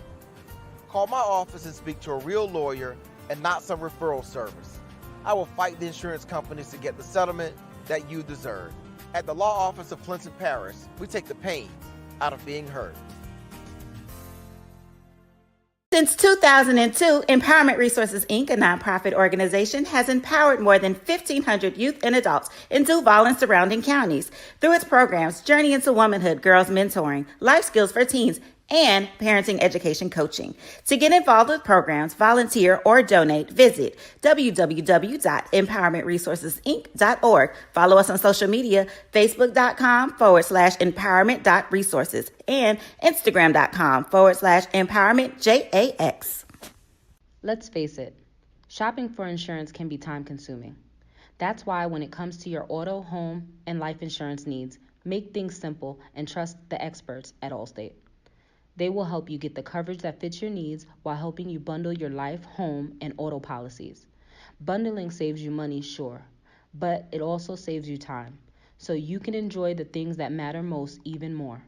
Call my office and speak to a real lawyer and not some referral service. I will fight the insurance companies to get the settlement that you deserve. At the law office of Clinton Paris, we take the pain out of being heard. Since 2002, Empowerment Resources, Inc., a nonprofit organization, has empowered more than 1,500 youth and adults in Duval and surrounding counties. Through its programs, Journey into Womanhood, Girls Mentoring, Life Skills for Teens, and Parenting Education Coaching. To get involved with programs, volunteer, or donate, visit www.empowermentresourcesinc.org. Follow us on social media, facebook.com/empowerment.resources and instagram.com/empowermentJAX. Let's face it, shopping for insurance can be time consuming. That's why when it comes to your auto, home, and life insurance needs, make things simple and trust the experts at Allstate. They will help you get the coverage that fits your needs while helping you bundle your life, home, and auto policies. Bundling saves you money, sure, but it also saves you time, so you can enjoy the things that matter most even more.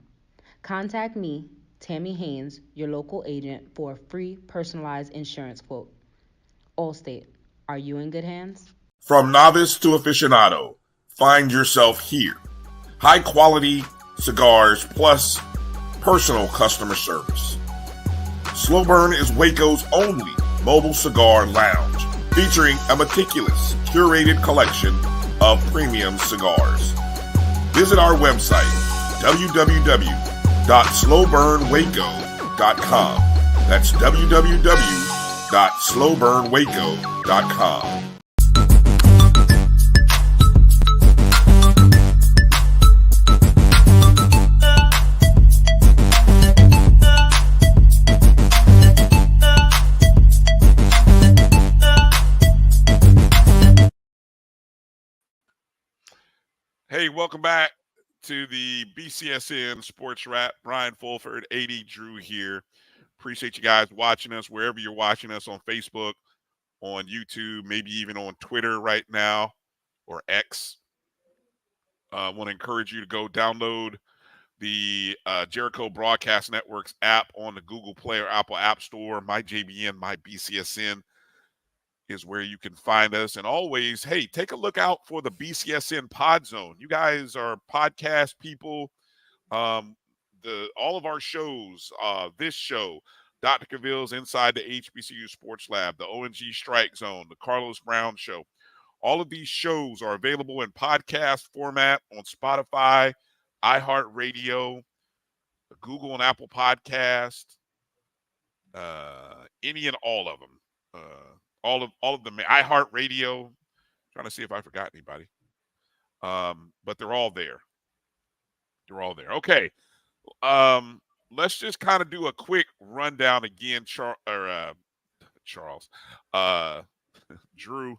Contact me, Tammy Haynes, your local agent, for a free personalized insurance quote. Allstate, are you in good hands? From novice to aficionado, find yourself here. High quality cigars plus personal customer service. Slow Burn is Waco's only mobile cigar lounge, featuring a meticulous, curated collection of premium cigars. Visit our website, www.slowburnwaco.com. That's www.slowburnwaco.com. Hey, welcome back to the BCSN SportsWrap. Brian Fulford, 80 Drew here. Appreciate you guys watching us wherever you're watching us, on Facebook, on YouTube, maybe even on Twitter right now, or X. I want to encourage you to go download the Jericho Broadcast Network's app on the Google Play or Apple App Store. MyJBN, MyBCSN is where you can find us. And always, hey, take a look out for the BCSN Pod Zone. You guys are podcast people. All of our shows, this show, Dr. Cavill's Inside the HBCU Sports Lab, the ONG Strike Zone, the Carlos Brown Show. All of these shows are available in podcast format on Spotify, iHeartRadio, Google and Apple Podcast, any and all of them. All of them, iHeartRadio. Trying to see if I forgot anybody. But they're all there. They're all there. Okay. Let's just kind of do a quick rundown again, Charles. Drew,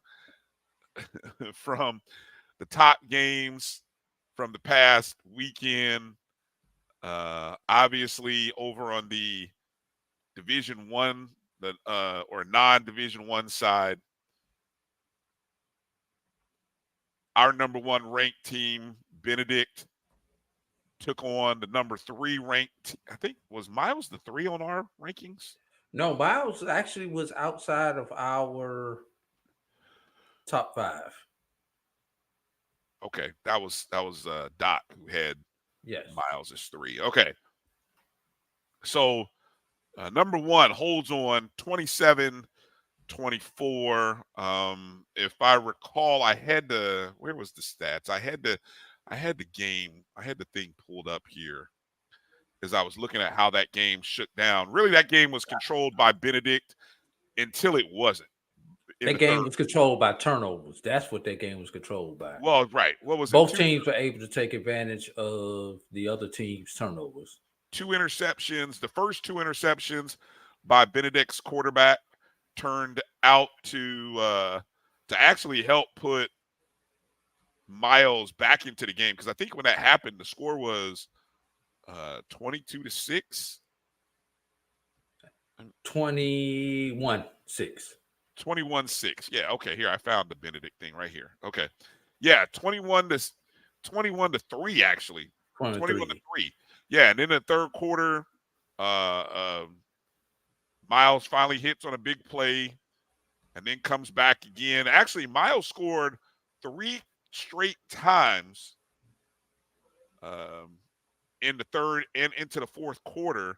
from the top games from the past weekend. Obviously, over on the Division One, or non-Division One side, our number one ranked team, Benedict, took on the number 3 ranked. I think was Miles the 3 on our rankings. No, Miles actually was outside of our top 5. Okay, that was Dot who had Miles as 3. Okay, so number 1 holds on 27-24. If I recall, I had the where was the stats? I had the thing pulled up here as I was looking at how that game shook down. Really, that game was controlled by Benedict until it wasn't. That game was controlled by turnovers. That's what that game was controlled by. Well, right. What was both teams were able to take advantage of the other team's turnovers. 2 interceptions. The first 2 interceptions by Benedict's quarterback turned out to actually help put Miles back into the game, because I think when that happened, the score was 22-6. 21-6. 21-6. Yeah, okay. Here, I found the Benedict thing right here. Okay. Yeah, 21-3, actually. 21-3. Yeah, and then the third quarter, Miles finally hits on a big play and then comes back again. Actually, Miles scored 3 straight times in the third and into the fourth quarter.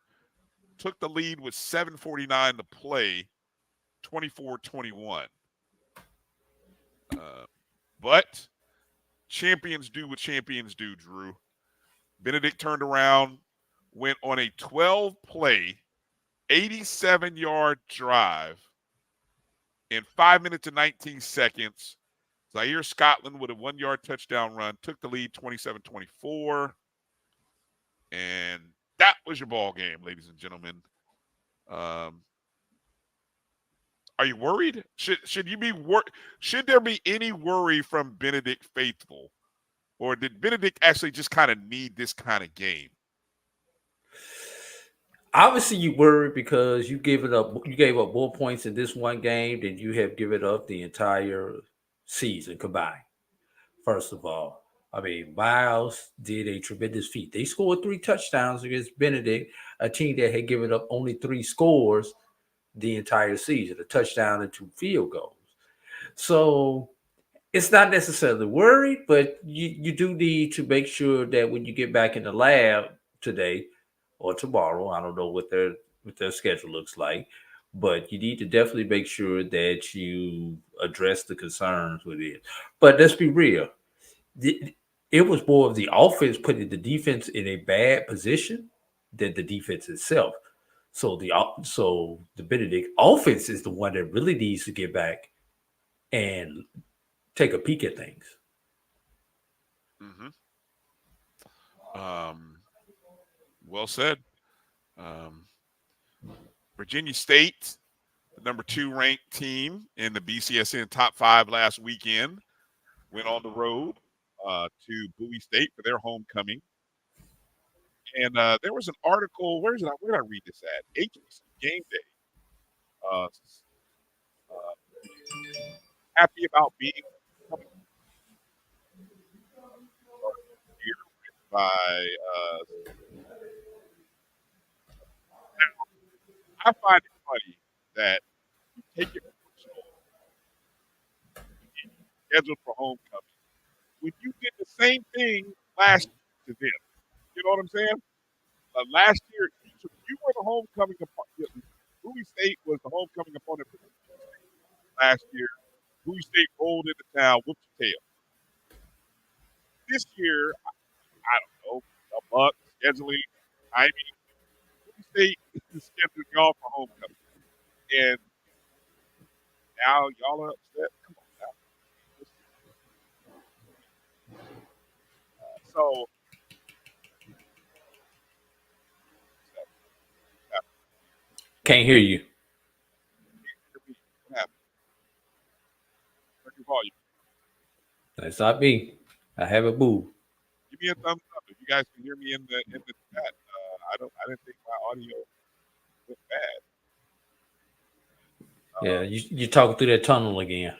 Took the lead with 7:49 to play, 24-21. But champions do what champions do, Drew. Benedict turned around, went on a 12-play, 87-yard drive in 5 minutes and 19 seconds. Zaire Scotland with a 1-yard touchdown run took the lead 27-24. And that was your ball game, ladies and gentlemen. Are you worried? Should you be should there be any worry from Benedict faithful? Or did Benedict actually just kind of need this kind of game? Obviously, you worry because you gave up more points in this one game than you have given up the entire season combined. First of all, I mean, Miles did a tremendous feat. They scored 3 touchdowns against Benedict, a team that had given up only 3 scores the entire season, a touchdown and 2 field goals. So it's not necessarily worried, but you do need to make sure that when you get back in the lab today or tomorrow, I don't know what their schedule looks like, but you need to definitely make sure that you address the concerns with it. But let's be real. It was more of the offense putting the defense in a bad position than the defense itself. So the Benedict offense is the one that really needs to get back and take a peek at things. Mm-hmm. Well said. Virginia State, the number 2 ranked team in the BCSN top 5 last weekend, went on the road to Bowie State for their homecoming. And there was an article. Where did I read this at? HBCU Game Day. Happy about being here by. I find it funny that you take it personal, scheduled for homecoming, when you did the same thing last year to them. You know what I'm saying? Last year, you were the homecoming opponent. Bowie State was the homecoming opponent for last year. Bowie State rolled into town, whooped your tail. This year, I don't know, a buck, scheduling, timing. Bowie State is scheduled y'all for homecoming. And now y'all are upset. Come on now. So, can't hear you. What happened? Turn your volume. That's not me. I haven't moved. Give me a thumbs up if you guys can hear me in the chat. I didn't think my audio went bad. Yeah, you're talking through that tunnel again.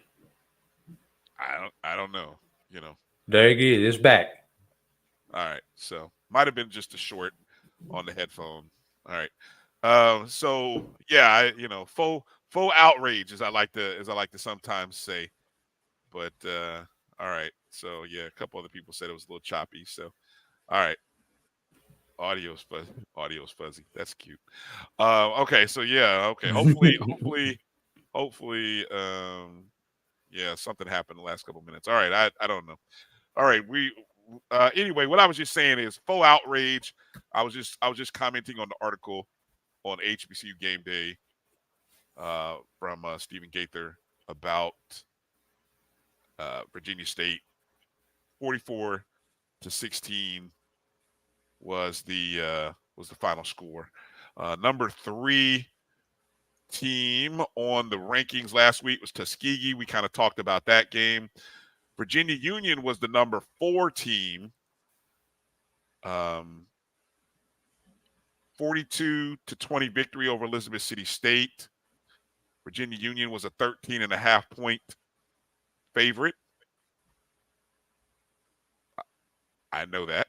I don't know. You know. There it is. It's back. All right. So might have been just a short on the headphone. All right. So yeah, faux outrage, as I like to sometimes say. But all right. So yeah, a couple other people said it was a little choppy. So all right. Audio's fuzzy. That's cute. Okay, so yeah, okay. Hopefully, yeah, something happened in the last couple minutes. All right, I don't know. All right, anyway, what I was just saying is faux outrage. I was just commenting on the article on HBCU Game Day from Stephen Gaither about Virginia State. 44-16 was the final score. Number 3 team on the rankings last week was Tuskegee. We kind of talked about that game. Virginia Union was the number 4 team. 42-20 victory over Elizabeth City State. Virginia Union was a 13.5-point favorite. I know that.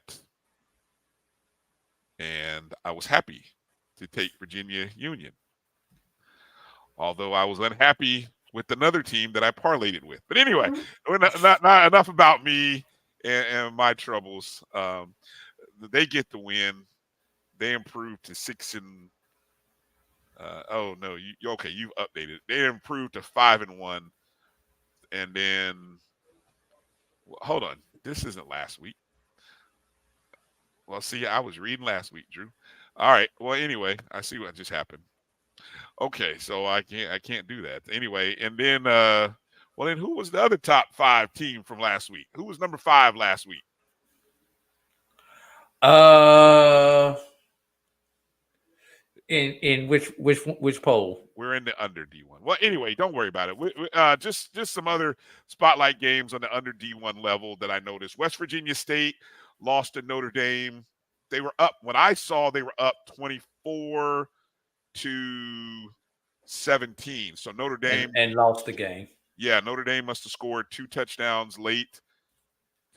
And I was happy to take Virginia Union. Although I was unhappy with another team that I parlayed it with. But anyway, not enough about me and my troubles. They get the win. They improved to 6 and oh no, okay, you've updated. They improved to 5-1. And then hold on. This isn't last week. Well, see, I was reading last week, Drew. All right. Well, anyway, I see what just happened. Okay, so I can't do that. Anyway, and then well then who was the other top 5 team from last week? Who was number 5 last week? In which poll? We're in the under D1. Well, anyway, don't worry about it. Just some other spotlight games on the under D1 level that I noticed. West Virginia State lost to Notre Dame. They were up. When I saw, they were up 24-17. So Notre Dame and lost the game. Yeah, Notre Dame must have scored 2 touchdowns late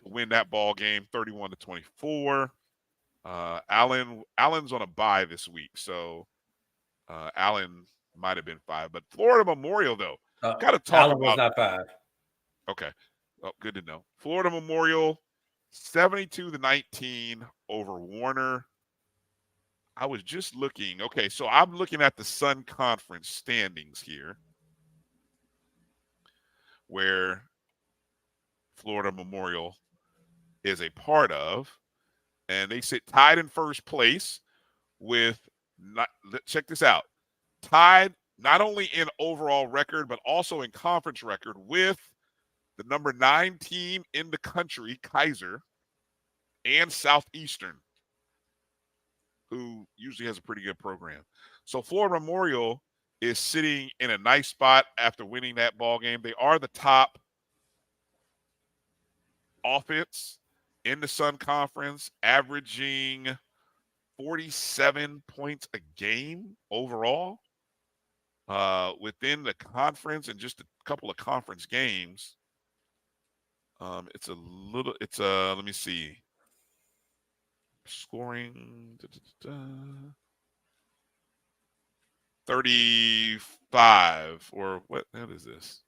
to win that ball game, 31-24. Allen's on a bye this week, so Allen might have been 5. But Florida Memorial, though, got to talk Allen about. was not 5. Okay, oh, good to know. Florida Memorial, 72-19 over Warner. I was just looking. Okay, so I'm looking at the Sun Conference standings here, where Florida Memorial is a part of. And they sit tied in first place with, check this out, tied not only in overall record, but also in conference record with the number 9 team in the country, Kaiser, and Southeastern, who usually has a pretty good program. So Florida Memorial is sitting in a nice spot after winning that ball game. They are the top offense in the Sun Conference, averaging 47 points a game overall within the conference, and just a couple of conference games. Let me see. Scoring 35, or what is this?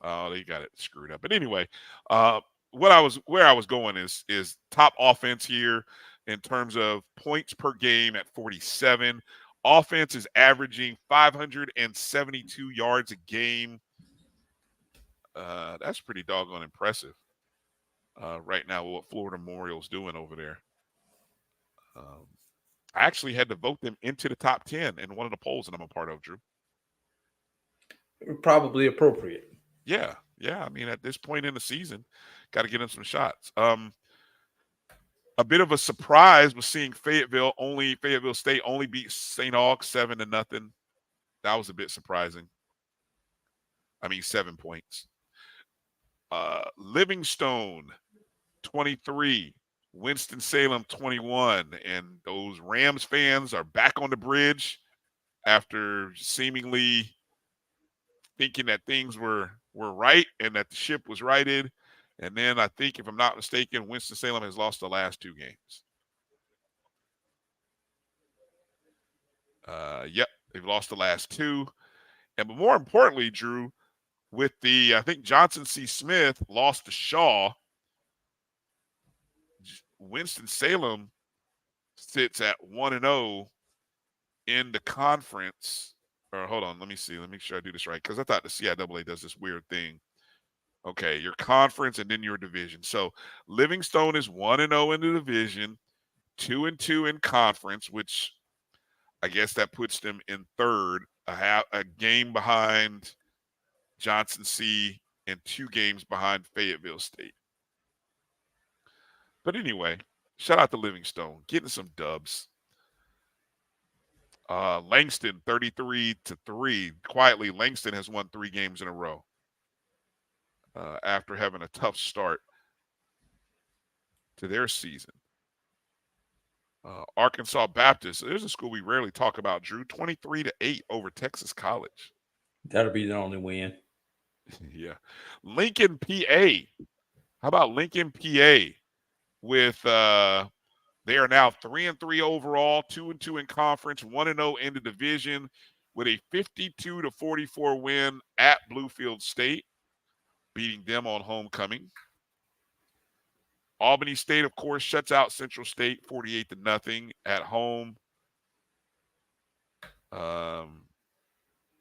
Oh, they got it screwed up. But anyway, where I was going is top offense here in terms of points per game at 47. Offense is averaging 572 yards a game. That's pretty doggone impressive right now, what Florida Memorial's doing over there. I actually had to vote them into the top 10 in one of the polls that I'm a part of, Drew. Probably appropriate. Yeah. I mean, at this point in the season, got to get them some shots. A bit of a surprise was seeing Fayetteville State only beat St. Aug 7-0. That was a bit surprising. 7 points. Livingstone 23, Winston-Salem 21, and those Rams fans are back on the bridge after seemingly thinking that things were right and that the ship was righted. And then I think, if I'm not mistaken, Winston-Salem has lost the last 2 games. Yep, they've lost the last 2. But more importantly, Drew, with I think Johnson C. Smith lost to Shaw, Winston-Salem sits at 1-0 in the conference. Or hold on, let me see. Let me make sure I do this right, because I thought the CIAA does this weird thing. Okay, your conference and then your division. So Livingstone is 1-0 in the division, 2-2 in conference, which I guess that puts them in third, a game behind Johnson C and 2 games behind Fayetteville State. But anyway, shout out to Livingstone, getting some dubs. Langston 33-3. Quietly, Langston has won 3 games in a row. after having a tough start to their season. Arkansas Baptist, there's a school we rarely talk about, Drew, 23-8 over Texas College. That'll be the only win. Yeah. Lincoln, PA. How about Lincoln, PA with they are now 3-3 overall, 2-2 in conference, 1-0 in the division with a 52-44 win at Bluefield State, beating them on homecoming. Albany State, of course, shuts out Central State 48-0 at home.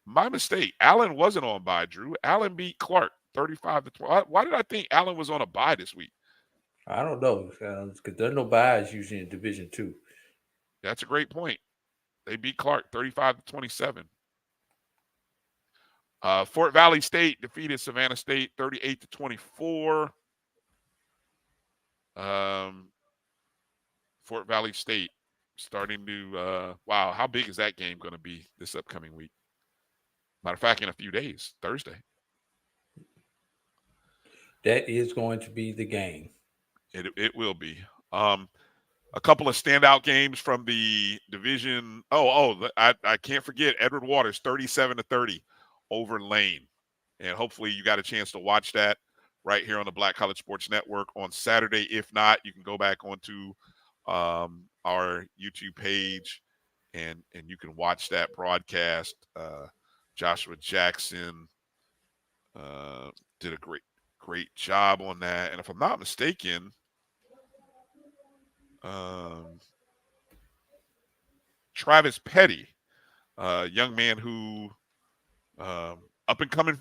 My mistake. Allen wasn't on bye, Drew. Allen beat Clark 35-20. Why did I think Allen was on a bye this week? I don't know, because there's no buys usually in Division II. That's a great point. They beat Clark 35-27. Fort Valley State defeated Savannah State 38-24. Fort Valley State starting to wow, how big is that game going to be this upcoming week? Matter of fact, in a few days, Thursday. That is going to be the game. It will be. A couple of standout games from the division. I can't forget Edward Waters 37-30 over Lane. And hopefully you got a chance to watch that right here on the Black College Sports Network on Saturday. If not, you can go back onto our YouTube page and you can watch that broadcast. Joshua Jackson did a great job on that. And if I'm not mistaken, Travis Petty, a young man who up and coming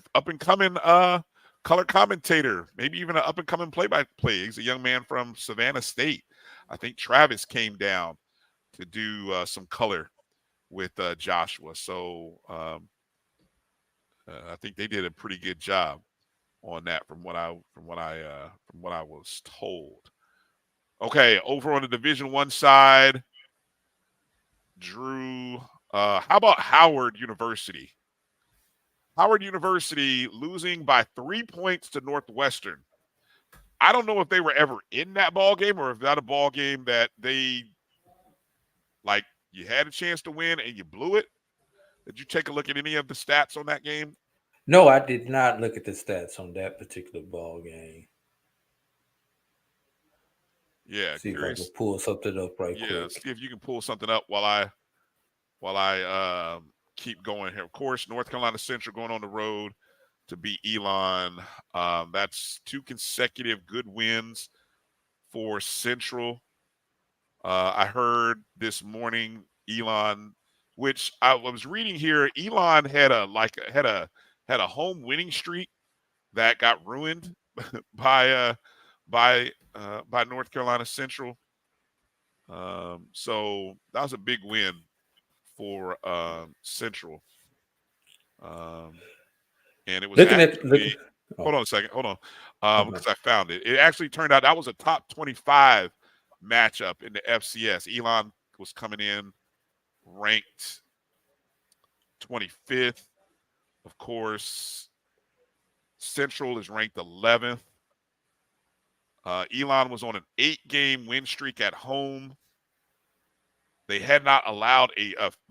color commentator, maybe even an up and coming play-by-play. He's a young man from Savannah State. I think Travis came down to do some color with Joshua. So I think they did a pretty good job on that from what I was told. Okay, over on the Division I side, Drew, how about Howard University? Howard University losing by 3 points to Northwestern. I don't know if they were ever in that ball game or if that a ball game that they, like, you had a chance to win and you blew it. Did you take a look at any of the stats on that game? No, I did not look at the stats on that particular ball game. Yeah, see curious. if I can pull something up quick. See if you can pull something up while I keep going here. Of course, North Carolina Central going on the road to beat Elon. That's 2 consecutive good wins for Central. I heard this morning Elon, which I was reading here, Elon had a home winning streak that got ruined by North Carolina Central. So that was a big win for Central. And it was hold on a second. Hold on. Because I found it. It actually turned out that was a top 25 matchup in the FCS. Elon was coming in ranked 25th. Of course, Central is ranked 11th. Elon was on an 8-game win streak at home. They had not allowed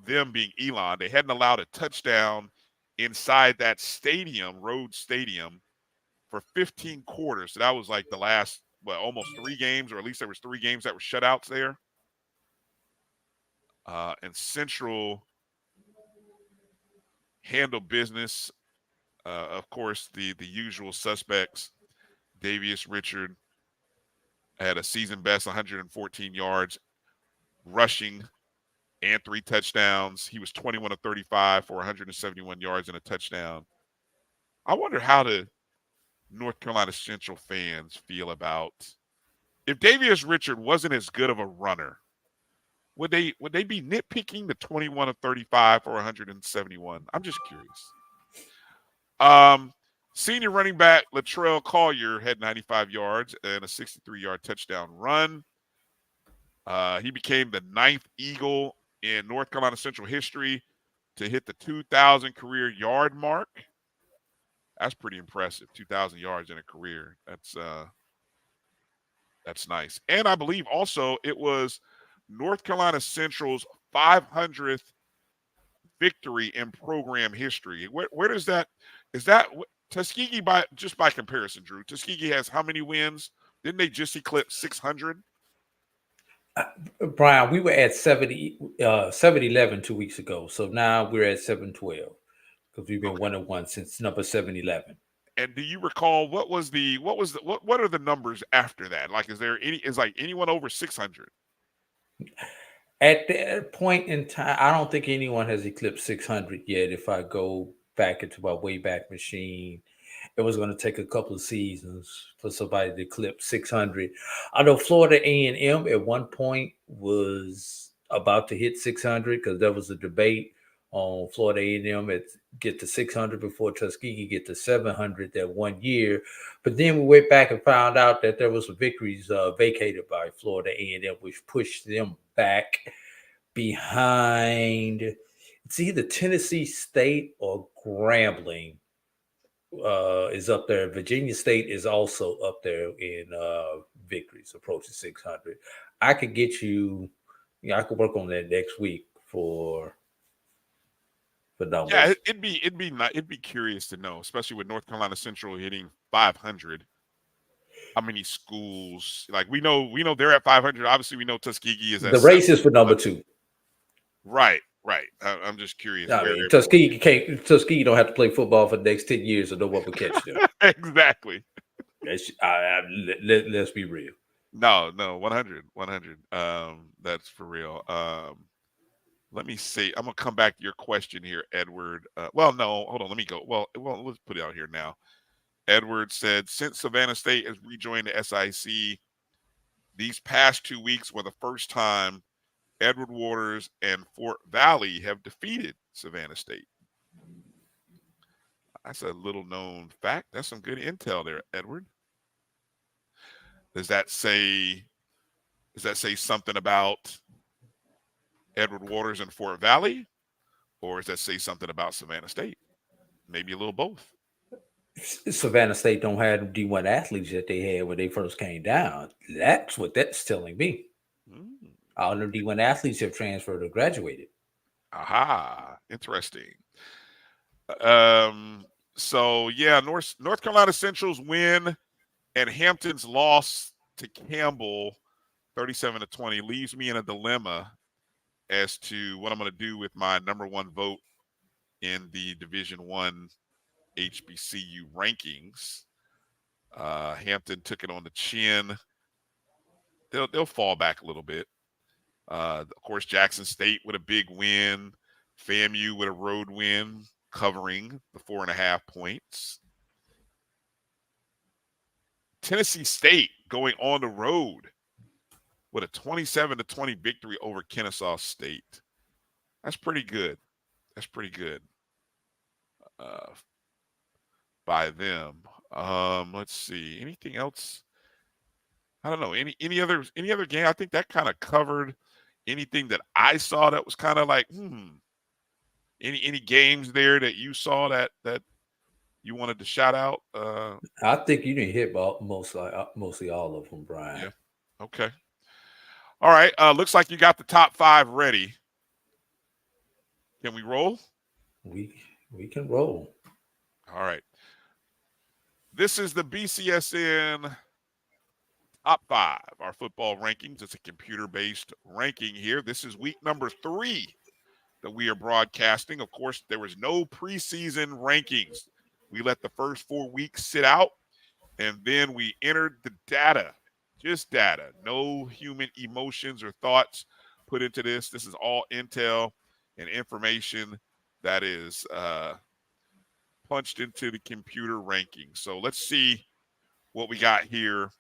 them being Elon, they hadn't allowed a touchdown inside that stadium, road stadium, for 15 quarters. So that was like the last, almost 3 games, or at least there was 3 games that were shutouts there. And Central handled business. Of course, the usual suspects. Davius Richard had a season best 114 yards rushing and 3 touchdowns. He was 21 of 35 for 171 yards and a touchdown. I wonder how the North Carolina Central fans feel about if Davius Richard wasn't as good of a runner. Would they be nitpicking the 21 of 35 for 171? I'm just curious. Senior running back Latrell Collier had 95 yards and a 63-yard touchdown run. He became the 9th Eagle in North Carolina Central history to hit the 2,000 career yard mark That's pretty impressive. 2,000 yards in a career. That's nice. And I believe also it was North Carolina Central's 500th victory in program history. Where does that is that Tuskegee by comparison, Drew? Tuskegee has how many wins? Didn't they just eclipse 600? Brian, we were at 711 2 weeks ago. So now we're at 712 because we've been 1-1 since number 711. And do you recall what are the numbers after that? Like, is anyone over 600? At that point in time, I don't think anyone has eclipsed 600 yet. If I go back into my Wayback Machine, it was going to take a couple of seasons for somebody to eclipse 600. I know Florida A&M at one point was about to hit 600 because there was a debate on Florida A&M get to 600 before Tuskegee get to 700 that 1 year. But then we went back and found out that there was some victories vacated by Florida A&M, which pushed them back behind. It's either Tennessee State or Grambling is up there. Virginia State is also up there in victories approaching 600. I could get you, I could work on that next week for numbers. Yeah, it'd be curious to know, especially with North Carolina Central hitting 500. How many schools? Like we know they're at 500. Obviously, we know Tuskegee is at the race is for number 2. Right. I'm just curious. I mean, Tuskegee don't have to play football for the next 10 years, so no one will catch them. Exactly. Let's be real. No, 100. That's for real. Let me see. I'm gonna come back to your question here, Edward. Well, no, hold on. Let me go. Well, let's put it out here now. Edward said, since Savannah State has rejoined the SIC, these past 2 weeks were the first time Edward Waters and Fort Valley have defeated Savannah State. That's a little known fact. That's some good intel there, Edward. Does that say something about Edward Waters and Fort Valley? Or does that say something about Savannah State? Maybe a little both. Savannah State don't have D1 athletes that they had when they first came down. That's what that's telling me. All the D1 athletes have transferred or graduated. Aha, interesting. So yeah, North Carolina Central's win and Hampton's loss to Campbell 37-20 leaves me in a dilemma as to what I'm going to do with my number 1 vote in the Division I HBCU rankings. Hampton took it on the chin. They'll fall back a little bit. Of course, Jackson State with a big win. FAMU with a road win, covering the 4.5 points. Tennessee State going on the road with a 27-20 victory over Kennesaw State. That's pretty good. By them. Let's see. Anything else? I don't know. Any other game? I think that kind of covered anything that I saw that was kind of like, Any games there that you saw that you wanted to shout out? I think you didn't hit mostly all of them, Brian. Yeah. Okay. All right. Looks like you got the top 5 ready. Can we roll? We can roll. All right. This is the BCSN Top 5, our football rankings. It's a computer-based ranking here. This is week number 3 that we are broadcasting. Of course, there was no preseason rankings. We let the first 4 weeks sit out, and then we entered the data, just data. No human emotions or thoughts put into this. This is all intel and information that is punched into the computer rankings. So let's see what we got here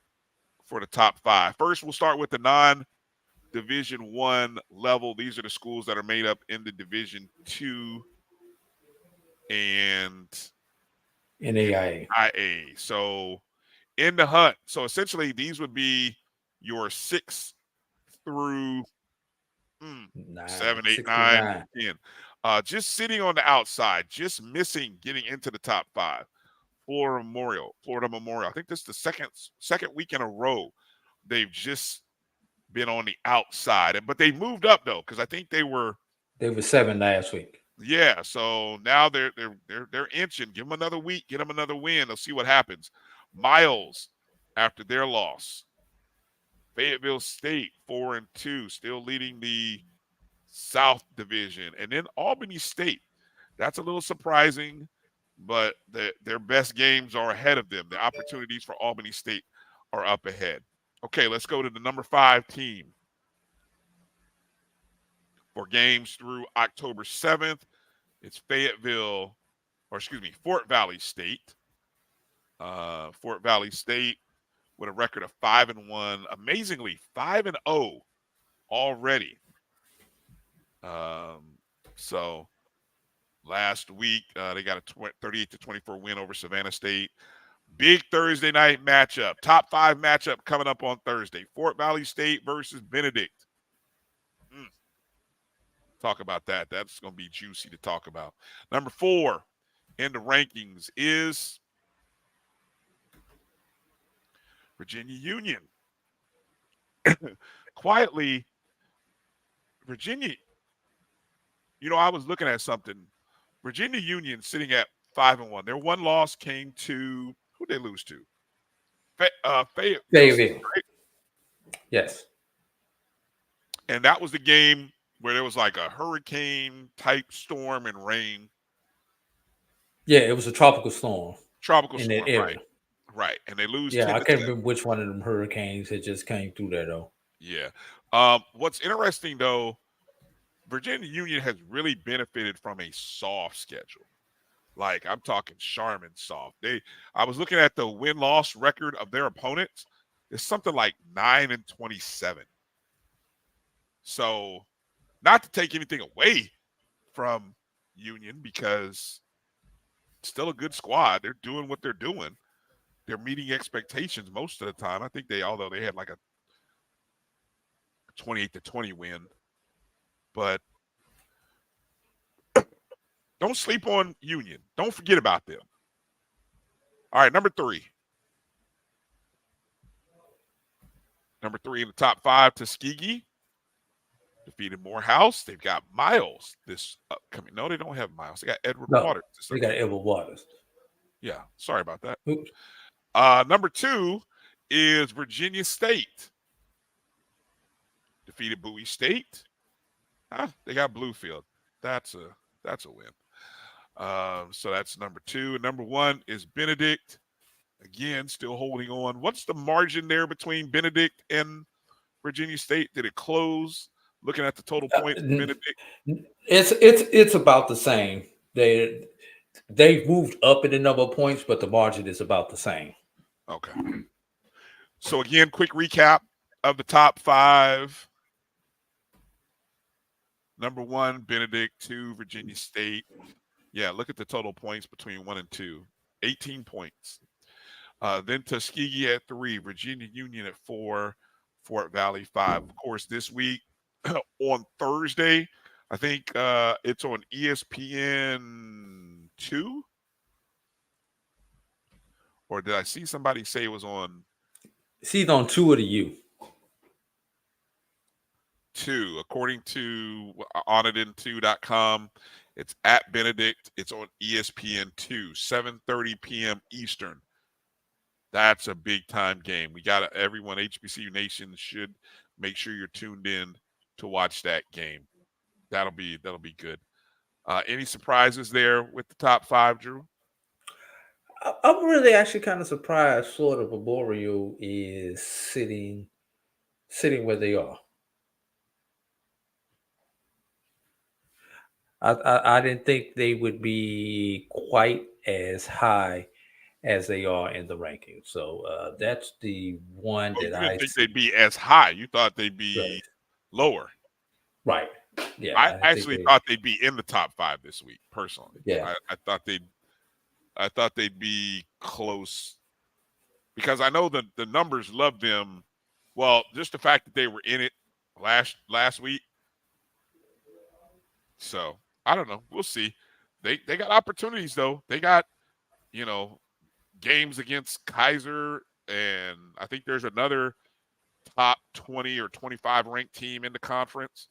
for the top 5. First, we'll start with the non-Division I level. These are the schools that are made up in the Division II and NAIA. So in the hunt. So essentially, these would be your 6 through 7, 8, 9, 10. Just sitting on the outside, just missing getting into the top 5. Florida Memorial. I think this is the second week in a row they've just been on the outside. But they moved up though, because I think they were 7 last week. Yeah, so now they're inching. Give them another week, get them another win. They'll see what happens. Miles, after their loss. Fayetteville State 4-2, still leading the South Division. And then Albany State. That's a little surprising, but their best games are ahead of them. The opportunities for Albany State are up ahead. Okay, let's go to the number 5 team. For games through October 7th, it's Fort Valley State. Fort Valley State with a record of 5-1, amazingly 5-0 already. So last week they got a 38-24 win over Savannah State. Big Thursday night matchup, top 5 matchup coming up on Thursday. Fort Valley State versus Benedict. Talk about that. That's going to be juicy to talk about. Number 4 in the rankings is Virginia Union. Quietly, Virginia, I was looking at something. Virginia Union sitting at 5-1. Their one loss came to, who did they lose to? Fayetteville. Right? Yes. And that was the game where there was like a hurricane-type storm and rain. Yeah, it was a tropical storm. Right. Right. And they lose. Yeah, I can't remember which one of them hurricanes that just came through there, though. Yeah. What's interesting, though, Virginia Union has really benefited from a soft schedule. Like, I'm talking Charmin soft. I was looking at the win-loss record of their opponents. It's something like 9-27. So, not to take anything away from Union, because it's still a good squad. They're doing what they're doing. They're meeting expectations most of the time. I think although they had like a 28-20 win, but don't sleep on Union. Don't forget about them. All right, number 3. Number 3 in the top 5, Tuskegee. Defeated Morehouse. They've got Miles this upcoming. No, they don't have Miles. They got Edward Waters. They got Edward Waters. Yeah, sorry about that. Oops. Number 2 is Virginia State. Defeated Bowie State. They got Bluefield. That's a win. So that's number 2. And number 1 is Benedict. Again, still holding on. What's the margin there between Benedict and Virginia State? Did it close? Looking at the total points, Benedict. It's about the same. They've moved up in the number of points, but the margin is about the same. Okay. So again, quick recap of the top 5. Number 1, Benedict. 2, Virginia State. Yeah, look at the total points between 1 and 2. 18 points. Then Tuskegee at 3, Virginia Union at 4, Fort Valley 5. Of course, this week on Thursday, I think it's on ESPN 2. Or did I see somebody say it was on? It's on 2 of the U. 2, according to onit2.com. It's at Benedict. It's on ESPN 2, 7:30 p.m. Eastern. That's a big time game. We got everyone. HBCU Nation should make sure you're tuned in to watch that game. That'll be good. Any surprises there with the top 5, Drew? I'm really actually kind of surprised Florida Memorial is sitting where they are. I didn't think they would be quite as high as they are in the rankings. So that's the one that I didn't think they'd be as high. You thought they'd be lower. Right. Yeah. I actually thought they'd be in the top 5 this week, personally. Yeah. I thought they'd be close, because I know that the numbers love them. Well, just the fact that they were in it last week. So I don't know. We'll see. They got opportunities though. They got, games against Kaiser, and I think there's another top 20 or 25 ranked team in the conference.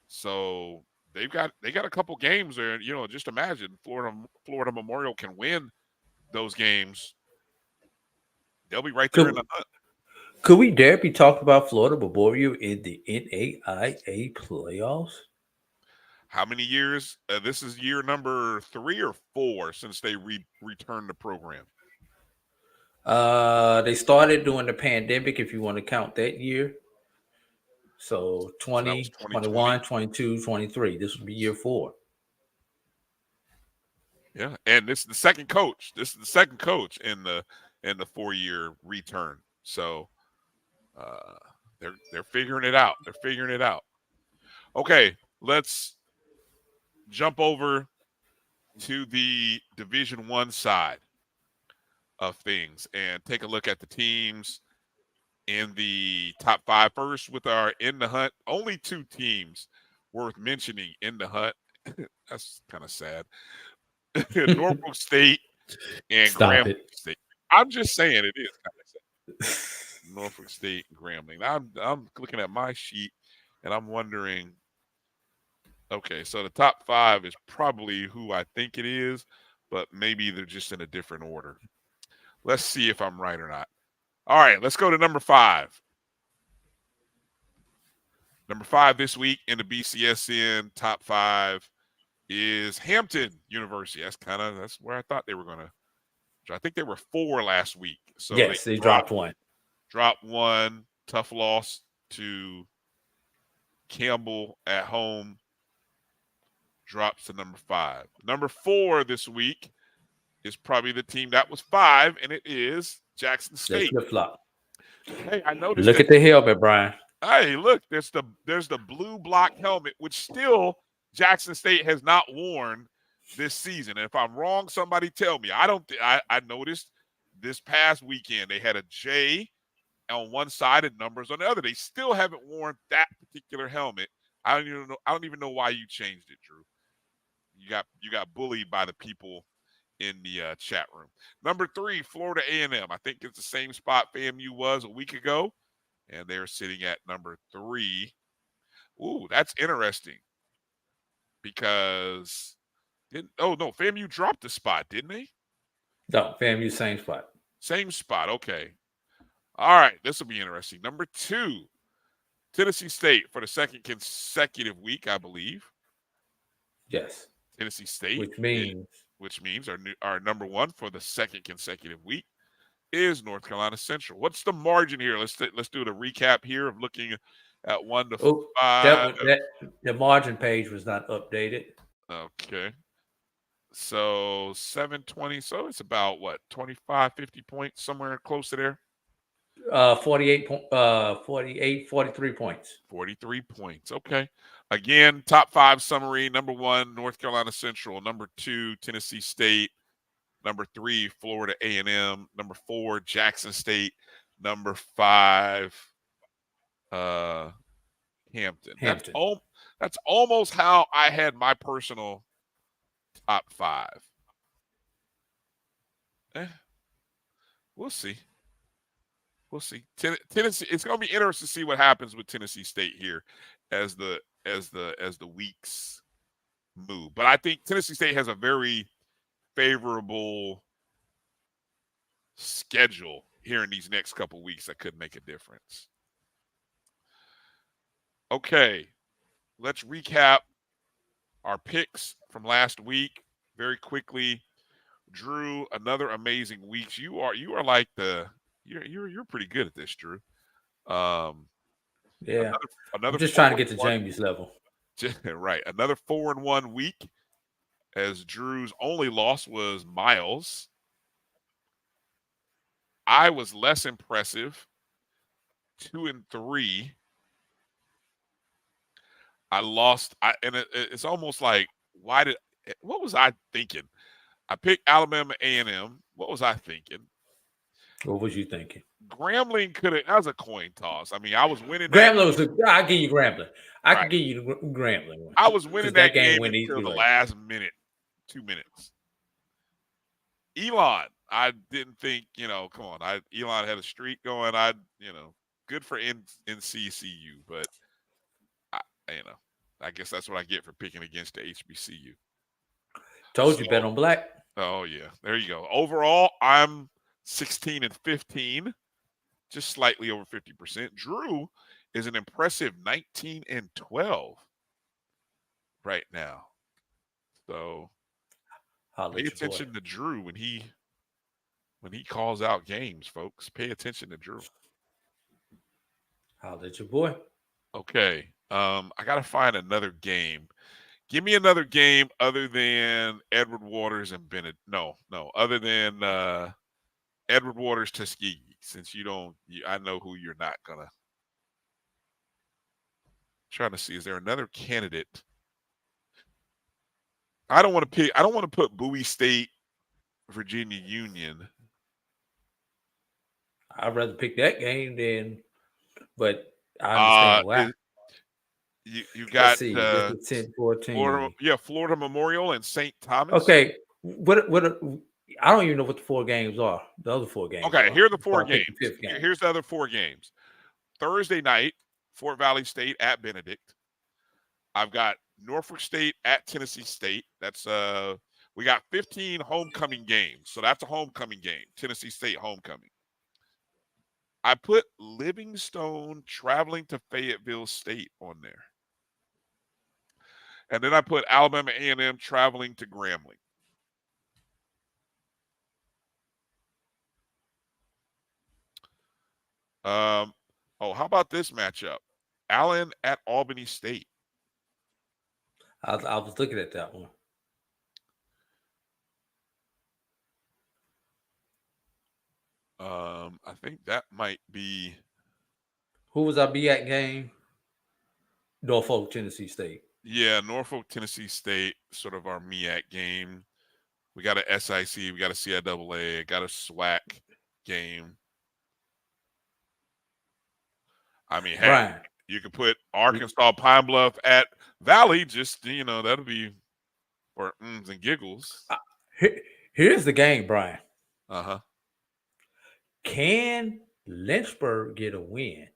So they got a couple games there. You know, just imagine Florida Memorial can win those games. They'll be right there in the hunt. Could we dare be talking about Florida Memorial in the NAIA playoffs? How many years? This is year number 3 or 4 since they returned the program. They started during the pandemic, if you want to count that year. So 20, so 21, 22, 23. This would be year 4. Yeah, and this is the second coach. This is the second coach in the 4-year return. So they're figuring it out. They're figuring it out. Okay, let's jump over to the Division I side of things and take a look at the teams in the top 5 first with our in the hunt. Only 2 teams worth mentioning in the hunt. That's kind of sad. Norfolk State and Grambling State. I'm just saying it is kind of sad. Norfolk State and Grambling. I'm looking at my sheet and I'm wondering, okay, so the top 5 is probably who I think it is, but maybe they're just in a different order. Let's see if I'm right or not. All right, let's go to number 5. Number 5 this week in the BCSN top 5 is Hampton University. That's where I thought they were going to. I think they were 4 last week. So yes, they dropped 1. Dropped 1. Tough loss to Campbell at home. Drops to number 5. Number 4 this week is probably the team that was 5, and it is Jackson State. Flip-flop. Hey, I noticed. Look at the helmet, Brian. Hey, look, there's the blue block helmet, which still Jackson State has not worn this season. And if I'm wrong, somebody tell me. I noticed this past weekend they had a J on one side and numbers on the other. They still haven't worn that particular helmet. I don't even know why you changed it, Drew. You got bullied by the people in the chat room. Number 3, Florida A&M. I think it's the same spot FAMU was a week ago, and they're sitting at number 3. Ooh, that's interesting because FAMU dropped the spot, didn't they? No, FAMU same spot. Same spot. Okay. All right, this will be interesting. Number 2, Tennessee State for the second consecutive week, I believe. Yes. Tennessee State, which means our number 1 for the second consecutive week is North Carolina Central. What's the margin here? Let's do the recap here of looking at 1 to 5. The margin page was not updated. Okay. So 720. So it's about what, 25, 50 points, somewhere close to there. 43 points. 43 points. Okay. Again, top 5 summary. Number 1, North Carolina Central. Number 2, Tennessee State. Number 3, Florida A&M. Number 4, Jackson State. Number 5, Hampton. That's almost how I had my personal top 5. We'll see. We'll see. Tennessee. It's going to be interesting to see what happens with Tennessee State here as the weeks move. But I think Tennessee State has a very favorable schedule here in these next couple weeks that could make a difference. Okay, let's recap our picks from last week very quickly. Drew, another amazing week. You are like you're pretty good at this, Drew. Yeah. I'm just trying to get to Jamie's level. Right. Another 4-1 week, as Drew's only loss was Miles. I was less impressive, 2-3. I lost. It's almost like, what was I thinking? I picked Alabama A&M. What was I thinking? What was you thinking? Grambling that was a coin toss. I mean, I was winning. I'll give you Grambling. I can give you the Grambling one. I was winning that game until the last minute, 2 minutes. Elon, I didn't think, come on. Elon had a streak going. Good for NCCU, but I, I guess that's what I get for picking against the HBCU. Told you, bet on black. Oh yeah, there you go. Overall, I'm 16-15, just slightly over 50%. Drew is an impressive 19-12 right now. So pay attention to Drew when he calls out games, folks. Pay attention to Drew. Holla at your boy. Okay. I gotta find another game. Give me another game other than Edward Waters and Bennett. No, other than Edward Waters, Tuskegee. Since I know who you're not gonna. Trying to see, is there another candidate? I don't want to put Bowie State, Virginia Union. I'd rather pick that game but I understand why. You got 10-14. Florida Memorial and St. Thomas. Okay, what I don't even know what the 4 games are. The other 4 games. Okay, here are the 4 games. Game. Here's the other 4 games. Thursday night, Fort Valley State at Benedict. I've got Norfolk State at Tennessee State. That's we got 15 homecoming games. So that's a homecoming game. Tennessee State homecoming. I put Livingstone traveling to Fayetteville State on there. And then I put Alabama A&M traveling to Grambling. How about this matchup? Allen at Albany State. I was looking at that one. I think that might be. Who was our BAC game? Norfolk, Tennessee State. Yeah, Norfolk, Tennessee State, sort of our MEAC game. We got a SIC, we got a CIAA, got a SWAC game. I mean, hey, Brian, you could put Arkansas Pine Bluff at Valley. Just that'll be for and giggles. Here's the game, Brian. Can Lynchburg get a win?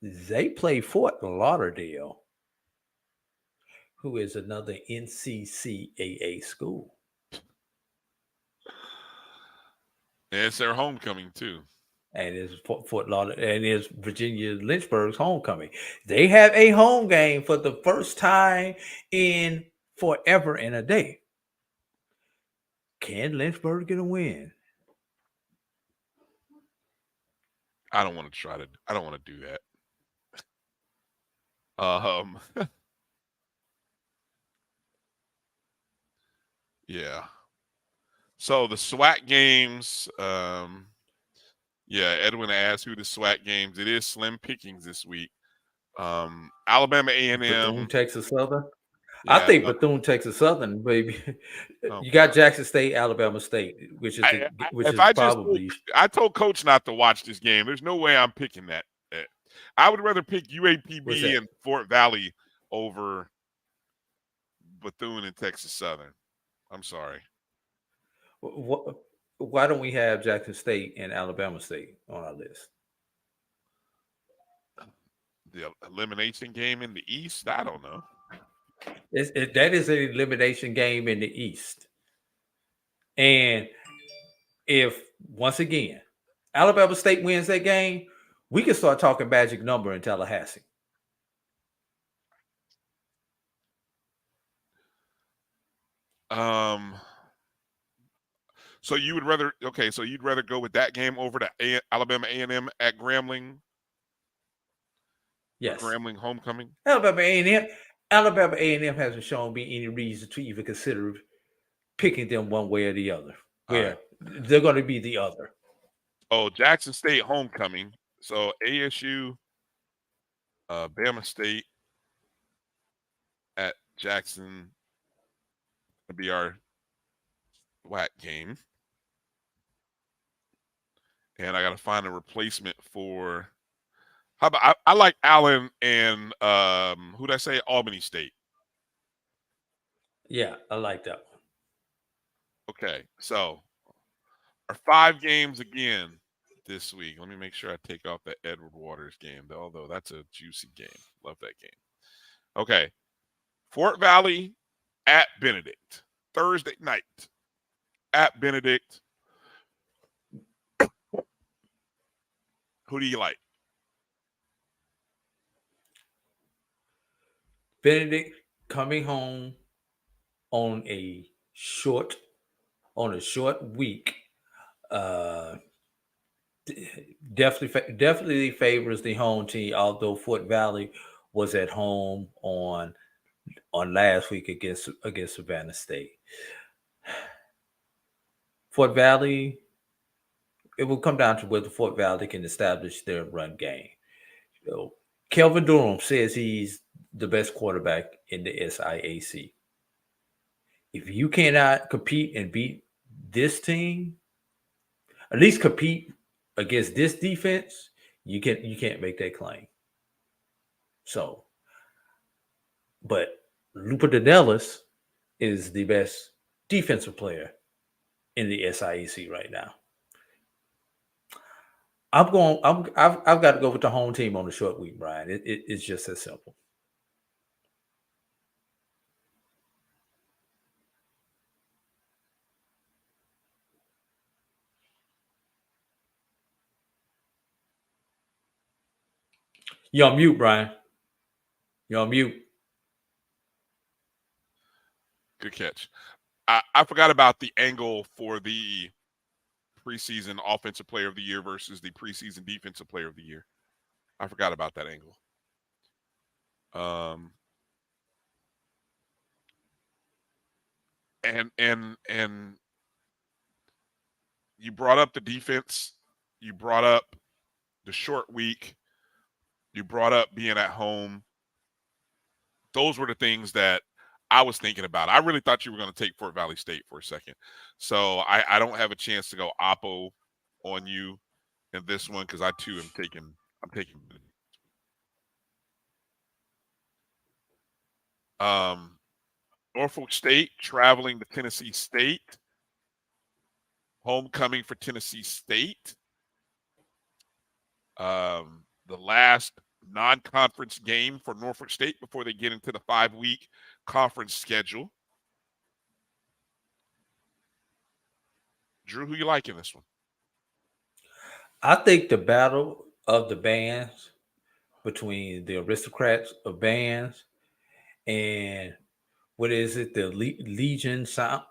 They play Fort Lauderdale, who is another NCCAA school. It's their homecoming too. And it's Fort Lauderdale, and it's Virginia Lynchburg's homecoming. They have a home game for the first time in forever and a day. Can Lynchburg get a win? I don't want to do that. Yeah. So the SWAC games, Edwin asked who the SWAC games. It is slim pickings this week. Alabama A&M. Bethune, Texas Southern. Yeah, I think Bethune, Texas Southern, baby. You got Jackson State, Alabama State, which is probably. I told Coach not to watch this game. There's no way I'm picking that. I would rather pick UAPB and Fort Valley over Bethune and Texas Southern. I'm sorry. Why don't we have Jackson State and Alabama State on our list? The elimination game in the East? I don't know. That is an elimination game in the East. And if, once again, Alabama State wins that game, we can start talking magic number in Tallahassee. So you would rather you'd rather go with that game over to Alabama A&M at Grambling? Yes. Grambling homecoming? Alabama A&M hasn't shown me any reason to even consider picking them one way or the other. They're going to be the other. Oh, Jackson State homecoming. So ASU, Bama State at Jackson will be our WAC game. And I got to find a replacement for. How about I like Allen and who'd I say? Albany State. Yeah, I like that one. Okay, so are 5 games again this week. Let me make sure I take off the Edward Waters game, although that's a juicy game. Love that game. Okay. Fort Valley at Benedict. Thursday night at Benedict. Who do you like? Benedict coming home on a short week. Definitely favors the home team, although Fort Valley was at home on last week against Savannah State. Fort Valley, it will come down to whether Fort Valley can establish their run game. Kelvin Durham says he's the best quarterback in the SIAC. If you cannot compete and beat this team, at least compete against this defense, you can't make that claim. So, but Lupa Danellis is the best defensive player in the SIAC right now. I've got to go with the home team on the short week, Brian. It's just as simple. You're on mute, Brian. You're on mute. Good catch. I forgot about the angle for the preseason offensive player of the year versus the preseason defensive player of the year. I forgot about that angle. And you brought up the defense. You brought up the short week. You brought up being at home. Those were the things that I was thinking about. I really thought you were going to take Fort Valley State for a second. So I don't have a chance to go oppo on you in this one because I too am taking. Norfolk State traveling to Tennessee State. Homecoming for Tennessee State. The last non-conference game for Norfolk State before they get into the 5-week conference schedule. Drew, who you like in this one? I think the battle of the bands between the Aristocrats of Bands and what is it? The Legion Sound.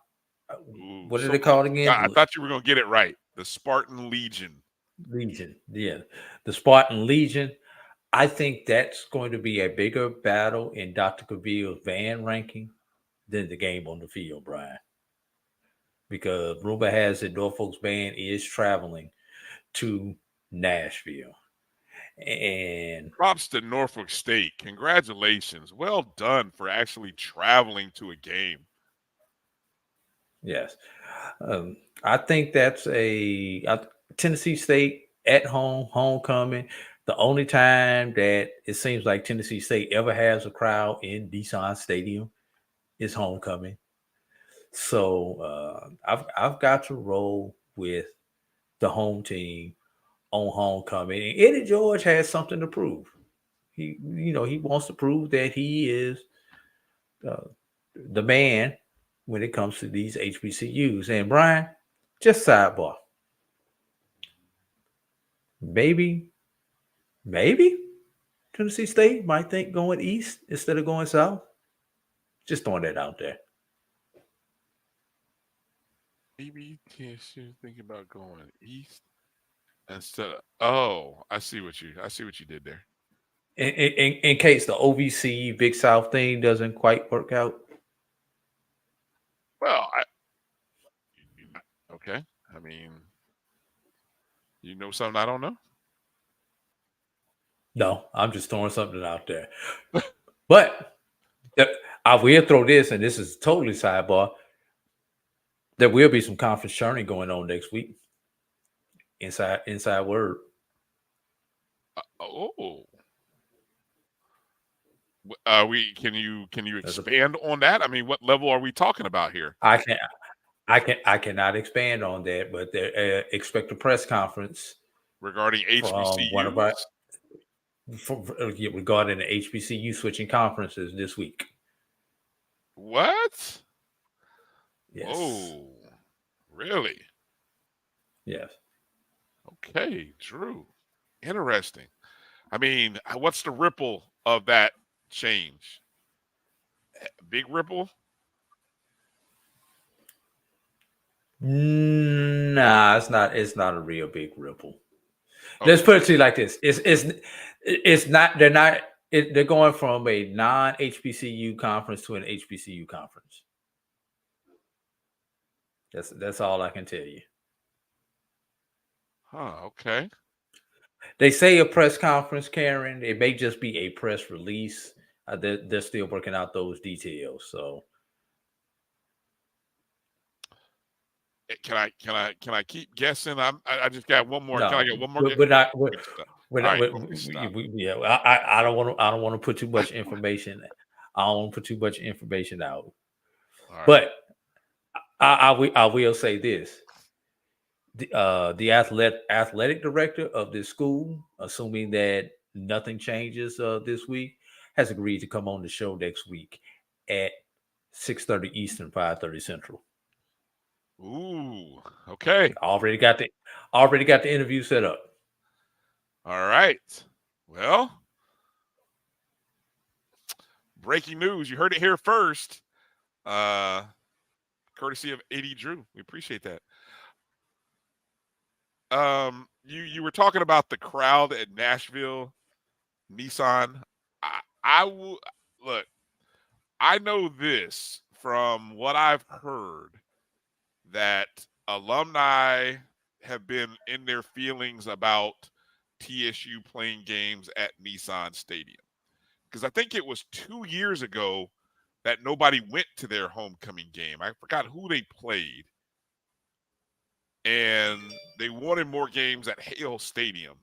What are they called again? I thought you were going to get it right. The Spartan Legion. Yeah. The Spartan Legion. I think that's going to be a bigger battle in Dr. Cavill's band ranking than the game on the field, Brian. Because rumor has it Norfolk's band is traveling to Nashville. And props to Norfolk State. Congratulations. Well done for actually traveling to a game. Yes. I think that's Tennessee State at home, homecoming. The only time that it seems like Tennessee State ever has a crowd in Nissan Stadium is homecoming. So I've got to roll with the home team on homecoming. And Eddie George has something to prove. He wants to prove that he is the man when it comes to these HBCUs. And Brian, just sidebar. Maybe Tennessee State might think going east instead of going south. Just throwing that out there. Maybe TSU thinking about going east instead of. Oh, I see what you did there. In case the OVC Big South thing doesn't quite work out. Well, okay. I mean, you know something I don't know? No, I'm just throwing something out there. But I will throw this, and this is totally sidebar. There will be some conference churning going on next week. Inside word. Can you expand on that? I mean, what level are we talking about here? I can't. I cannot expand on that, but expect a press conference regarding from one of our HBCUs? regarding the HBCU switching conferences this week. What? Yes. Whoa. Really? Yes. Okay, Drew. Interesting. I mean, what's the ripple of that change? Big ripple? Nah, it's not. It's not a real big ripple. Okay. Let's put it to you like this: it's not. They're not. They're going from a non-HBCU conference to an HBCU conference. That's all I can tell you. Huh. Okay. They say a press conference, Karen. It may just be a press release. They're still working out those details. So, can I keep guessing? I just got one more. No, can I get one more? I don't want to put too much information. I don't want to put too much information out. Right. But I will say this: the athletic director of this school, assuming that nothing changes this week, has agreed to come on the show next week at 6:30 Eastern, 5:30 Central. Ooh, okay. Already got the interview set up. All right. Well, breaking news. You heard it here first. Courtesy of AD Drew. We appreciate that. You were talking about the crowd at Nashville Nissan. I will look. I know this from what I've heard, that alumni have been in their feelings about TSU playing games at Nissan Stadium. Because I think it was 2 years ago that nobody went to their homecoming game. I forgot who they played. And they wanted more games at Hale Stadium,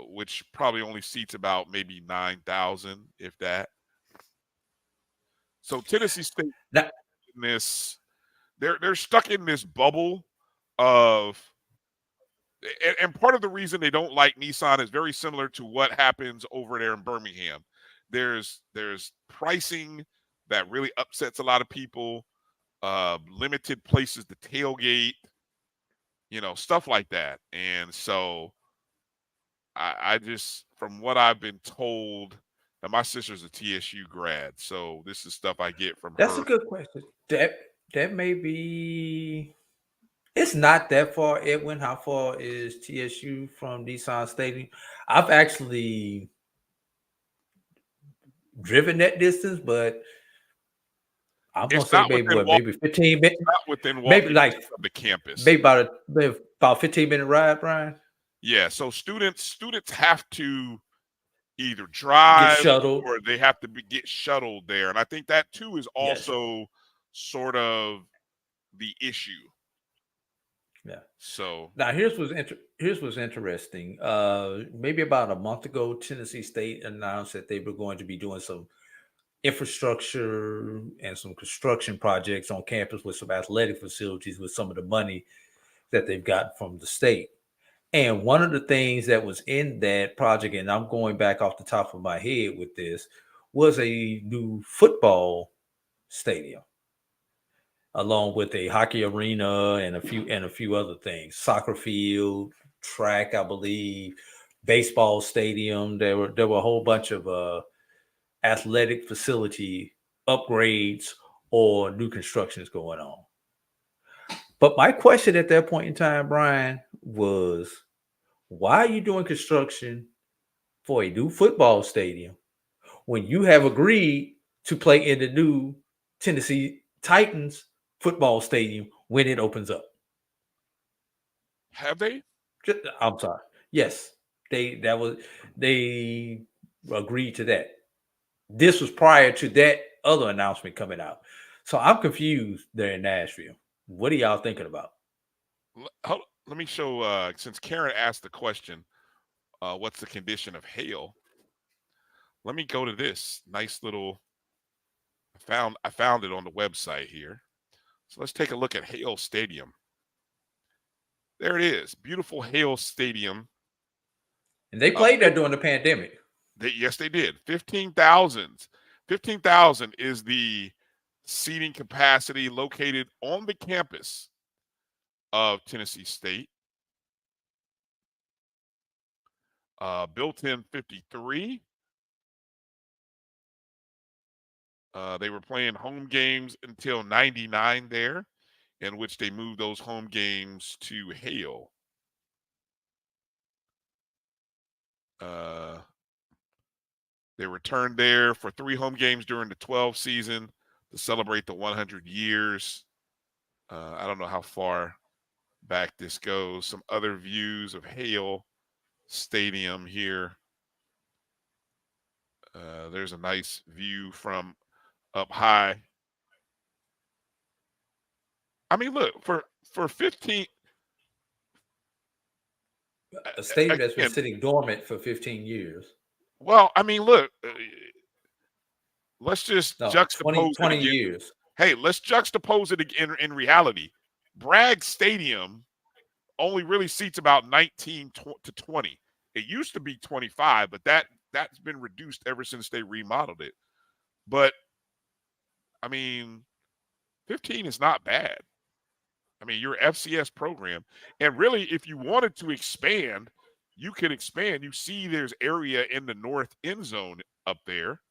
which probably only seats about maybe 9,000, if that. So Tennessee State, they're stuck in this bubble of, and part of the reason they don't like Nissan is very similar to what happens over there in Birmingham. There's pricing that really upsets a lot of people, limited places to tailgate, stuff like that. And so I just, from what I've been told, and my sister's a TSU grad, so this is stuff I get from her. That's a good question. That may be. It's not that far, Edwin. How far is TSU from Nissan Stadium? I've actually driven that distance, but I'm gonna say maybe 15 minutes. Not within walking distance of the campus. Maybe about 15-minute ride, Brian. Yeah. So students have to either drive or they have to get shuttled there, and I think that too is also sort of the issue. Yeah. So now here's what's interesting. Maybe about a month ago, Tennessee State announced that they were going to be doing some infrastructure and some construction projects on campus with some athletic facilities with some of the money that they've got from the state. And one of the things that was in that project, and I'm going back off the top of my head with this, was a new football stadium, along with a hockey arena and a few other things, soccer field, track, I believe, baseball stadium. There were a whole bunch of athletic facility upgrades or new constructions going on. But my question at that point in time, Brian, was, why are you doing construction for a new football stadium when you have agreed to play in the new Tennessee Titans football stadium when it opens up? Have they? I'm sorry. Yes, they agreed to that. This was prior to that other announcement coming out. So I'm confused there in Nashville. What are y'all thinking about? Let me show, since Karen asked the question, what's the condition of Hale? Let me go to this nice little, I found it on the website here. So let's take a look at Hale Stadium. There it is. Beautiful Hale Stadium. And they played there during the pandemic. Yes, they did. 15,000. 15,000 is the seating capacity located on the campus of Tennessee State. Built in 53. They were playing home games until 99 there, in which they moved those home games to Hale. They returned there for 3 home games during the 12 season to celebrate the 100 years. I don't know how far back this goes. Some other views of Hale Stadium here. There's a nice view from up high. I mean, look, for 15. A stadium that's been sitting dormant for 15 years. Well, I mean, look, let's just juxtapose 20 it again. years. Hey, let's juxtapose it in reality. Bragg Stadium only really seats about 19 to 20. It used to be 25, but that's been reduced ever since they remodeled it. But, I mean, 15 is not bad. I mean, your FCS program. And really, if you wanted to expand, you could expand. You see there's area in the north end zone up there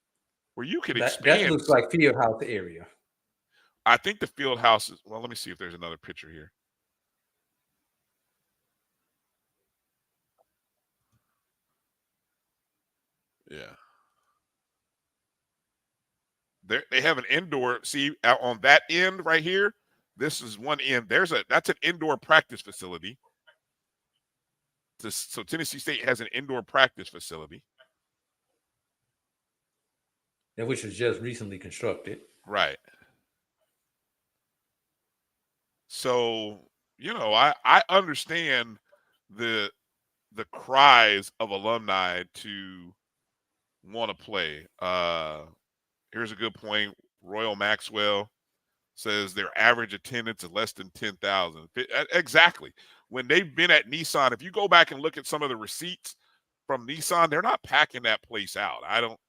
where you could expand. That looks like field house area. I think the field house is, well, let me see if there's another picture here. Yeah. They have an indoor, see, out on that end right here. This is one end. That's an indoor practice facility. So Tennessee State has an indoor practice facility. Which was just recently constructed. Right. So, you know, I understand the cries of alumni to want to play. Here's a good point. Royal Maxwell says their average attendance is less than 10,000. Exactly. When they've been at Nissan, if you go back and look at some of the receipts from Nissan, they're not packing that place out. I don't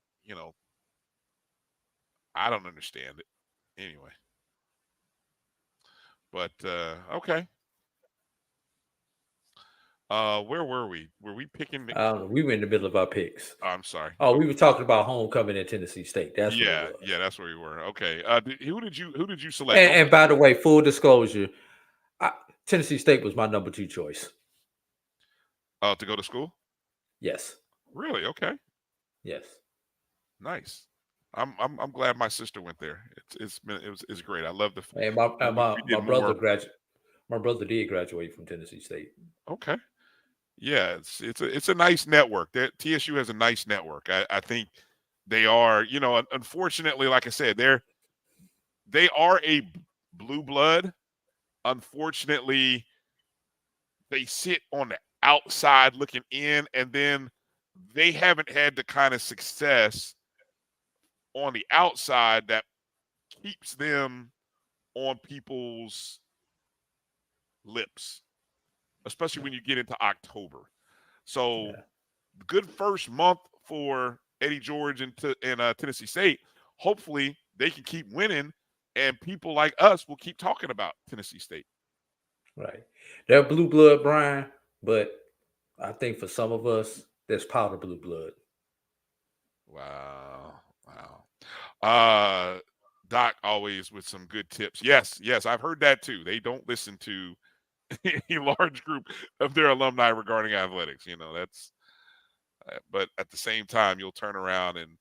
understand it. Anyway. But, okay. Where were we? Were we picking? We were in the middle of our picks. Oh, I'm sorry. Oh, we were talking about homecoming at Tennessee State. That's yeah, that's where we were. Okay. Who did you select? And by the way, full disclosure, Tennessee State was my number 2 choice. To go to school? Yes. Really? Okay. Yes. Nice. I'm glad my sister went there. It's great. I love the. And my brother did graduate from Tennessee State. Okay. Yeah, it's a nice network. TSU has a nice network. I think they are, unfortunately, like I said, they are a blue blood. Unfortunately, they sit on the outside looking in, and then they haven't had the kind of success on the outside that keeps them on people's lips, especially when you get into October. So good first month for Eddie George and Tennessee State. Hopefully they can keep winning, and people like us will keep talking about Tennessee State. Right. They're blue blood, Brian, but I think for some of us, there's powder blue blood. Wow. Doc always with some good tips. Yes, I've heard that too. They don't listen to a large group of their alumni regarding athletics. That's. But at the same time, you'll turn around and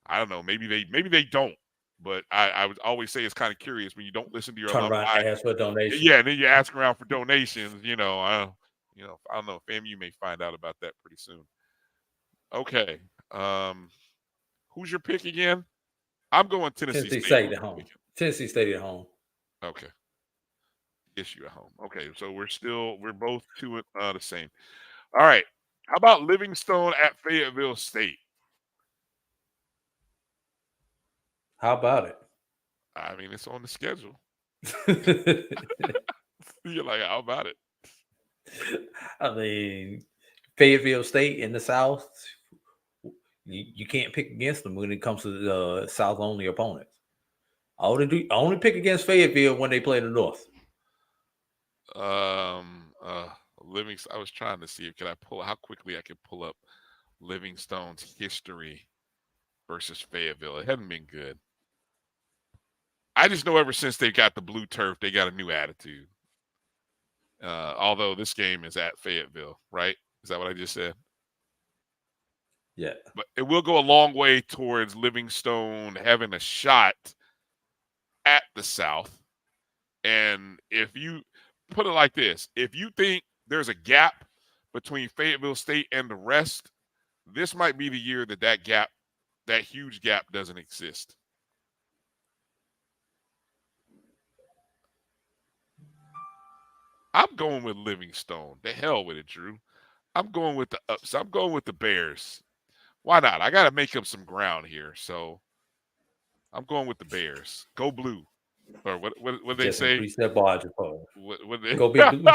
I don't know. Maybe they don't. But I would always say it's kind of curious when you don't listen to your alumni. Turn around and ask for a donation. Yeah, and then you ask around for donations. I don't know. FAMU may find out about that pretty soon. Okay. Who's your pick again? I'm going Tennessee State at home. Tennessee State at home. Okay. Issue at home. Okay, so we're both two the same. All right. How about Livingstone at Fayetteville State? How about it? I mean, it's on the schedule. You're like, how about it? I mean, Fayetteville State in the South, you can't pick against them when it comes to the South only opponents. I only pick against Fayetteville when they play the North. Livingston. I was trying to see how quickly I could pull up Livingstone's history versus Fayetteville. It hasn't been good. I just know ever since they got the blue turf, they got a new attitude. Although this game is at Fayetteville, right? Is that what I just said? Yeah. But it will go a long way towards Livingstone having a shot at the South. And if you put it like this, if you think there's a gap between Fayetteville State and the rest, this might be the year that huge gap doesn't exist. I'm going with Livingstone. The hell with it, Drew. I'm going with the ups. I'm going with the Bears. Why not? I got to make up some ground here. So I'm going with the Bears. Go blue. Or what they say? What they, Go big blue.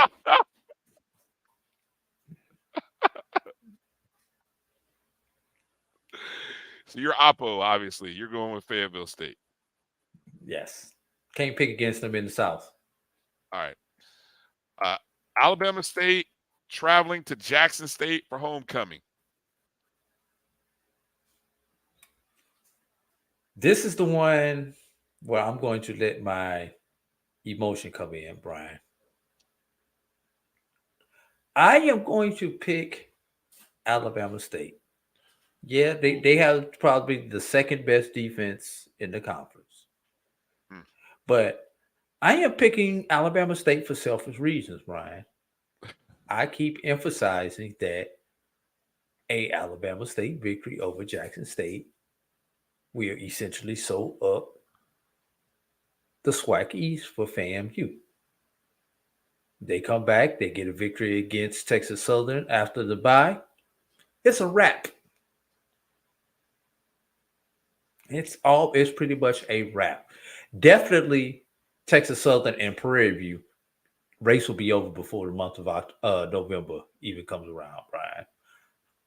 So you're Oppo, obviously. You're going with Fayetteville State. Yes. Can't pick against them in the South. All right. Alabama State traveling to Jackson State for homecoming. This is the one where I'm going to let my emotion come in, Brian. I am going to pick Alabama State. Yeah, they have probably the second best defense in the conference. But I am picking Alabama State for selfish reasons, Brian. I keep emphasizing that a Alabama State victory over Jackson State will essentially sew up the SWAC East for FAMU. They come back, they get a victory against Texas Southern after the bye. It's a wrap. It's pretty much a wrap. Definitely Texas Southern and Prairie View race will be over before the month of November even comes around, Brian.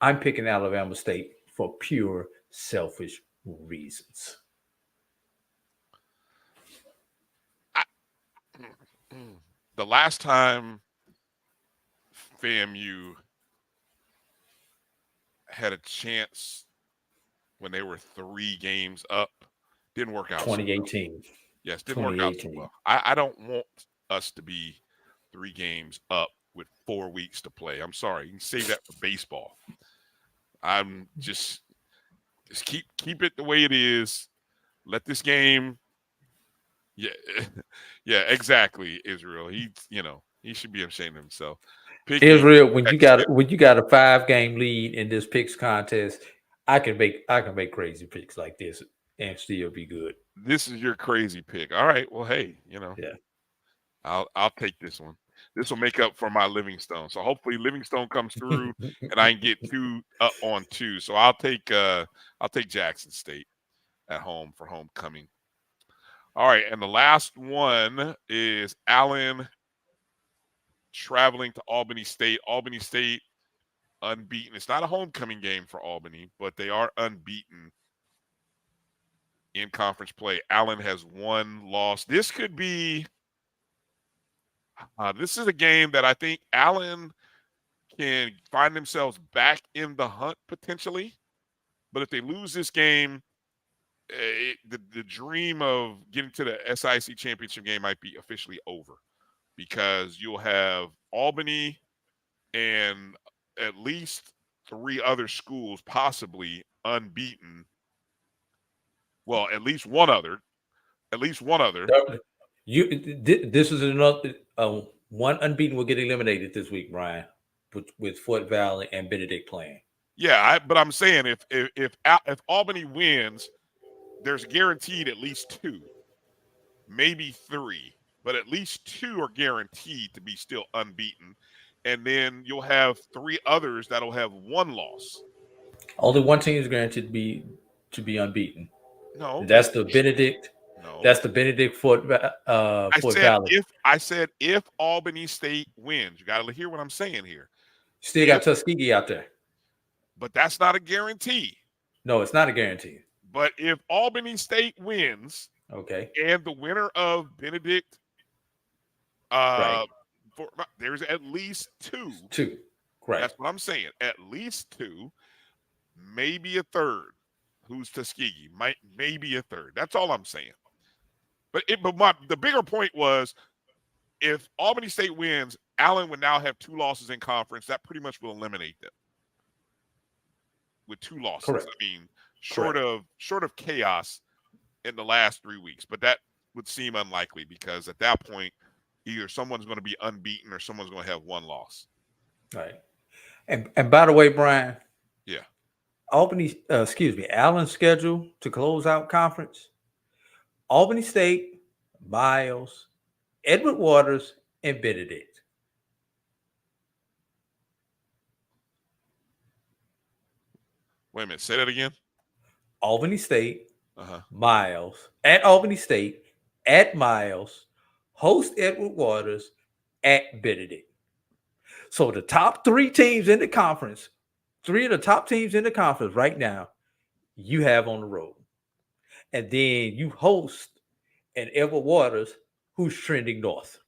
I'm picking Alabama State for pure selfish reasons. The last time FAMU had a chance when they were 3 games up, didn't work out. 2018. So well. Yes, didn't work out so well. I don't want us to be 3 games up with 4 weeks to play. I'm sorry. You can save that for baseball. I'm just keep it the way it is. Let this game. Yeah, exactly. Israel. He should be ashamed of himself. Israel, when you got a 5-game lead in this picks contest, I can make crazy picks like this and still be good. This is your crazy pick. All right. Well, hey, yeah. I'll take this one. This will make up for my Livingstone. So hopefully Livingstone comes through and I can get 2 up on 2. So I'll take Jackson State at home for homecoming. All right, and the last one is Allen traveling to Albany State. Albany State unbeaten. It's not a homecoming game for Albany, but they are unbeaten in conference play. Allen has 1 loss. This could be this is a game that I think Allen can find themselves back in the hunt potentially. But if they lose this game, the dream of getting to the SIC championship game might be officially over, because you'll have Albany and at least 3 other schools possibly unbeaten. Well, at least one other. This is another one unbeaten will get eliminated this week, Brian, with Fort Valley and Benedict playing. Yeah, but I'm saying if Albany wins, there's guaranteed at least 2, maybe 3, but at least 2 are guaranteed to be still unbeaten. And then you'll have 3 others that'll have 1 loss. Only one team is guaranteed to be unbeaten. No, that's the Benedict. No. That's the Benedict Fort Valley. I said if Albany State wins, you got to hear what I'm saying here. Still got Tuskegee out there. But that's not a guarantee. No, it's not a guarantee. But if Albany State wins, okay, and the winner of Benedict, right. There's at least two. Two, right. That's what I'm saying. At least two, maybe a third. Who's Tuskegee? Maybe a third. That's all I'm saying. But the bigger point was, if Albany State wins, Allen would now have 2 losses in conference. That pretty much will eliminate them with 2 losses. Correct. I mean, short of chaos in the last 3 weeks, but that would seem unlikely because at that point, either someone's going to be unbeaten or someone's going to have 1 loss. Right. And by the way, Brian. Yeah. Allen's schedule to close out conference: Albany State, Miles, Edward Waters, and Benedict. Wait a minute. Say that again. Albany State, Miles, at Albany State, at Miles, host Edward Waters, at Benedict. So the top 3 teams in the conference, 3 of the top teams in the conference right now, you have on the road. And then you host an Edward Waters who's trending north.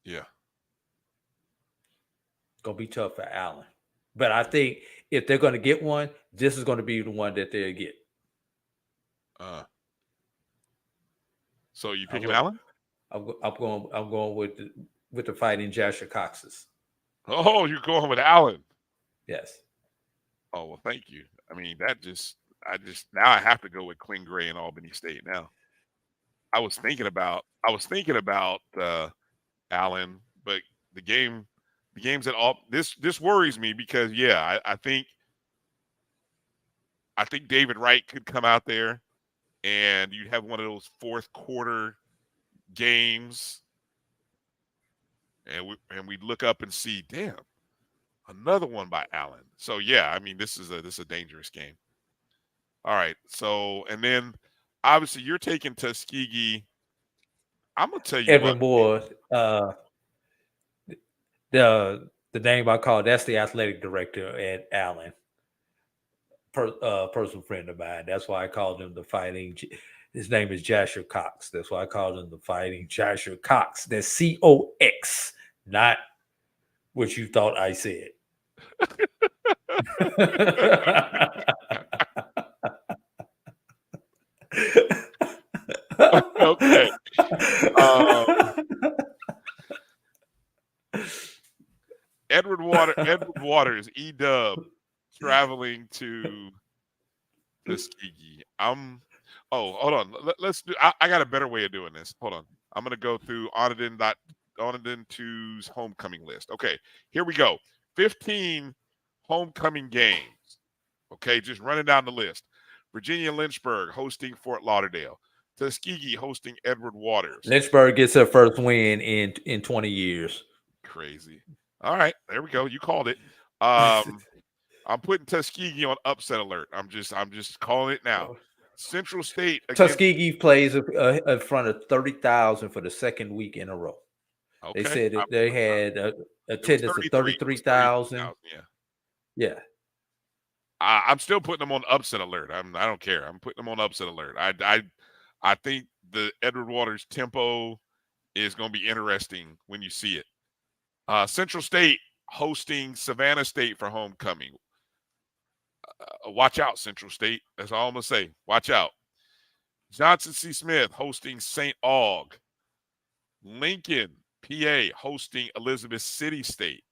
Yeah. Gonna be tough for Allen. But I think if they're going to get one, this is going to be the one that they'll get. So you picking Allen? I'm going with the Fighting Joshua Coxes. Oh, you're going with Allen. Yes. Oh, well, thank you. I mean, now I have to go with Quinn Gray and Albany State now. I was thinking about Allen, but the games at all this worries me because I think David Wright could come out there and you'd have one of those fourth quarter games and we'd look up and see, damn, another one by Allen. So I mean this is a dangerous game. All right. So and then obviously you're taking Tuskegee. I'm gonna tell you Edwin Moore, the name I call, that's the athletic director at Allen. Personal friend of mine. That's why I called him the Fighting. His name is Joshua Cox. That's why I called him the Fighting Joshua Cox. That's COX, not what you thought I said. Okay. Edward Waters, E-Dub, traveling to Tuskegee. Hold on. Let's do. I got a better way of doing this. Hold on. I'm gonna go through Onedin 2's homecoming list. Okay, here we go. 15 homecoming games. Okay, just running down the list. Virginia Lynchburg hosting Fort Lauderdale. Tuskegee hosting Edward Waters. Lynchburg gets her first win in 20 years. Crazy. All right, there we go. You called it. I'm putting Tuskegee on upset alert. I'm just calling it now. Central State. Tuskegee plays in front of 30,000 for the second week in a row. Okay. They said that they had attendance of 33,000. Yeah. I'm still putting them on upset alert. I don't care. I'm putting them on upset alert. I think the Edward Waters tempo is going to be interesting when you see it. Central State hosting Savannah State for homecoming. Watch out, Central State. That's all I'm going to say. Watch out. Johnson C. Smith hosting St. Aug. Lincoln, PA, hosting Elizabeth City State.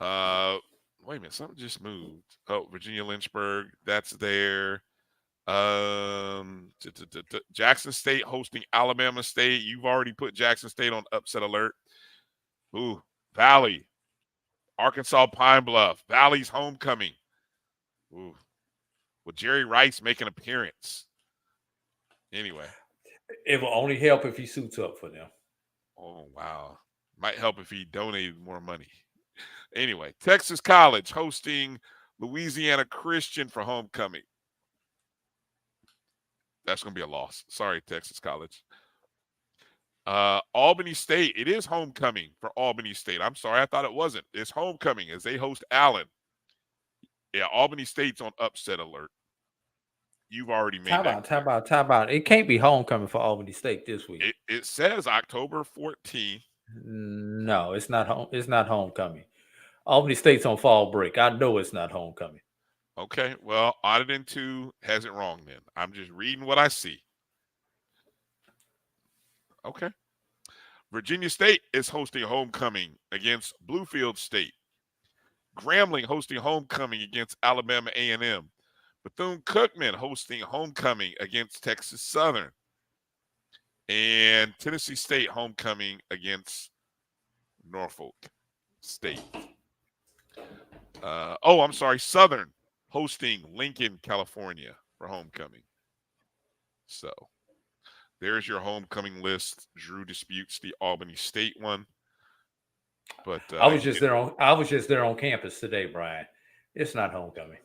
Wait a minute. Something just moved. Oh, Virginia Lynchburg. That's there. Jackson State hosting Alabama State. You've already put Jackson State on upset alert. Ooh, Valley. Arkansas Pine Bluff. Valley's homecoming. Ooh. Will Jerry Rice make an appearance? Anyway. It will only help if he suits up for them. Oh, wow. Might help if he donated more money. Anyway, Texas College hosting Louisiana Christian for homecoming. That's going to be a loss. Sorry, Texas College. Albany State. It is homecoming for Albany State. I'm sorry. I thought it wasn't. It's homecoming as they host Allen. Yeah, Albany State's on upset alert. You've already made that. Time out. It can't be homecoming for Albany State this week. It says October 14th. No, it's not It's not homecoming. Albany State's on fall break. I know it's not homecoming. Okay, well, Auditing 2 has it wrong then. I'm just reading what I see. Okay. Virginia State is hosting homecoming against Bluefield State. Grambling hosting homecoming against Alabama A&M. Bethune-Cookman hosting homecoming against Texas Southern. And Tennessee State homecoming against Norfolk State. I'm sorry, Southern hosting Lincoln, California for homecoming. So there's your homecoming list. Drew disputes the Albany State one. But I was just there on campus today, Brian. It's not homecoming.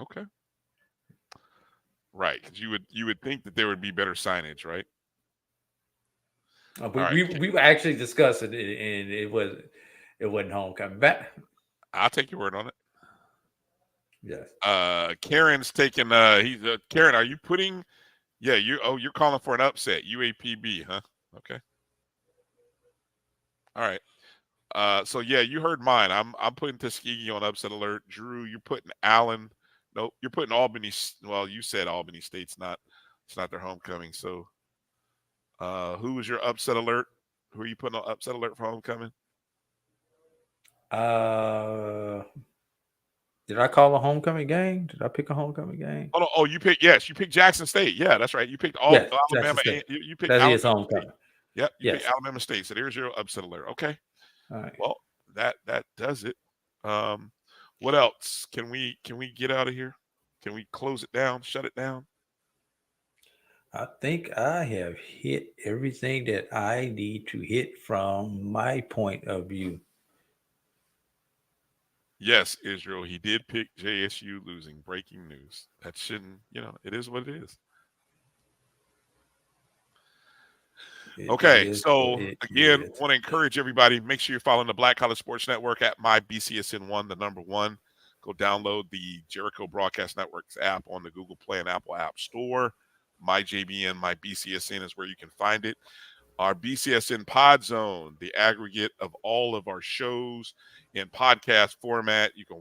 Okay. Right, because you would think that there would be better signage, right? We actually discussed it, and it wasn't homecoming. I'll take your word on it. Yes. Karen's taking. Karen, are you putting? Yeah, you're calling for an upset. UAPB, huh? Okay. All right. So yeah, you heard mine. I'm putting Tuskegee on upset alert. Drew, you're putting Allen. Nope, you're putting Albany. Well, you said Albany State's not. It's not their homecoming. So, who was your upset alert? Who are you putting on upset alert for homecoming? Did I call a homecoming game? Did I pick a homecoming game? Oh, you picked. Yes, you picked Jackson State. Yeah, that's right. You picked Alabama. You picked that is homecoming. Yep, you picked Alabama State. So there's your upset alert. Okay. All right. Well, that does it. What else? Can we get out of here? Can we close it down? Shut it down? I think I have hit everything that I need to hit from my point of view. Yes, Israel. He did pick JSU losing. Breaking news. That shouldn't, it is what it is. Okay, so again, want to encourage everybody, make sure you're following the Black College Sports Network at MyBCSN1, the number 1. Go download the Jericho Broadcast Network's app on the Google Play and Apple App Store. MyJBN, MyBCSN is where you can find it. Our BCSN Pod Zone, the aggregate of all of our shows in podcast format. You can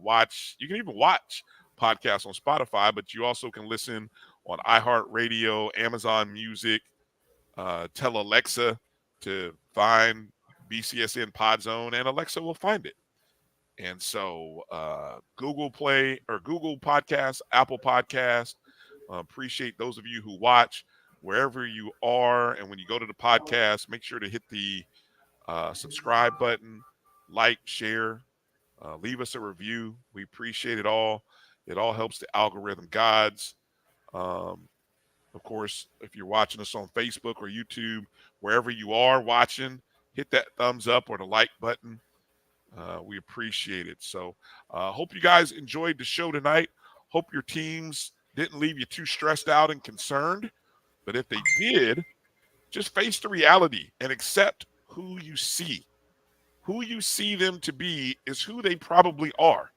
even watch podcasts on Spotify, but you also can listen on iHeartRadio, Amazon Music. Tell Alexa to find BCSN Pod Zone, and Alexa will find it. And so Google Play or Google Podcasts, Apple Podcasts, appreciate those of you who watch wherever you are. And when you go to the podcast, make sure to hit the subscribe button, like, share, leave us a review. We appreciate it all. It all helps the algorithm gods. Of course, if you're watching us on Facebook or YouTube, wherever you are watching, hit that thumbs up or the like button. We appreciate it. So hope you guys enjoyed the show tonight. Hope your teams didn't leave you too stressed out and concerned. But if they did, just face the reality and accept who you see. Who you see them to be is who they probably are.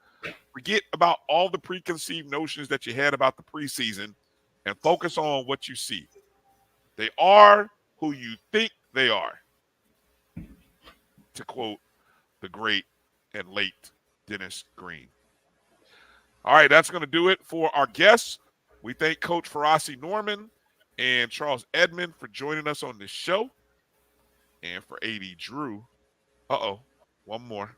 Forget about all the preconceived notions that you had about the preseason and focus on what you see. They are who you think they are. To quote the great and late Dennis Green. All right, that's going to do it for our guests. We thank Coach Farasi Norman and Charles Edmond for joining us on this show. And for AD Drew, one more.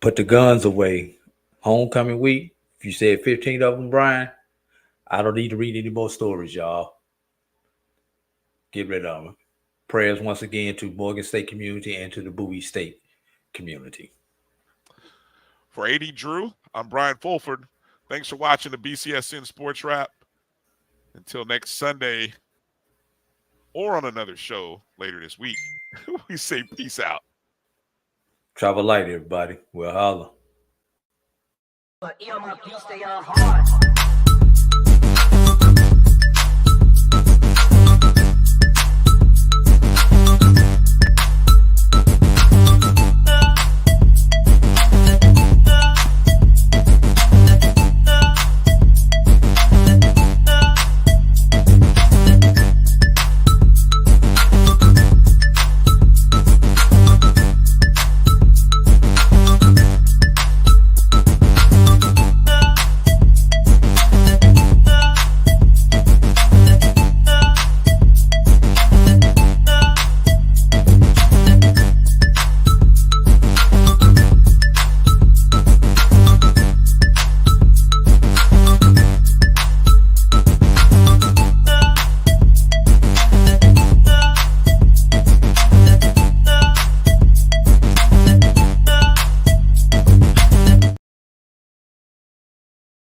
Put the guns away. Homecoming week. If you said 15 of them, Brian, I don't need to read any more stories, y'all. Get rid of them. Prayers once again to Morgan State community and to the Bowie State community. For AD Drew, I'm Brian Fulford. Thanks for watching the BCSN Sports Wrap. Until next Sunday or on another show later this week, we say peace out. Travel light, everybody. We'll holler. But stay on hard.